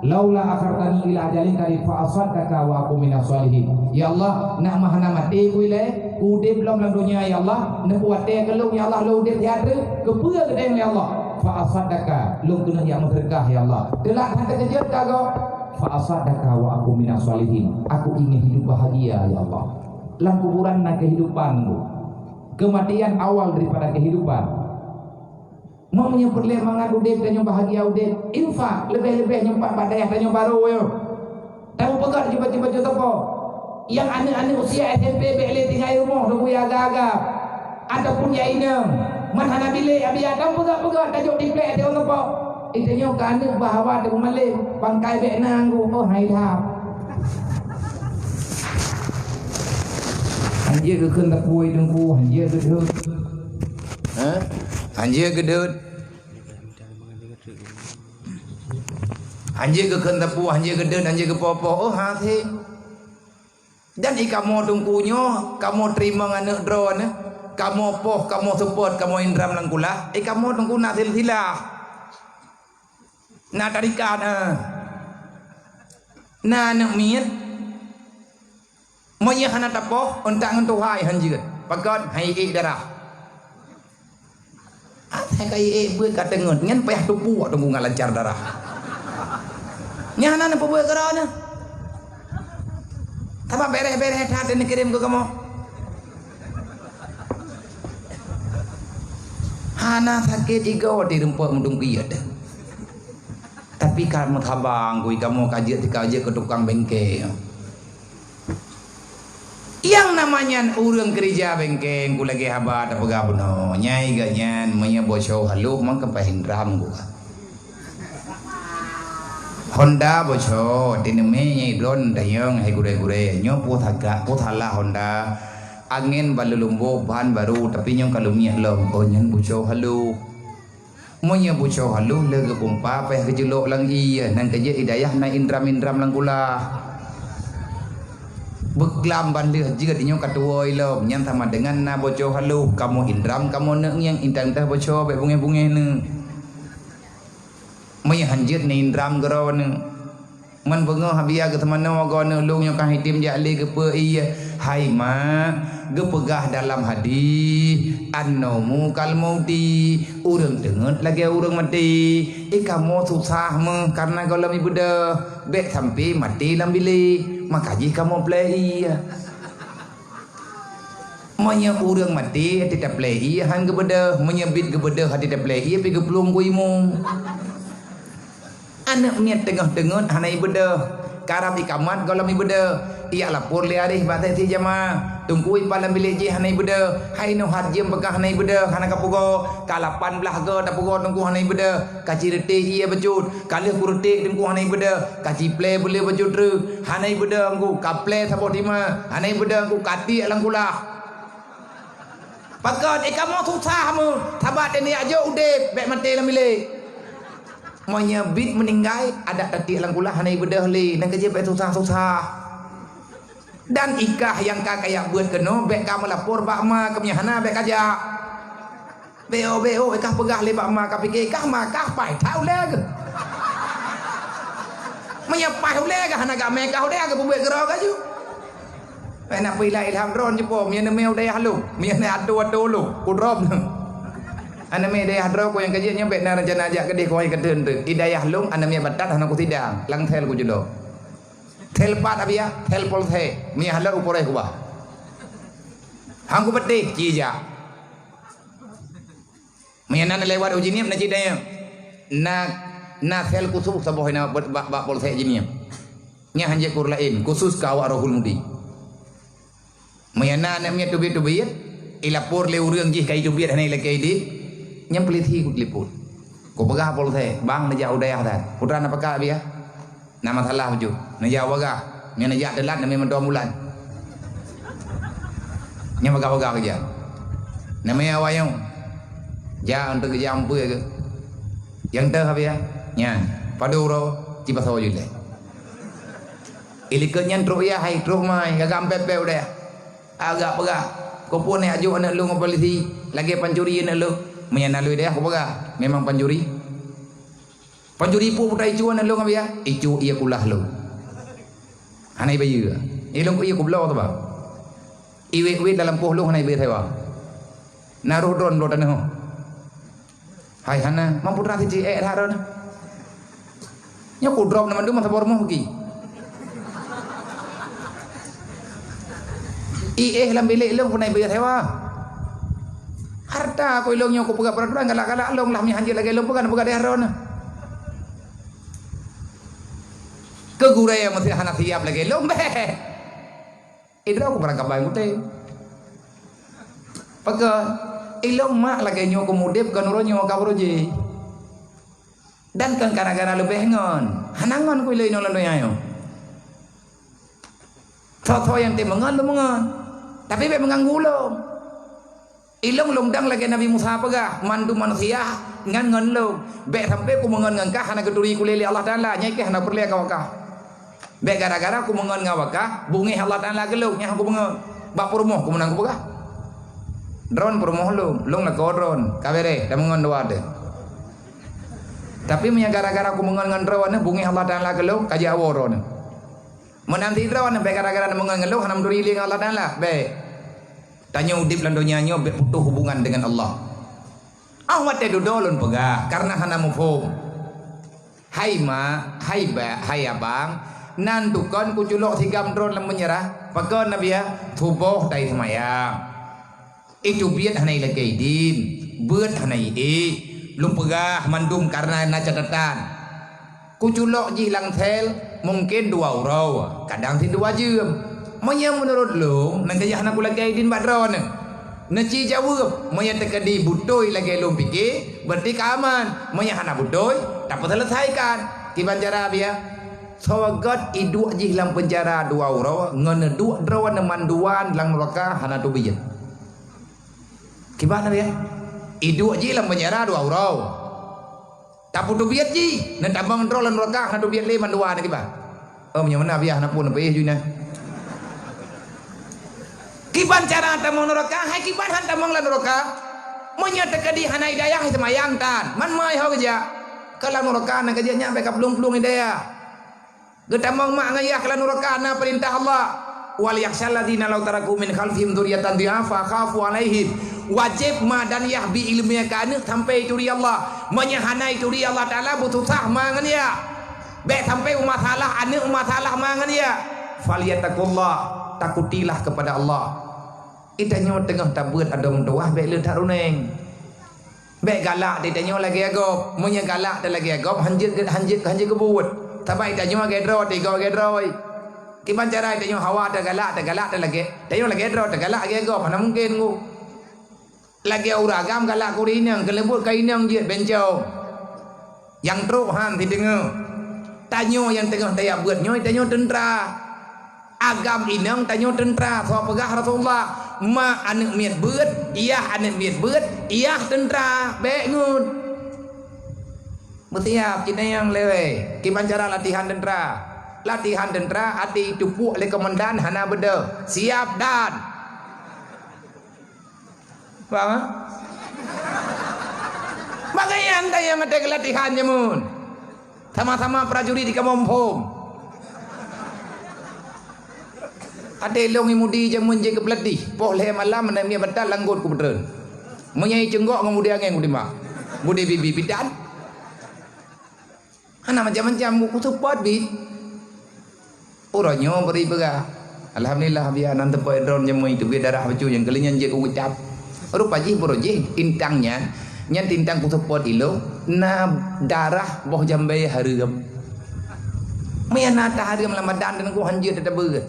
Laula akhartani ila ajalin qarib fa asaddaka wa aku minas solihin. Ya Allah, nak mahana mati ku ile, ude belum lang dunia ya Allah, nak kuate kelung ya Allah, lu ude tiada, kepua kedeng ya Allah. Fa asaddaka lu kena yang berkah ya Allah. Telah kata kejut kago. Fa asaddaka wa aku minas solihin. Aku ingin hidup bahagia ya Allah. Lang kuburan na kehidupanku. Kematian awal daripada kehidupan. Mau menyempurle mangan udep dan yang bahagia udep. Infak lebih-lebih nyempat badai dan yang baru yo. Tahu pegat tiba-tiba juta po. Yang anak-anak usia SMP bele tinggal rumah tunggu ya agak-agak. Ataupun ya inem. Manhana bilik abi adam pegat-pegat tajuk di plek dia apa? Itanya kana bahawa tu malih pangkai bek nanggu oh hai dah. Anjir ke kena kuih dengku anjir gedut. Anjir gedut. Anjir ke kena pu anjir gedut anjir ke popo oh ha the. Dan kamu dengkunya kamu terima anak drone kamu poh, kamu support, kamu indram langkulah, kamu tunggu nak silsilah, nak tarikat, nak miet, moye hana tapoh, ontang untuk hai hanjir, pakat hai darah, hai kai buat kata ngut, ngan payah tupu, tunggu ngalancar darah, nyana nak buat kerana, apa beres-beres hati ni kirim ke kamu. Hana sakit ego di rumput mendung kiat. Tapi kamu tabang, kamu kaji ke tukang bengkel. Yang namanya urang kerja bengkel, ku lagi habat apa gabono, nyai ganyan, menya bocor halus, mangka pahindram gua. Honda bocor, dineme nyai drone dayang, hai gure-gure, nyopo thagak, pothala Honda. Angin balulumbo bahan baru tapi nyong kalumia lo onyan buco halu monya buco halu le ke pompa peh kejelo lang iya nang keje hidayah na indram lang kula beklam bandir jika nyong katuoi lo nyam sama dengan na boco halu kamu indram kamu neng yang intang teh boco be bunge-bunge ne monya hanjit ne indram gero ne man bengo habia ke temano gono lung yang kahitim jali ke pe iya hai ma gepegah dalam hadis annomu kal mauti urang denget lagi urang mati kamu susah me karena kalau ibu dah bek sampai mati dalam bilik makaji kamu play iya monya urang mati tidak play iya han gebeda menyebit gebeda tidak play iya pergi pelung kuimu anak miat tengah-tengah hana ibadah karab ikamat kalau ibadah ia lapor le arih batai ti jamaah tunggu ipalam bilik je hana ibadah hai no hajim bekah hana ibadah hana kapugo kalapan belah ge tapugo tunggu hana ibadah kaci rete ia becut kalih kurete tunggu hana ibadah kaci play boleh becut re hana ibadah angku kaple sabo dima hana ibadah angku kati alangkulah pakat kamu susah mu tabat ni aja udah bek mati lam bilik monya bit meninggal ada tadi langkulah hana ibadah li nang kerja pek susah-susah dan ikah yang kayak buat keno bek kamu lapor bak ma kemnya hana bek aja bo ikah pegah le bak ma ka pikir ikah ma kah pai tau leg Menyapah boleh ke hana gak Mekah boleh ke buat gerak aja. Nak pilih ilham drone je po, mian meu daya lu, mian adu lu, kudrob. Ana me daya drone ko yang kajiannya bet na rencana ajak kedih ko ai kedun tu. Idayah lung ana me batat hana ku tidang, lang tel ku judo. Tel pat abia, tel pol the, mi halar upore ku ba. Hang ku betih cija. Mian na lewat uji ni na cidaya. Na tel kusuk saboh na ba pol the jinia. Nya hanje kur lain, khusus ka awak rohul mudi. Mayana nak miat tubit ilapor le urang ji kai tubit hanai le kai di nyam peliti ku liput ko pegah pol the bang na jauh daya dah putra na pakak dia nama salah ju na jauh waga nya na jak delat na memang 2 bulan nya waga kerja namanya wayang ja untuk kerja ampu ke yang teh habia nya paduro ci paso ju le iliknya truk ya hai truk mai gagam pepe udah agak pegah kau pun ni aju anak lu ngopalisi lagi pancuri anak lu menyana lu dia kau pegah memang pancuri pun putai icu anak lu ngabia icu ia kulah lu hanai bayu ilung ia kublo tu ba iwe dalam poh lu hanai bayu thewa naruh drone lo tanah hai hana mampu nanti ci haron nya ku drop nama du masa bormo ki lam bilik long punai bayar hewa harta ko ilong ko puga peraturan galak-galak long lah mi hanjil lagi long bukan buka daron ke gurai yang mesti hana siap lagi long be idra ko perangkap bae mute paga ilong mak lagi nyo ko mudep kan ronyo ka broje dan kan gara-gara lebih ngon hanangon ko iloi no lalu ayo Tho yang mengan lu mengan tapi be mengganggu lo ilong longdang lagi Nabi Musa pegah mandu manusia ngan lo be sampai ku mengan ngangkah hana keduri ku lili Allah Taala nyai ke hana perle ka wakah be gara-gara ku mengan ngawakah bungi Allah Taala geluk nya ku mengan bak purmoh ku menang ku pegah drone purmoh lu long nak drone kabere da mengan dua de tapi nya gara-gara ku mengan ngan drone bungi Allah Taala geluk kaja aworon menanti drawan be gara-gara mengeluh hanam duri ling Allah Taala be tanya udip lan donyanyo be butuh hubungan dengan Allah awat te dodolon pegah karena hana mufhum hai ma hai ba hai abang nan tukon ku culok sigam drone lam menyerah pakon nabi ya tubuh dai semayang itu biat hanai lagai din beut hanai lum pegah mandum karena na catatan ku culok ji lang tel mungkin 2 euro kadang sih 2 jam maya menurut lu nang kaya hana kula gaidin badron neci jawab maya tekadi butoi lagi lu pikir berarti keaman maya hana butoi dapat selesaikan kiban cara dia sawagat iduk ji lang penjara 2 euro ngene 2 drawan manduan lang neraka hana tu bijet kiban dia iduk ji lang penjara 2 euro tapi tu biat ji nan tambang drol lan neraka hana tu biat le manduan ki ba nya mana biah na pun pe juna kiban cara tamang neraka hai kiban han tamang lan neraka monya tekadi hana hidayah semayang tan man mai ho kerja kalau neraka na kerja nya be kaplung-plung hidayah getamang mak ngayah kalau neraka na perintah Allah wal yakhshal ladina law taraku min khalfihim dzurriatan dhiafa khafu alaihim wajib ma dan yahbi ilmiya kana sampai itu Allah menyahana itu Allah Taala butuh sah mangan ya be sampai umat salah mangan ya falyattaqullah takutilah kepada Allah itanya tengah tabut adom doah be le taruneng be galak ditanya lagi agop munya galak lagi agop hanjit kebut tabai itanya gedro tiga gedroi kiban cara itanya hawa ada galak lagi tanya lagi gedro galak lagi agop mana mungkin ku lagi uragam galak kurinang kelebut kainang je bencau yang truk han didengar tanyo yang tengah daya buat nyoy tanyo tentera agam inang tanyo tentera so pegah Rasulullah ma anak miat beut iya anak miat beut iya tentera be ngut mestiap kita yang lewe kiban cara latihan tentera ati tupuk le komandan hana beda siap dan paham makanya anda yang ada latihan nyamun sama-sama prajurit di kampung Ada long imudi jamun je ke pelatih. Poh le malam mana mia batal langgut ku betul. Menyai cenggok kemudian ngeng udima. Budi bibi bidan. Ana macam-macam ku support bi. Orangnya beri bega. Alhamdulillah biar nanti poin drone jamu itu biar darah baju yang kalinya je ku ucap. Rupa je boroje intangnya nyan tintang ku support ilo na darah boh jambai harigam. Mia nata harigam Ramadan dan ku hanjir tak ber.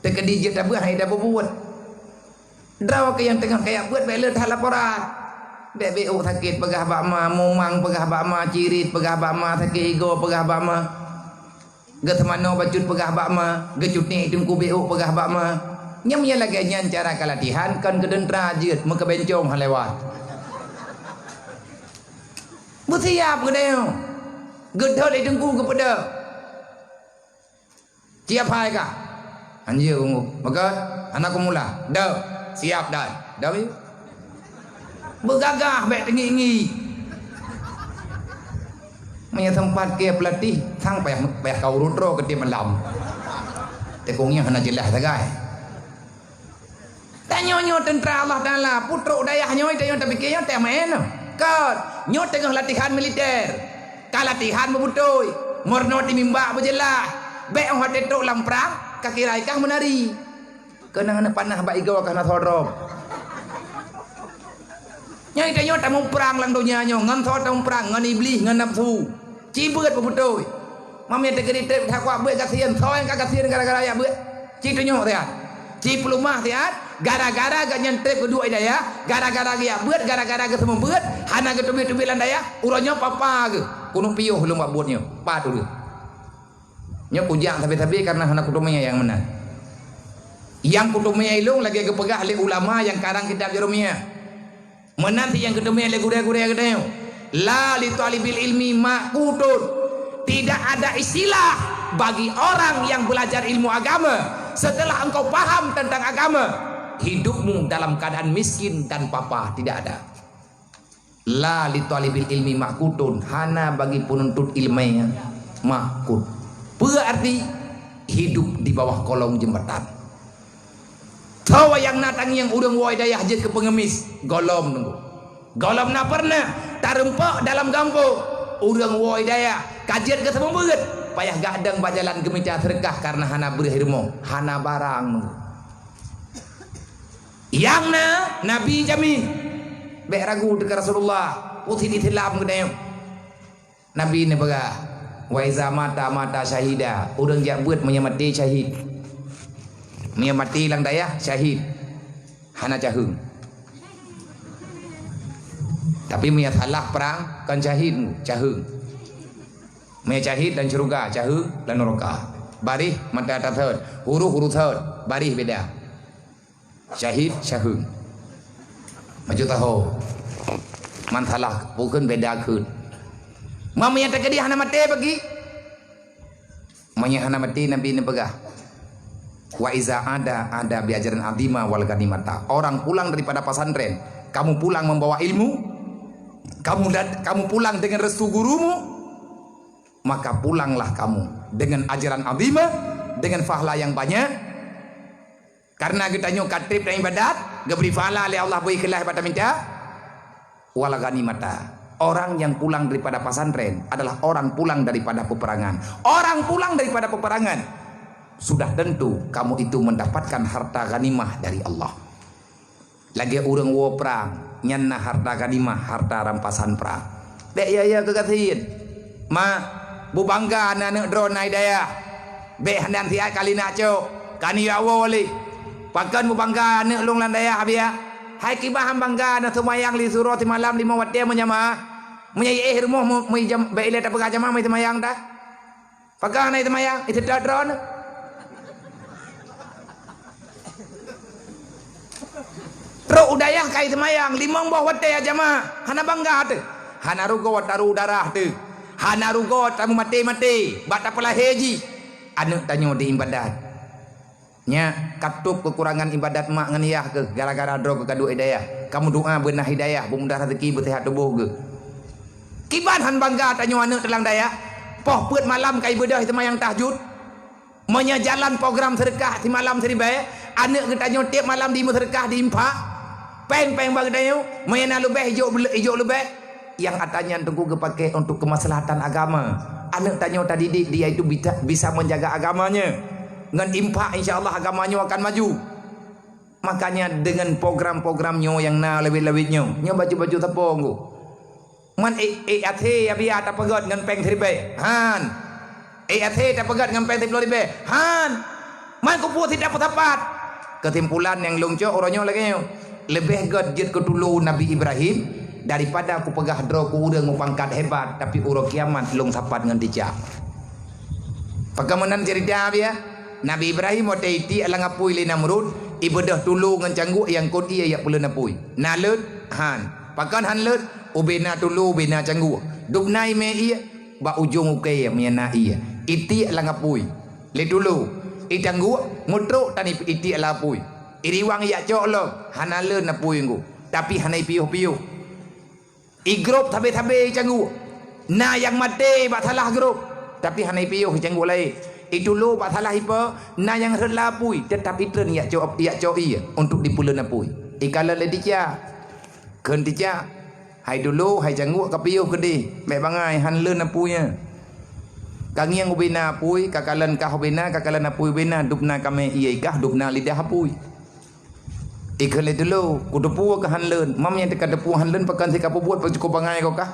Tekedi je tak ber hai dah berbuat. Draw ke yang tengah kayak buat bela dah laporan. Dek BO sakit pegah bak ma, mumang pegah bak ma, cirit pegah bak ma, sakit ego pegah bak ma. Ge temano bacut pegah bak ma, ge cutni tungku BO pegah bak ma. Nyamnya lagi nyan cara kalatihan kan kedentra jeut muka bencong halewat. Bersiap gedeo. Gedho di tungku kepada. Siap hai ka? Anjir ungu. Maka anakku mula. Dah. Siap dah. Dah weh. Bergagah baik tinggi-tinggi. Punya tempat ke pelatih sampai kau rudro ke tim malam. Tekungnya hana jelas sagai. Tanya-nyo tentera Allah Taala, putruk dayahnya itu tapi kaya tak main. Kau nyo tengah latihan militer. Ka latihan berbutoi. Morno di mimbak berjelas. Baik orang tetok dalam perang, kaki raikah menari. Kena anak panah bak igau kana thorop. Nyai tanya tamu perang lang dunia nyo, ngan thor tamu perang, ngan iblis, ngan nafsu. Cibeut pebutoi. Mami te gedi te takwa beut kasihan, soeng ka kasihan gara-gara ya beut. Ci tunyo tiat. Ci pelumah tiat, gara-gara ga nyentrep kedua daya, gara-gara ya beut, gara-gara ga semua beut, hana ge tubi-tubi lan daya, uronyo papa ge. Kuno piuh lu mak buatnya, pa tu. Nya kujang tapi karena anak kutumnya yang menang. Yang kutumnya ilung lagi kepegah oleh ulama yang karang kitab Jeremia. Menanti yang kutumnya oleh guraya-guraya gedeo. La li talibil ilmi maqutun. Tidak ada istilah bagi orang yang belajar ilmu agama setelah engkau paham tentang agama, hidupmu dalam keadaan miskin dan papa, tidak ada. La li talibil ilmi maqutun, hana bagi penuntut ilmunya maqut. Berarti hidup di bawah kolong jembatan. Tawa yang natang yang urang woi dayah je ke pengemis, golom nunggu. Golom na pernah tarempok dalam kampung. Urang woi dayah kajian ke semua beut. Payah gadang bajalan gemica terkah karena hana berhirmo, hana barang nunggu. Yang na Nabi jamin. Bek ragu dekat Rasulullah, putih ditilam gedeo. Nabi ni begah. Wa iza mata syahida, urang jak buat menyamati syahid. Menyamati lang dayah syahid. Hana cahung. Tapi mia salah perang kan syahid cahung. Mia syahid dan syurga cahung dan neraka. Barih mata third, huruf third, barih beda. Syahid cahung. Maju tahu. Man salah bukan beda keun. Mama yang terjadi hana mati bagi. Manya hana mati Nabi ini pegah. Wa iza ada biajaran adima wal ganimata. Orang pulang daripada pesantren, kamu pulang membawa ilmu, kamu pulang dengan restu gurumu, maka pulanglah kamu dengan ajaran adima, dengan pahala yang banyak. Karena kita nyukat trip dan ibadat, geberi pahala oleh Allah beri kelah pada minta wal ganimata. Orang yang pulang daripada pesantren adalah orang pulang daripada peperangan. Orang pulang daripada peperangan, sudah tentu kamu itu mendapatkan harta ghanimah dari Allah. Lagi orang wo perang, nyanna harta ghanimah, harta rampasan perang. Dek ya kekasihin. Ma, bu bangga anak drone naik daya. Bek nanti kali nak cok. Kani ya wali. Pakan bu bangga anak lung landaya habia. Hai kibah bangga anak semayang li suruh ti malam di mawat dia menyama. Menyai rumah mai jam baile tak pegah jamaah mai semayang dah. Pagah nai semayang itu dah drone. Ro udayah kai semayang limang bawah wate jamaah. Hana bangga tu. Hana rugo taru darah tu. Hana rugo tamu mati. Bata pala haji. Anu tanyo di ibadat. Nya katup kekurangan ibadat mak nganiah ke gara-gara dro ke kadu hidayah. Kamu doa benah hidayah, bermudah rezeki bersehat tubuh ke. Kiban han bangga tanyo anu telang daya. Poh peut malam kai bedah semayang tahajud. menyajalan program sedekah di malam seribai anak kita tiap malam di sedekah di impak peng bagdayu mena lebih hijau lebih yang katanya tunggu kepakai untuk kemaslahatan agama anak tanya tadi dia itu bisa menjaga agamanya dengan impak insyaallah agamanya akan maju. Makanya dengan program-programnya yang lebih-lebihnya nya baju-baju tepung ku man ate ya biar tak pegat dengan peng seribai han ate tak pegat dengan peng 10 ribu han man ku pun tidak tepat. Kesimpulan yang longco orangnya lagi lebih gadget ke dulu Nabi Ibrahim daripada aku pegah dro ku udah mau pangkat hebat tapi urang kiamat long sapat dengan dijak. Pagamanan cerita dia Nabi Ibrahim mau taiti ala ngapui le Namrud ibadah dulu dengan canggu yang kod ia ya pula napui nalut han pakan han lut ubena dulu ubena canggu duk nai me ia ba ujung uke ya miana ia iti ala ngapui le dulu i canggu mutro tani iti ala pui iriwang ya cok lo hanale napui nggu tapi hanai piuh-piuh i grup tabe-tabe canggu na yang mate ba salah grup tapi hanai piuh canggu lain itu lo basalah ipa na yang relapui tetapi tren ya cok iya untuk dipulen apui ikala le dia ken dia hai dulu hai janggu kapiu gede me bangai han leun apunya kangiang ubena apui kakalan kah ubena kakalan apui ubena dupna kame iya ikah dupna lidah apui ikale dulu kudepu ka han leun mam yang dekat depu han leun pakan sika buat cukup bangai kau kah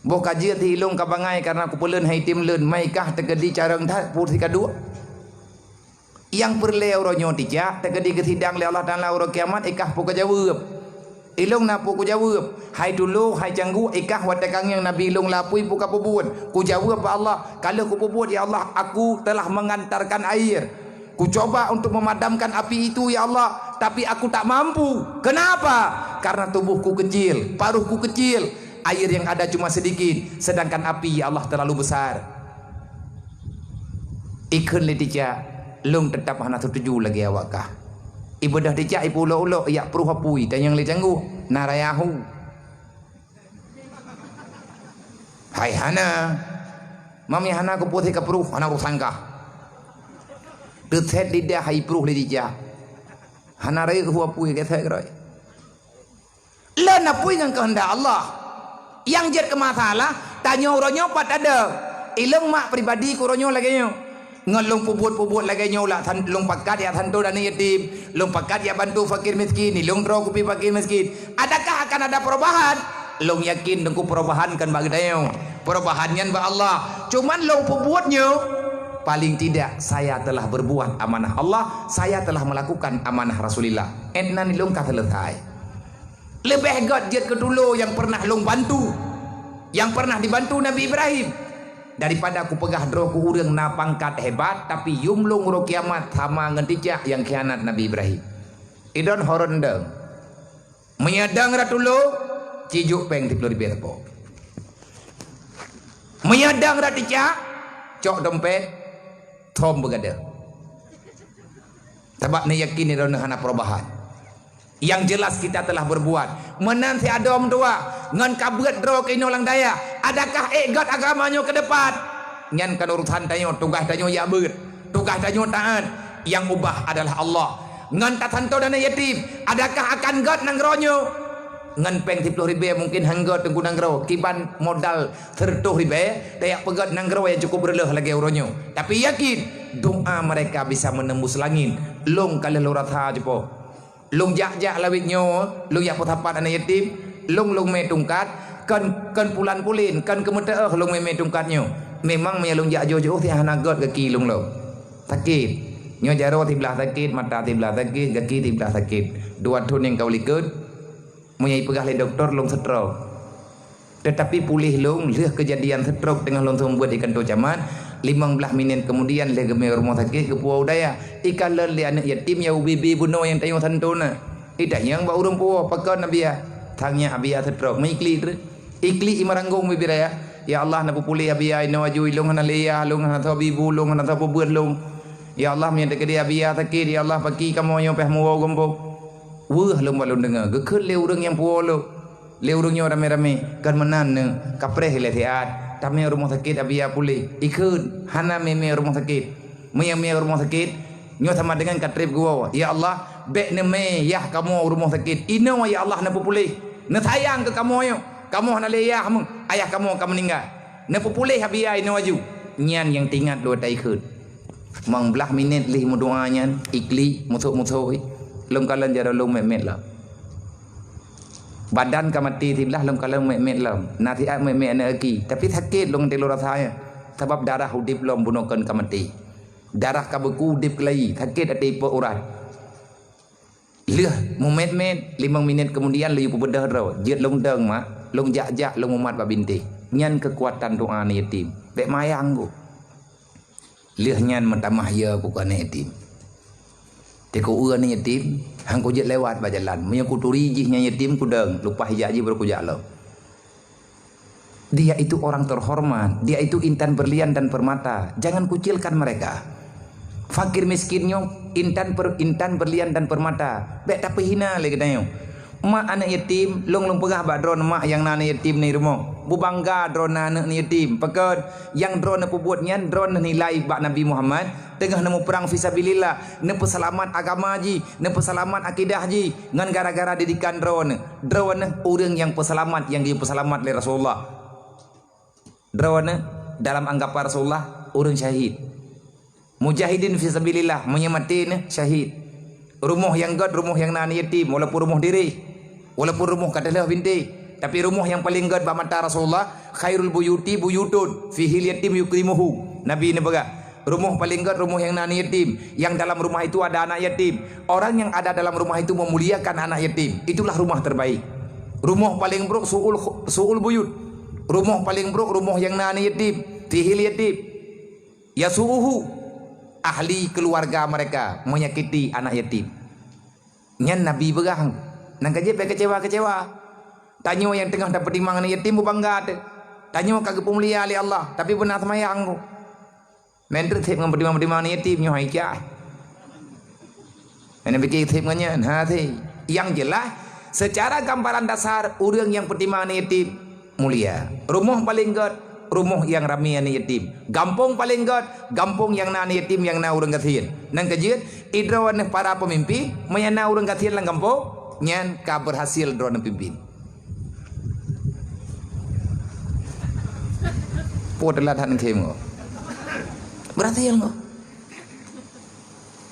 boh kaji ti ilung ka bangai karena ku peuleun hai tim leun mai kah tegedi carang dah putih kadua yang perleu ronyo tija tegedi ke sidang le Allah Taala ro kiamat ikah pu ka jawab ilung na pu ku jawab hai dulu hai janggu ikah watakang yang nabi ilung lapui pu ka pubuat ku jawab Allah kalau ku pubuat ya Allah aku telah mengantarkan air ku coba untuk memadamkan api itu ya Allah tapi aku tak mampu kenapa karena tubuhku kecil paruhku kecil air yang ada cuma sedikit sedangkan api ya Allah terlalu besar ikun letija lung tetap hana setuju lagi awakah ibadah dijak ipu ulo-ulo ya peruh apui dan yang le canggu narayahu hai hana mami hana ku putih ke peruh hana rusangka detet lidah hai peruh letija hana rai ku apui ke thai roi len apui dengan kehendak Allah yang jet ke masalah tanya orangnya pat ada ilung mak pribadi kuronyo lagi nyo ngelung pubut lagi nyo lah lung pakat ya tanto dan yatim lung pakat ya bantu fakir miskin ilung dro kupi fakir miskin adakah akan ada perubahan lung yakin dengku perubahan kan bagdayo perubahannya ba Allah cuman lung pubutnya paling tidak saya telah berbuat amanah Allah saya telah melakukan amanah Rasulullah enna nilung kata selesai lebih gadget ke dulu yang pernah long bantu yang pernah dibantu Nabi Ibrahim daripada aku pegah dro ku urang na pangkat hebat tapi yumlung ro kiamat sama ngendijak yang khianat Nabi Ibrahim idon horondeng menyadang ratulo cijuk peng 10 ribu tepo menyadang ratijak cok dompet tom begada sebab ne yakin idon hana perubahan yang jelas kita telah berbuat menanti adom dua ngan kabut dro ke inolang daya adakah egot agamanya ke depan ngan kan urusan tanyo tugas tanyo ya ber tugas tanyo taat yang ubah adalah Allah ngan tatanto dana yatim adakah akan got nang ronyo ngan peng 10 ribu mungkin hanggot tengku nang ro kiban modal 30 ribu dayak pegat nang ro yang cukup berleh lagi ronyo tapi yakin doa mereka bisa menembus langit long kali loratha jepo lung jak lawit nyo lung yak potapat anak yatim lung me tungkat kan pulan pulin kan kemeteeh lung me tungkat nyo memang me lung jak jojo ti hana got kaki lung lo sakit nyo jaro ti belah sakit mata ti belah sakit kaki ti belah sakit dua tahun yang kau likut menyai pegah le doktor lung stroke tetapi pulih lung leh kejadian stroke tengah lung buat ikan to zaman 15 minit kemudian le gemar rumah sakit ke Pulau Daya ikalan le anak yatim ya ubi buno yang tayo santona ida yang ba urang puo pakan nabia thangnya abia stroke mai ikli imaranggung bibiraya ya Allah na pupuli abia ino aju ilung hana leya lung hana thabi bulung hana thabu buat lung ya Allah mi dekedi abia sakit ya Allah pagi kamu yo peh mo gombo weuh lung balun dengar gekeun le urang yang puo lo le urang yo rame-rame kan menan ne kapreh le tiat tame rumah sakit abia pulih ikut hana meme rumah sakit Maya rumah sakit, nyo sama dengan katrib gua. Ya Allah, bek ne me yah kamu rumah sakit. Ino ya Allah na pulih. Na sayang ke kamu yo. Kamu na leyah mu. Ayah kamu meninggal. Na pulih habia ino waju. Nyan yang tingat dua tai khut. Mang belah minit lih mu doa nyan ikli musuh-musuh. Lum kalan jara lum met lah. Badan kamati tilah lum kalan met lah. Nanti met na aki. Tapi sakit long telo rasanya. Sebab darah udip lom bunuhkan kamati. Darah kabeku udip kelai. Sakit ada ipa urat. Leh moment 5 minit kemudian liu bedah ro. Jet long deng mak. Long jak long umat babinti. Nyan kekuatan doa ni yatim. Bek mayang ku. Leh nyan mentamah ya ku kan yatim. Teko ua ni yatim. Hang ku jet lewat bajalan. Punya ku turi jihnya yatim ku deng. Lupa hijak ji baru ku jak lo. Dia itu orang terhormat. Dia itu intan berlian dan permata. Jangan kucilkan mereka. Fakir miskinnya intan berlian dan permata. Bek tapi hina lagi katanya. Mak anak yatim, long pegah bak drone mak yang nana yatim ni rumah. Bu bangga drone anak ni yatim. Pekan yang drone pebuatnya drone nilai bak Nabi Muhammad. Tengah nemu perang fisabilillah, nepu selamat agama ji, nepu selamat akidah ji. Ngan gara-gara didikan drone. Drone orang yang peselamat yang dia peselamat oleh Rasulullah. Drone dalam anggapan Rasulullah orang syahid. Mujahidin fisabilillah menyematin syahid. Rumah yang god, rumah yang nani yatim, walaupun rumah diri, walaupun rumah kadalah binti, tapi rumah yang paling god ba mata Rasulullah khairul buyuti buyutun fihil yatim yukrimuhu. Nabi ni baga. Rumah paling god rumah yang nani yatim, yang dalam rumah itu ada anak yatim. Orang yang ada dalam rumah itu memuliakan anak yatim. Itulah rumah terbaik. Rumah paling buruk suul buyut. Rumah paling buruk rumah yang nani yatim, fihil yatim. Yasuuhu ahli keluarga mereka menyakiti anak yatim. Nyan Nabi begang. Nang kaje pe kecewa. Tanyo yang tengah dapat timang anak yatim bangga te. Tanyo kagak pemulia oleh Allah, tapi benar semayang ku. Mendret thep ngam timang anak yatim nyo hai kia. Ana biki thep ngan ha thi. Yang jelas secara gambaran dasar orang yang pertimbangan anak yatim mulia. Rumah paling god rumah yang ramai anak yatim. Gampung paling god, gampung yang na anak yatim yang na urang gathian. Nang kajian, idrawan para pemimpin, mayana urang gathian lang gampung, nyan ka berhasil drawan pimpin. Podelah han kem ngo. Berhasil ngo.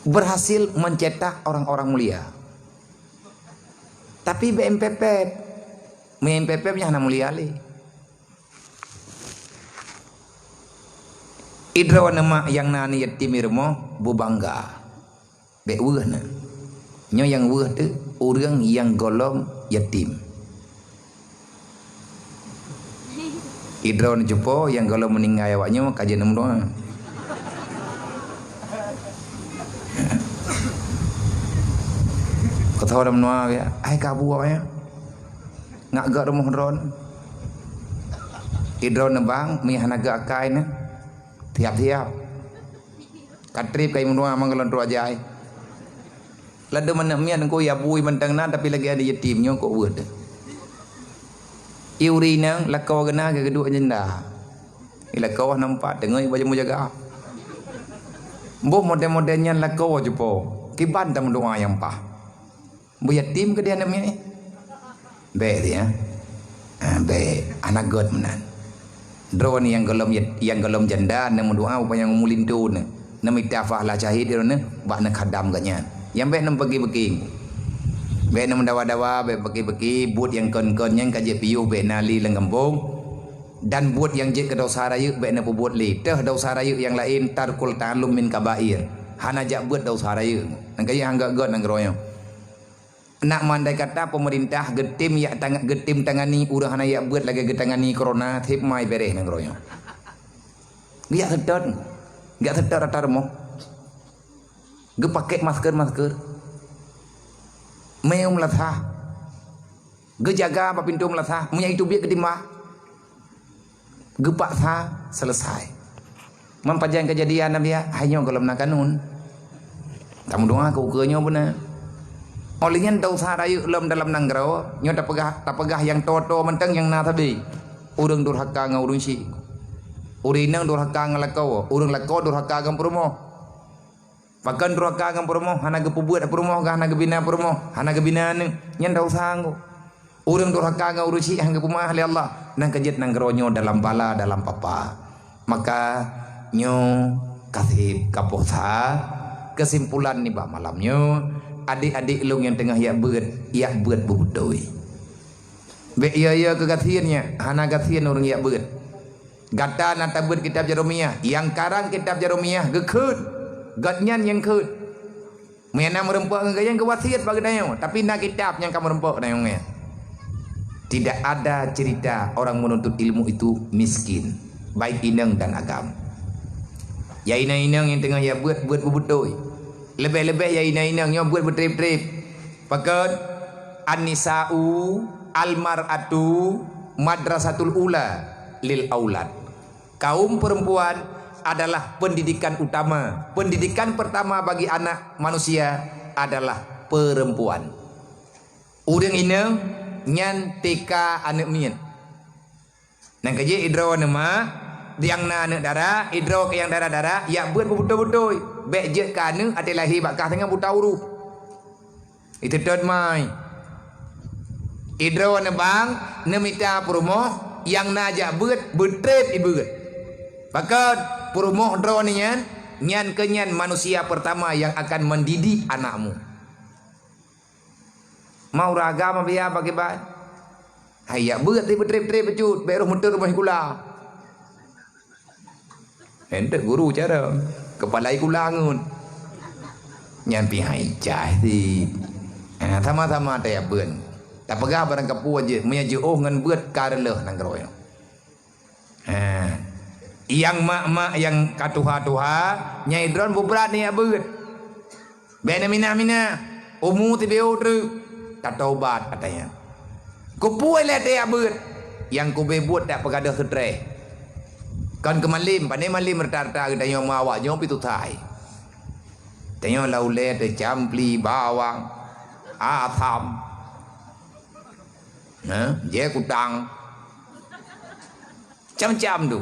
Berhasil mencetak orang-orang mulia. Tapi BMPP, nya na mulia le. Idrawan mak yang nani yatim irmo bu bangga. Bek weuh na. Nyo yang weuh tu orang yang golong yatim. Idrawan jupo yang golong meninggal awaknya kajian doa. Kata orang noa ya, ai kabu awaknya. Ngak gak rumah dron. Idrawan bang mihanaga akai na. Tiap-tiap katrip kai munua manggalon ro ajai lada mana mian ko ya bui mentang na tapi lagi ada yatimnya kok wud iuri nang lakau gena ke kedua jenda ila kau nampak dengai baju jaga mboh model-modelnya lakau jupo kiban tam doa yang pah bu yatim ke dia namanya be dia be anak god menan drone yang golom janda na doa upaya ngulintu na mitafah la syahid na bak na khadam ganya yang be nam bagi-bagi be nam dawa-dawa be bagi-bagi buat yang kon-kon yang kaje piu be nali lenggambung dan buat yang je ke dosa raya be na buat li teh dosa raya yang lain tarkul ta'allum min kabair hana jak buat dosa raya nang kaje hangga god nang royo. Nak mandai kata pemerintah getim ya getim tangani urang hana ya buat lagi getangani corona thip mai bereh nang royo. Dia sedot. Enggak sedot atarmo. Ge pakai masker. Meum latha. Ge jaga apa pintu melatha, punya itu biar ketimah. Ge paksa selesai. Mampajang kejadian nabi hanya kalau nakanun. Kamu doa ke ukenya benar. Olehnya dosa rayu lem dalam nanggro nyo tak pegah yang toto menteng yang na tadi urang durhaka ngau urang si urinang durhaka ngalakau urang lakau durhaka gam promo Pakan duraka ngam promo hana ge pubuat promo ga hana ge bina promo hana ge bina ne nyen dau sanggo urang duraka ngam urusi hang ge pumah li Allah nang kejet nang geronyo dalam bala dalam papa maka nyo kasih kaposa kesimpulan ni ba malamnya adik-adik lu yang tengah yak beut bubudoi be iya kegatiannya hana gatian orang yak beut gata nata beut kitab Jeremia yang karang kitab Jeremia gekeut gatnyan yang keut mena merempok ngayang kewasiat bagi dayo tapi nak kitab yang kamu rempok dayo tidak ada cerita orang menuntut ilmu itu miskin baik inang dan agam ya inang yang tengah ya buat bubudoi lebih-lebih ya inang yang buat bertrip-trip pakat an-nisa'u al-mar'atu madrasatul ula lil aulad kaum perempuan adalah pendidikan utama. Pendidikan pertama bagi anak manusia adalah perempuan. Urang ina nyan TK anak mien. Nang kaje idro nama diang na anak dara, idro ke yang dara-dara, ya buat betul-betul. Bek je kana ate lahi bakah tengah buta huruf. Itu tot mai. Idro na bang nemita promo yang najak buat betrep ibeut. Pakat Purumoh drone nyan kenyan manusia pertama yang akan mendidik anakmu. Mau ragam biar bagi ban. Hayak beut ti betrip-trip pecut, beruh muter rumah kula. Ente guru cara kepala kula ngun. Nyan pi hai cai ti. Sama-sama teh beun. Tak pegah barang kapu aje, meya je oh ngan beut kareleh nang groyo. Yang mak-mak yang katuha-tuha nyai dron bubrat ni abut bena mina umu ti beu tru tatobat katanya kupui le te abut yang ku bebut tak pegadah stres kan kemalim pane malim mertarta katanya mawak nyo pitu thai tanya laule te campli bawang atham je kutang cam-cam tu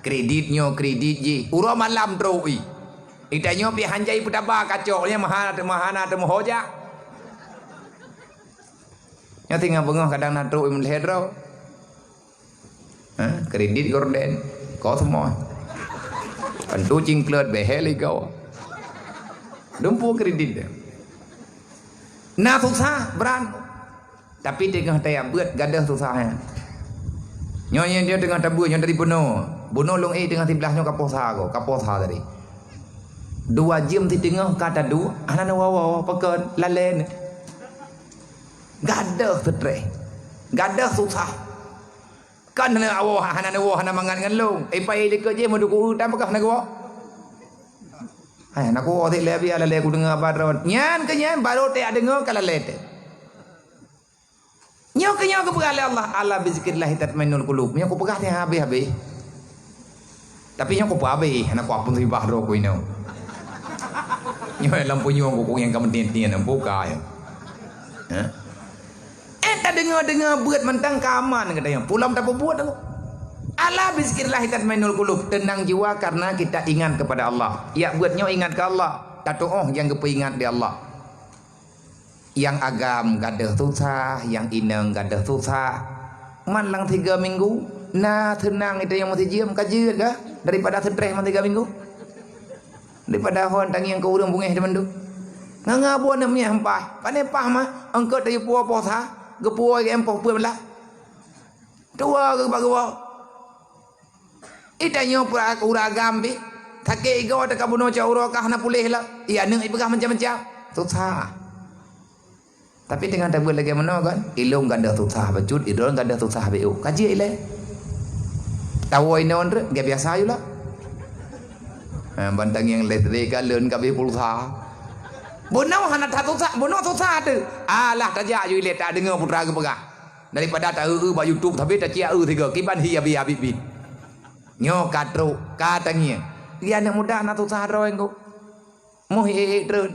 kreditnya kredit je uro malam troi itanyo pi hanjai putaba kacoknya mahana temu hoja nya tinggal bengah kadang na troi mlehedro kredit gorden có semua kan tu cingklet beheli kau dumpu kredit na susah beran tapi tengah tayang buat gadah susahnya nyonya dia tengah tabu yang dari Bunuh long tengah tibelahnya kaposa tadi. 2 jam ti tengah kata du anak wawa pakan lalen. Gadah stres. Gadah susah. Kan na awah anak mangan ngan long. Pai de kerja menduku utam pakah nak wa. Hai nak wa ti le biar le ku dengar baron. Nyan ke nyan baru te dengar kala lete. Nyo ke pegah Allah. Allah bizikrillah tatmainul qulub. Nyo ku pegah ti habis. Tapi nyo ko pabe anak ko pun ribah ro ko ino. Nyo lampu nyo ko yang kamu tian ang buka ya. Tak dengar buat mentang kaman katanya. Pulang tak buat aku. Allah bizikrillah tatmainul qulub, tenang jiwa karena kita ingat kepada Allah. Ya buat nyo ingat ke Allah. Tato yang kepingat di Allah. Yang agam gadah susah, yang inang gadah susah. Man lang 3 minggu. Nah tenang itu yang mesti jiam kaji ke daripada stres 3 minggu daripada hon tangi yang kau urang bungeh teman tu ngabuan namanya hempah pane pah mah engkau tadi puasa gepuo ke empoh pulah tua ke bagawa itanyo pura uragam bi take igo tak kabuno cauro kah na pulih lah iya neng ibegah macam-macam susah tapi dengan tak buat lagi mana kan ilung ganda susah bacut idol ganda susah bu kaji ile tahu ini orang dia biasa aja lah. Bantang yang letri kalian kabi pulsa. Bono hana susah, bono susah tu. Alah tajak you let tak dengar putra ke pegah. Daripada tak ba YouTube tapi tak cia tiga kiban hi abi. Nyo katru katanya. Dia anak muda nak susah ro engko. Moh trơn.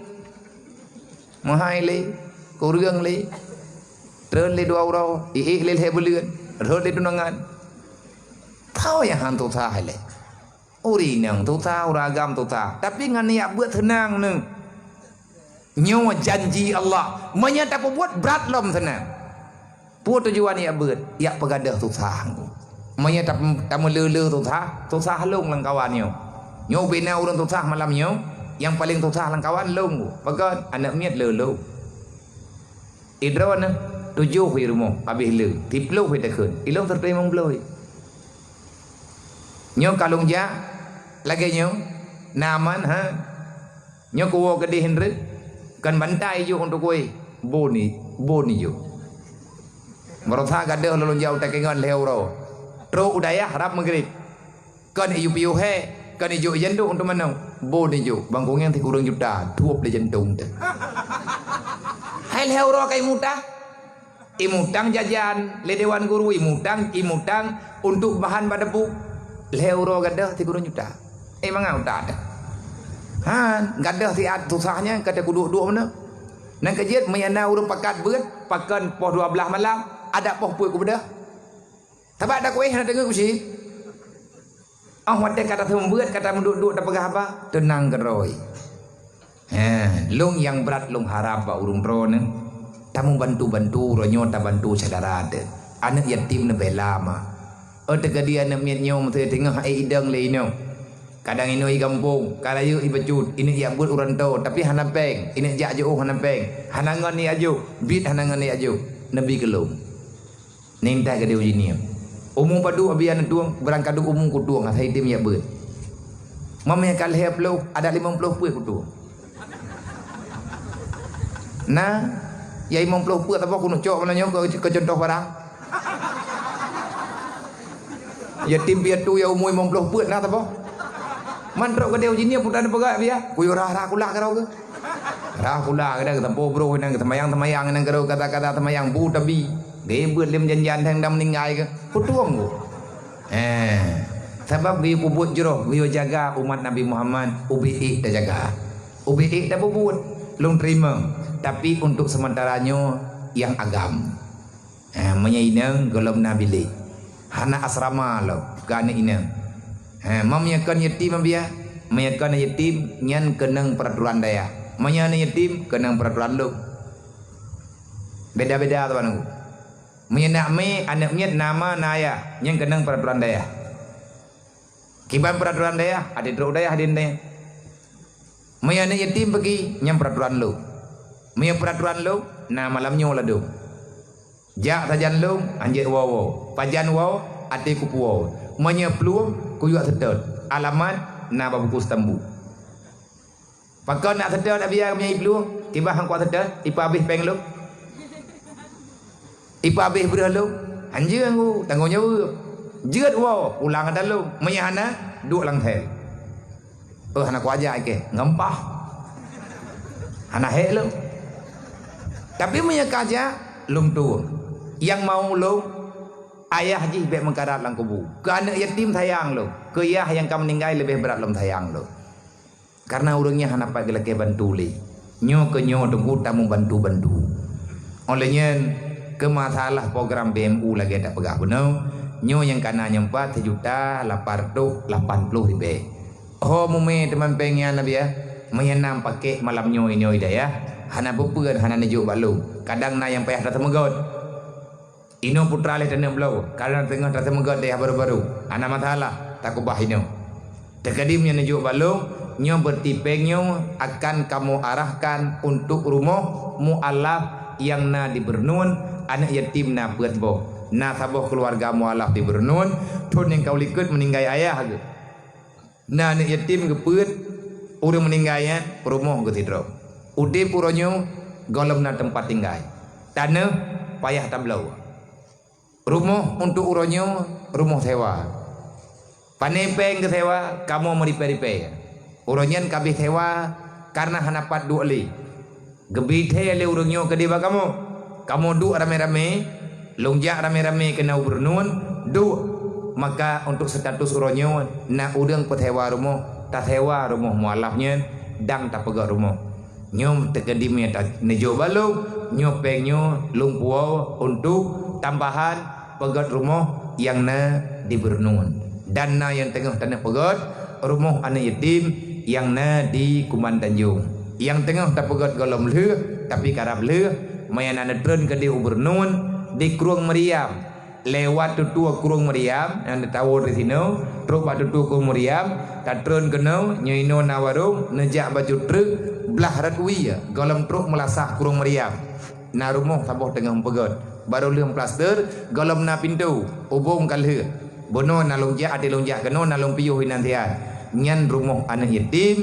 Moh hai le, ko rương le. Trơn le 2 euro, le he bulian. Rod le tunangan. Tahu yang hantu sahile. Uri nang tu ta uragam tu ta. Tapi ngan niat buat tenang nang. Nyo janji Allah. Menyata buat berat lom tenang. Pu tujuan niat buat, ya pegadah tu ta. Menyata tamu lele tu ta halung lang kawan nyo. Nyo bina urang tu ta malam nyo. Yang paling tu ta lang kawan lung. Pakat anak miat lele. Idron 7 hari rumah habis le 10 hari takun ilong terima beloi nyo kalung ja lagi nyo naman ha nyo ko gede henry kan bantai ju untuk koi boni ju merotha gade lolong jauh tak kengan leuro tro udaya harap maghrib kan iu piu he kan iu jendu untuk manau boni ju bangkong ti kurang juta 2 le jentung te hai leuro kai muta imutang jajan le dewan guru imutang untuk bahan badebu leuro gadah 3 juta emang tak ada gadah ti at susahnya kata kuduk mana nang kejet mayana urang pakat beut pakan poh 12 malam ada poh puy ku bedah tabak ada kuih nak dengar ku si wate kata thum beut kata menduk-duk tak pegah apa tenang geroi lung yang berat lung harap ba urung ro ne tamu bantu-bantu ronyo ta bantu saudara de anak yatim ne belama tegadi anak miat nyo mete tengah ai idang le ino kadang ino i kampung kala yu i becut ini ya buat uranto tapi hana peng ini jak jo hana peng hanangan ni aju bit hanangan ni aju nabi kelum ninta ke deui ni umum padu abian tuang berangkadu umum ku tuang hai tim ya beut mamnya kal hep lo ada 50 puih ku tuang nah ya 50 puih apa ku nak cok mananya ke contoh barang ya tim biar tu ya umur 50 puih nah apa man ro ke deu jini putan pegak biar ku yo rah kula karo ke rah kula ke tempo bro nang temayang nang karo kata-kata temayang bu tabi ge beut lem janjan thang dam ningai ke ku tuang ku sebab bi bubut jero bi jaga umat Nabi Muhammad ubi dah jaga ubi dah bubut lung terima tapi untuk sementaranya yang agam menyainang golom Nabi le hana asrama lo gane inang memyakan yatim biya menyakan yatim nyan kenang peraturan daya menyana yatim kenang peraturan lo beda-beda tuan aku menyenak me anak miat nama naya yang kenang peraturan daya kiban peraturan daya ada dro daya hadin daya menyana yatim pergi nyam peraturan lo maya peraturan lo na malamnya lado jak tajan lo anjir wawo pajan wawo ati kupu wawo manya peluang kuyuk sedot alamat na babuku stambu pakon nak sedot abia maya peluang tiba hang kuat sedot ipa habis peng lo ipa habis berah lo anjir aku tangguhnya jeut wawo ulang ada lo maya hana duk lang thel hana ku aja ke ngempah hana he lo tapi punya kaja lung tu yang mau lo ayah ji be mengkarat lang kubu ke anak yatim sayang lo ke ayah yang kamu meninggal lebih berat lom sayang lo karena urangnya hanapat gelake bantu le nyo ke nyo tunggu tamu bantu olehnya ke masalah program BMU lagi tak pegah benar nyo yang kana nyempat 1.880.000 mume teman pengen nabi ya menyenam pakai malam nyo ini ida ya hana bepeun hana nejuk balu kadang na yang payah datang megot ino putra le tanam belau kadang tengah datang megot dia baru-baru hana masalah tak ubah ino terkadimnya nejuk balu nyo bertipengnya akan kamu arahkan untuk rumah mualaf yang na di Bernun anak yatim na berbo na saboh keluarga mualaf di Bernun tun yang kau likut meninggal ayah ke na anak yatim ke peut urang meninggalnya rumah ke tidro udip uronyo golem na tempat tinggal tanah payah tablau rumah untuk uronyo rumah sewa panepeng ke sewa kamu mau ripe-ripe uronyan kabeh sewa karena hanapat dua li gebite le uronyo ke diba kamu du rame-rame longjak rame-rame kena ubernun du maka untuk status uronyo na udang petewa rumah tak sewa rumah mualafnya dang tak pegak rumah nyom terkedimnya tak nejo balu nyopengnya lumpuau untuk tambahan pegat rumah yang na di Bernun dan na yang tengah tanah pegat rumah anak yatim yang na di Kuman Tanjung. Yang tengah tak pegat golom leh tapi karab leh mayan anak tren ke di Ubernun di Kurung Meriam. Lewat tutua Kurung Meriam yang tahu di sini terus batu tutua Kurung Meriam tak tren kena nyoino nawarung nejak baju truk belah ratwi golom truk melasah Kurung Meriam. Na rumah sabah tengah pegat baru leh plaster golom na pintu ubung kalhe bono na longjak ade longjak kena na long piyuh nantian nyan rumah anak yatim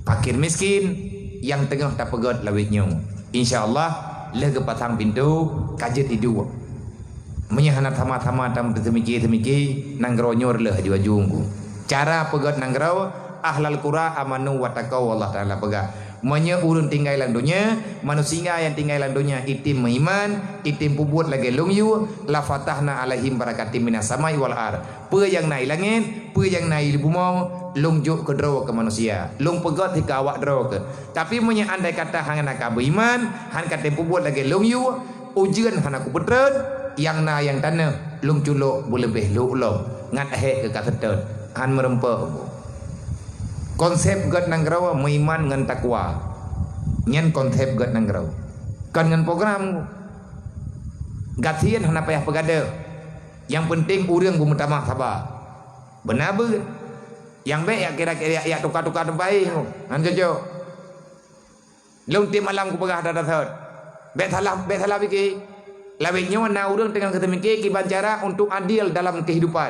fakir miskin yang tengah tak pegat lawitnya. InsyaAllah leh ke patang pintu kajet hidup menyahanat sama-sama tam temiki nangronyor leh aju-ajungku. Cara pegat nangrau ahlal qura amanu wa taqaw Allah taala pegat. Manya urun tinggal dalam dunia, manusia yang tinggal dalam dunia itim iman, itim pubut lagi lungyu, la fatahna alaihim barakatim minas samai wal ar. Pe yang naik langit, pe yang naik di bumi, lungjuk ke draw ke manusia. Lung pegat hingga awak draw ke. Tapi manya andai kata hang nak beriman, hang kata pubut lagi lungyu, ujian hang aku betret, yang na yang tanah lung culuk boleh lu ulong ngat he ke katetet han merempek konsep gat nanggraw meiman ngan takwa nyen konsep gat nanggraw kan ngan program gatian hana payah pegada yang penting urang gumutamah sabar benar be yang baik ya kira-kira ya tukar-tukar tempai han jojo lung tim alam ku pegah dadat bet salah biki lawitnya na urang dengan ketemiki kiban cara untuk adil dalam kehidupan.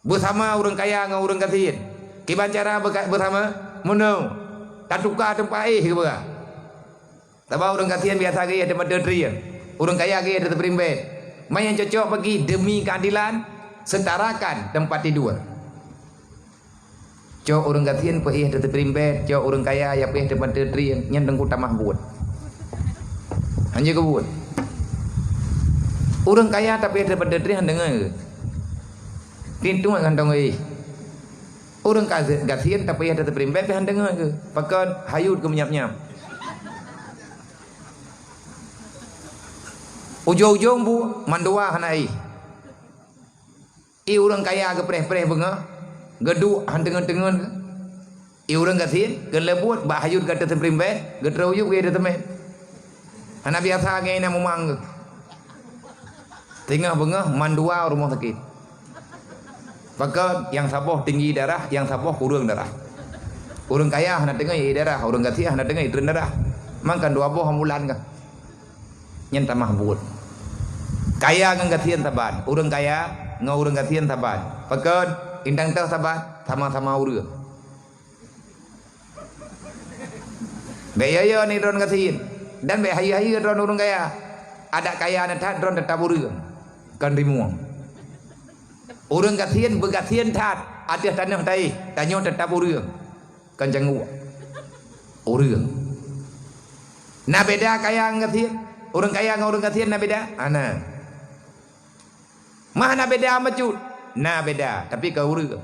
Bersama orang kaya dengan orang kasihin. Kiban cara bersama menung. Tak tukar tempat ke berah. Sebab orang kasihin biasa gaya tempat derian. Orang kaya gaya tempat perimbet. Main yang cocok bagi demi keadilan setarakan tempat tidur. Cok orang kasihin perih tempat perimbet, cok orang kaya ya perih tempat derian. Yang tengku tamah buat. Hanya kebut. Orang kaya tapi ada pada diri dengar ke? Pintu akan dengar. Orang kasihan tapi ada terperimbet tapi dengar ke? Pakai hayut ke menyap-nyap. Ujung-ujung bu mandua hanai. Orang kaya ke pereh-pereh benga, geduk handengan-dengan ke? Orang kasihan ke lebut bah hayut ke terperimbet, getruyuk ke ada temen. Hana biasa ke ina memang ke? Tengah bengah mandua rumah sakit. Maka yang saboh tinggi darah, yang saboh kurang darah. Orang kaya nak tengah darah, orang kasihan nak tengah turun darah. Makan dua boh ambulan ke? Yang tamah buat. Kaya dengan kasihan taban, orang kaya dengan orang kasihan taban. Maka indang teh taban sama-sama urang. Biaya ni orang kasihan dan biaya orang kaya. Ada kaya nak tak orang tetap urang. Kan rimuang. Orang kasihan berkasihan tat ada tanah tai tanya tetap urang kan janggu urang na beda kaya ngasihan orang kaya dengan orang kasihan na beda ana mah na beda macut na beda tapi ke urang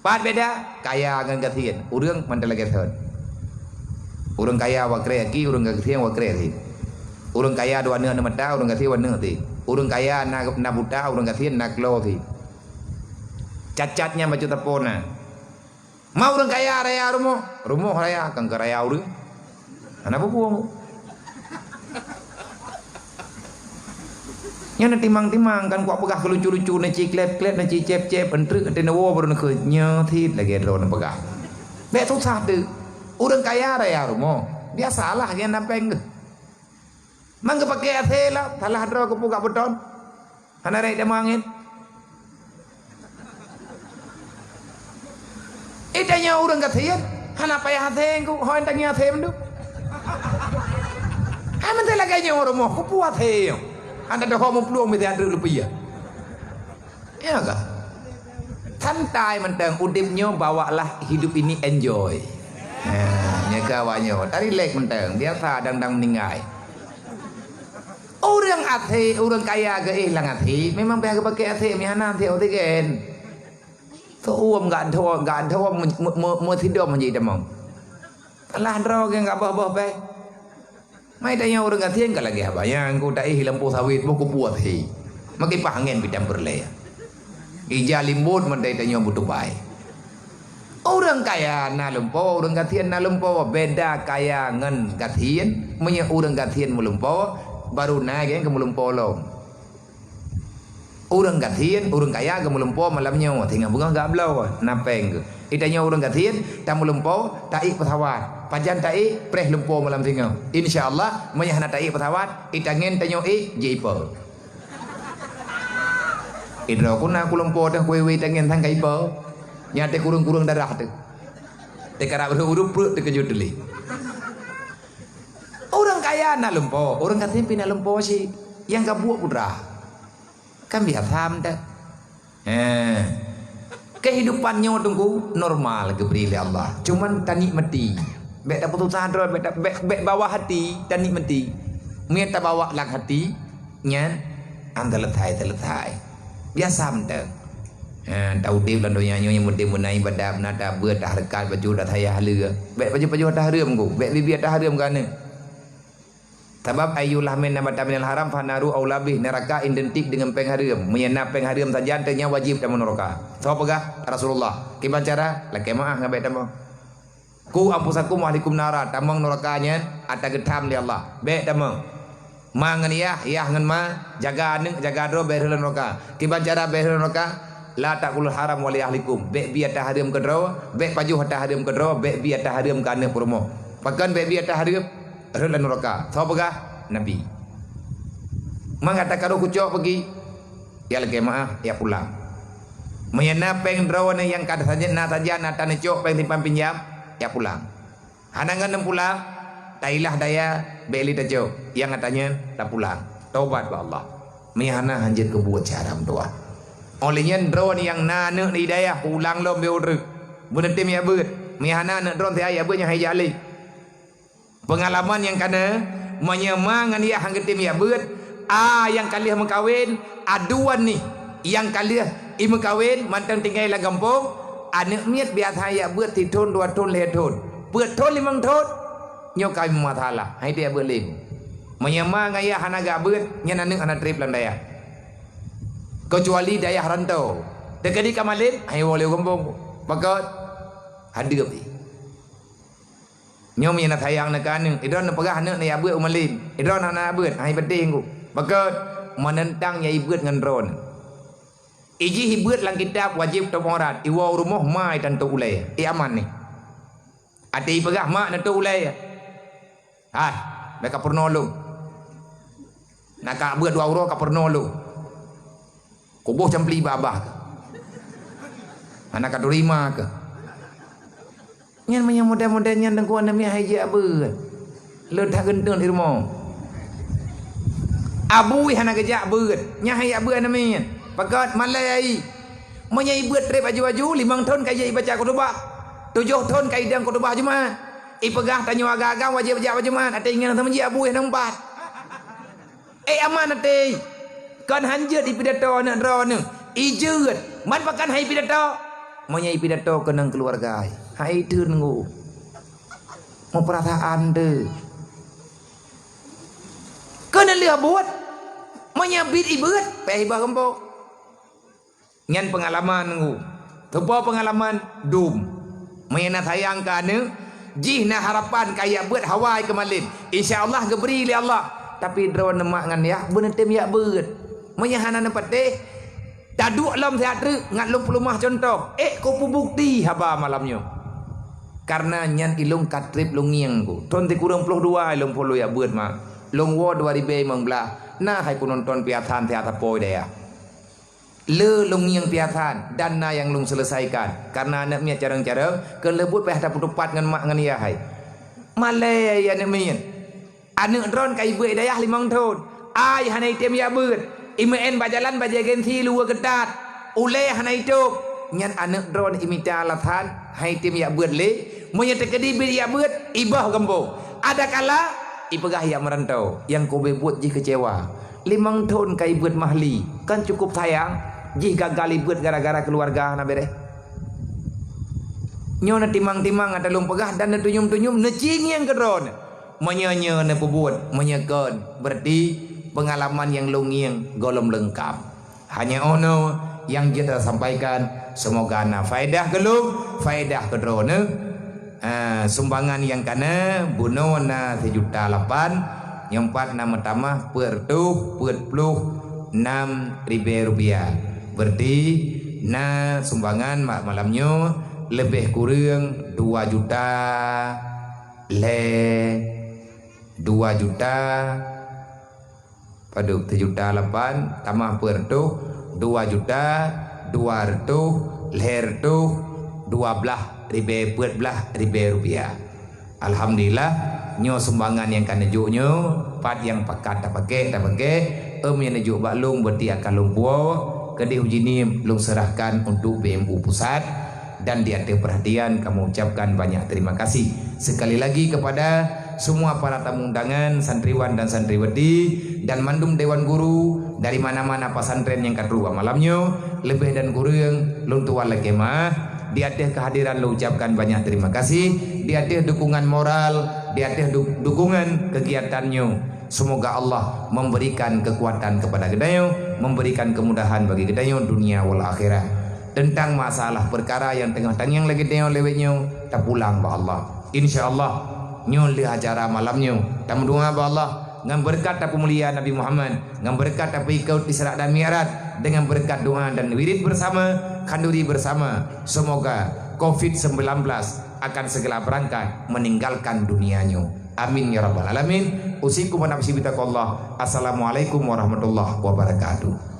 pat beda kaya dengan kasihan urang mandal lagi thon orang kaya wa kreaki orang kasihan wa kreaki orang kaya dua na mata orang kasihan wa na ti orang kaya na buta, orang kasihan na klothi. Cacatnya baju tepona. Mau orang kaya raya rumah raya kang raya urang. Ana pupuang. Nya na timang-timang kan kuat pegah kelucu-lucu na ciklep-klep na cicep-cep entreuk tena wo baru na ke nyothit lagi ro na pegah. Bek susah tu. Orang kaya raya rumah. Biasalah yang nampeng. Mangga pakai athela, salah draw ke puka beton. Hana rek dia mangin. Itanya orang kasihan, hana payah atheng ku, hoan tanya athem tu. Haman teh lagi orang mau, ku puat he. Anda dah mau peluang mesti ada rupiah. Ya kah? Santai mentang udipnya bawalah hidup ini enjoy. Nyaga awaknya, tadi lek mentang biasa dang-dang meninggai. Orang ate, orang kaya ke lang ate, memang payah pakai ate, mihana ate ate kan. Tu enggak tahu mau tidur menjadi demam. Alah draw ke enggak bah-bah pe. Mai tanya orang ate enggak lagi apa yang ku tak lampu sawit mau ku buat he. Maki pangen bidang berlaya. Ija limbut mendai tanya butuh baik. Orang kaya na lempo, orang gatian na lempo, beda kaya ngan gatian, punya orang gatian melempo, baru naik yang ke melempo lo. Orang gatian, orang kaya ke melempo malamnya, tinggal bunga gak belau, napeng ke. Itanya orang gatian, tak melempo, tak ik petawat. Pajan tak ik, preh lempo malam tinggal. InsyaAllah, punya hana tak ik petawat, itangin tanya ik, jiper. Idro kuna aku lempo dah kue tangin tang kaiper. Nyate kurung-kurung darah tu. Tekara berurup terkejut dulu. Orang kaya nak lempo, orang kata pina lempo sih, yang gak buat putra. Kan biar tham dah. Kehidupannya tunggu normal geberi Allah. Cuman tani mati. Bek tak putus sadar, bek bawah hati tani mati. Mian tak bawa lang hati, nyan anda letai. Biasa dah. Tahu dia belan doanya yang mesti menai badam nada buat dah rekat baju dah saya halia. Bek baju dah haram ku. Bek bibi dah haram kan. Sebab ayulah min nabata minal haram fanaru aulabih neraka identik dengan peng haram. Menyena peng haram saja antanya wajib dalam neraka. So pegah Rasulullah. Kiban cara laki maah ngabek tamang. Ku ampusakum wahlikum nara tamang nerakanya ada getam di Allah. Bek tamang. Mangan ya ngan ma jaga do berhela neraka. Kiban cara berhela neraka la taqul haram wali ahlikum bek biar ta haram kedro bek paju ta haram kedro bek biar ta haram kana promo pakan bek biar ta haram rela neraka sabagah nabi mengatakan kucok pergi ya lagi maaf ya pulang menyana peng drawana yang kada saja na tan cok peng timpan pinjam ya pulang hanangan nem pulang tailah daya beli tajo yang katanya tak pulang taubat ba Allah mihana hanjit ke buat cara doa. Olehnya drone yang nana ni daya pulang lom beuruk. Benar tim ya beut. Mihana nak drone saya beutnya hai jali. Pengalaman yang kana menyemangan ya hang tim ya beut. Yang kalian mengkawin aduan ni. Yang kalian ibu kawin mantan tinggal lah kampung. Anak miat biasa ya beut 3 tahun 2 tahun 5 tahun. Beut tahun 5 tahun. Nyok kami masalah. Hai dia beut lim. Menyemangan ya hanaga beut nya anak anak trip landaya. Kecuali daya rantau. Dekat di kamalin, ayo boleh kampung. Maka hadir ni. Nyom yang nak sayang nak kan, idron nak pegah nak ni abut umalin. Idron nak abut, ai penting ku. Maka menentang ya ibut dengan drone. Iji ibut lang kitab wajib tomorat. Iwa rumah mai dan tu ulai. Aman ni. Ati pegah mak dan tu ulai. Mereka pernah lu. Nak abut 2 euro ka pernah lu. Kubuh campli babah ke anak kadurima ke nyan manya muda-mudanya dengkuan demi haji abut ledah gentun irmo abui hana gejak abut nyahai abut namanya pakat malai manya ibut trip baju-baju 5 tahun kaya baca khutbah 7 tahun kaya dang khutbah jumaat ipegah tanyo agak-agak wajib baca jumaat ate ingin temen ji abui nampak aman ate kan hanjut di pidato nak draw ni ijut man pakan hai pidato monya pidato kenang keluarga hai tu nunggu mau perasaan de kena lihat buat monya bid ibut pe ibah kempo nyan pengalaman nunggu tepo pengalaman dum monya sayang kan jih na harapan kaya buat hawai kemalin insyaallah geberi li Allah tapi draw nemak ngan ya bener tem ya beut menyahana nampak deh daduk lam sehat ngat lum pelumah contoh ko bukti haba malamnya karena nyan ilung katrip lungiang ku ton ti kurang 22 ilung polo ya beut mak lung wo 2000 mangbelah nah hai ku nonton piatan teater poi daya le lungiang piatan dan na yang lung selesaikan karena anaknya carang-carang ke lebut peh ada putupat ngan mak ngan ya hai malay ya anak min anak dron kai beut daya 5 tahun ai hanai tem ya beut IMN bajalan bajagen thi luar ketat ule hanai tok nyan anak drone imita alathan hai tim ya beut le monya tekedi bir ya beut ibah kampung ada kala ipegah ya merantau yang kobe buat ji kecewa 5 tahun kai beut mahli kan cukup sayang ji gagal beut gara-gara keluarga na bere nyona timang-timang ada lum pegah dan tunyum-tunyum necing yang ke drone menyanya na pebuat menyekan berarti pengalaman yang lungiang golom lengkap hanya ono yang kita sampaikan semoga ana faedah gelung, faedah kedrone. Sumbangan yang kana buno na 7.8 yang 4 nama tamah pertuh 46 ribu rupiah. Berarti na sumbangan malamnya lebih kurang 2 juta le 2 juta pada 7.8 tambah pertuh 2 juta 200 leher tuh 12.000 rupiah. Alhamdulillah nyo sumbangan yang kan nejuknyo pat yang pakat tak pakai yang nejuk baklung berarti akan lumpuh kedih uji ni lung serahkan untuk BMU pusat dan di atas perhatian kamu ucapkan banyak terima kasih sekali lagi kepada semua para tamu undangan santriwan dan santriwati dan mandum dewan guru dari mana-mana pesantren yang kadua malamnya lebih dan kurang lung tuan lekemah. Di atas kehadiran lo ucapkan banyak terima kasih. Di atas dukungan moral, di atas dukungan kegiatannya. Semoga Allah memberikan kekuatan kepada kedayo, memberikan kemudahan bagi kedayo dunia wal akhirat. Tentang masalah perkara yang tengah tangyang lagi kedayo lewetnya, tak pulang ba Allah. InsyaAllah nyol di acara malamnya. Tak mendoa ba Allah dengan berkat pemuliaan Nabi Muhammad, dengan berkat ikut Isra dan Mi'raj, dengan berkat doa dan wirid bersama, kanduri bersama, semoga COVID-19 akan segera berangkat meninggalkan dunianya. Amin ya rabbal alamin. Usikum wa nafsi bitaqallah. Assalamualaikum warahmatullahi wabarakatuh.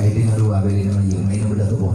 Ini dua beli nama yang ini udah tuh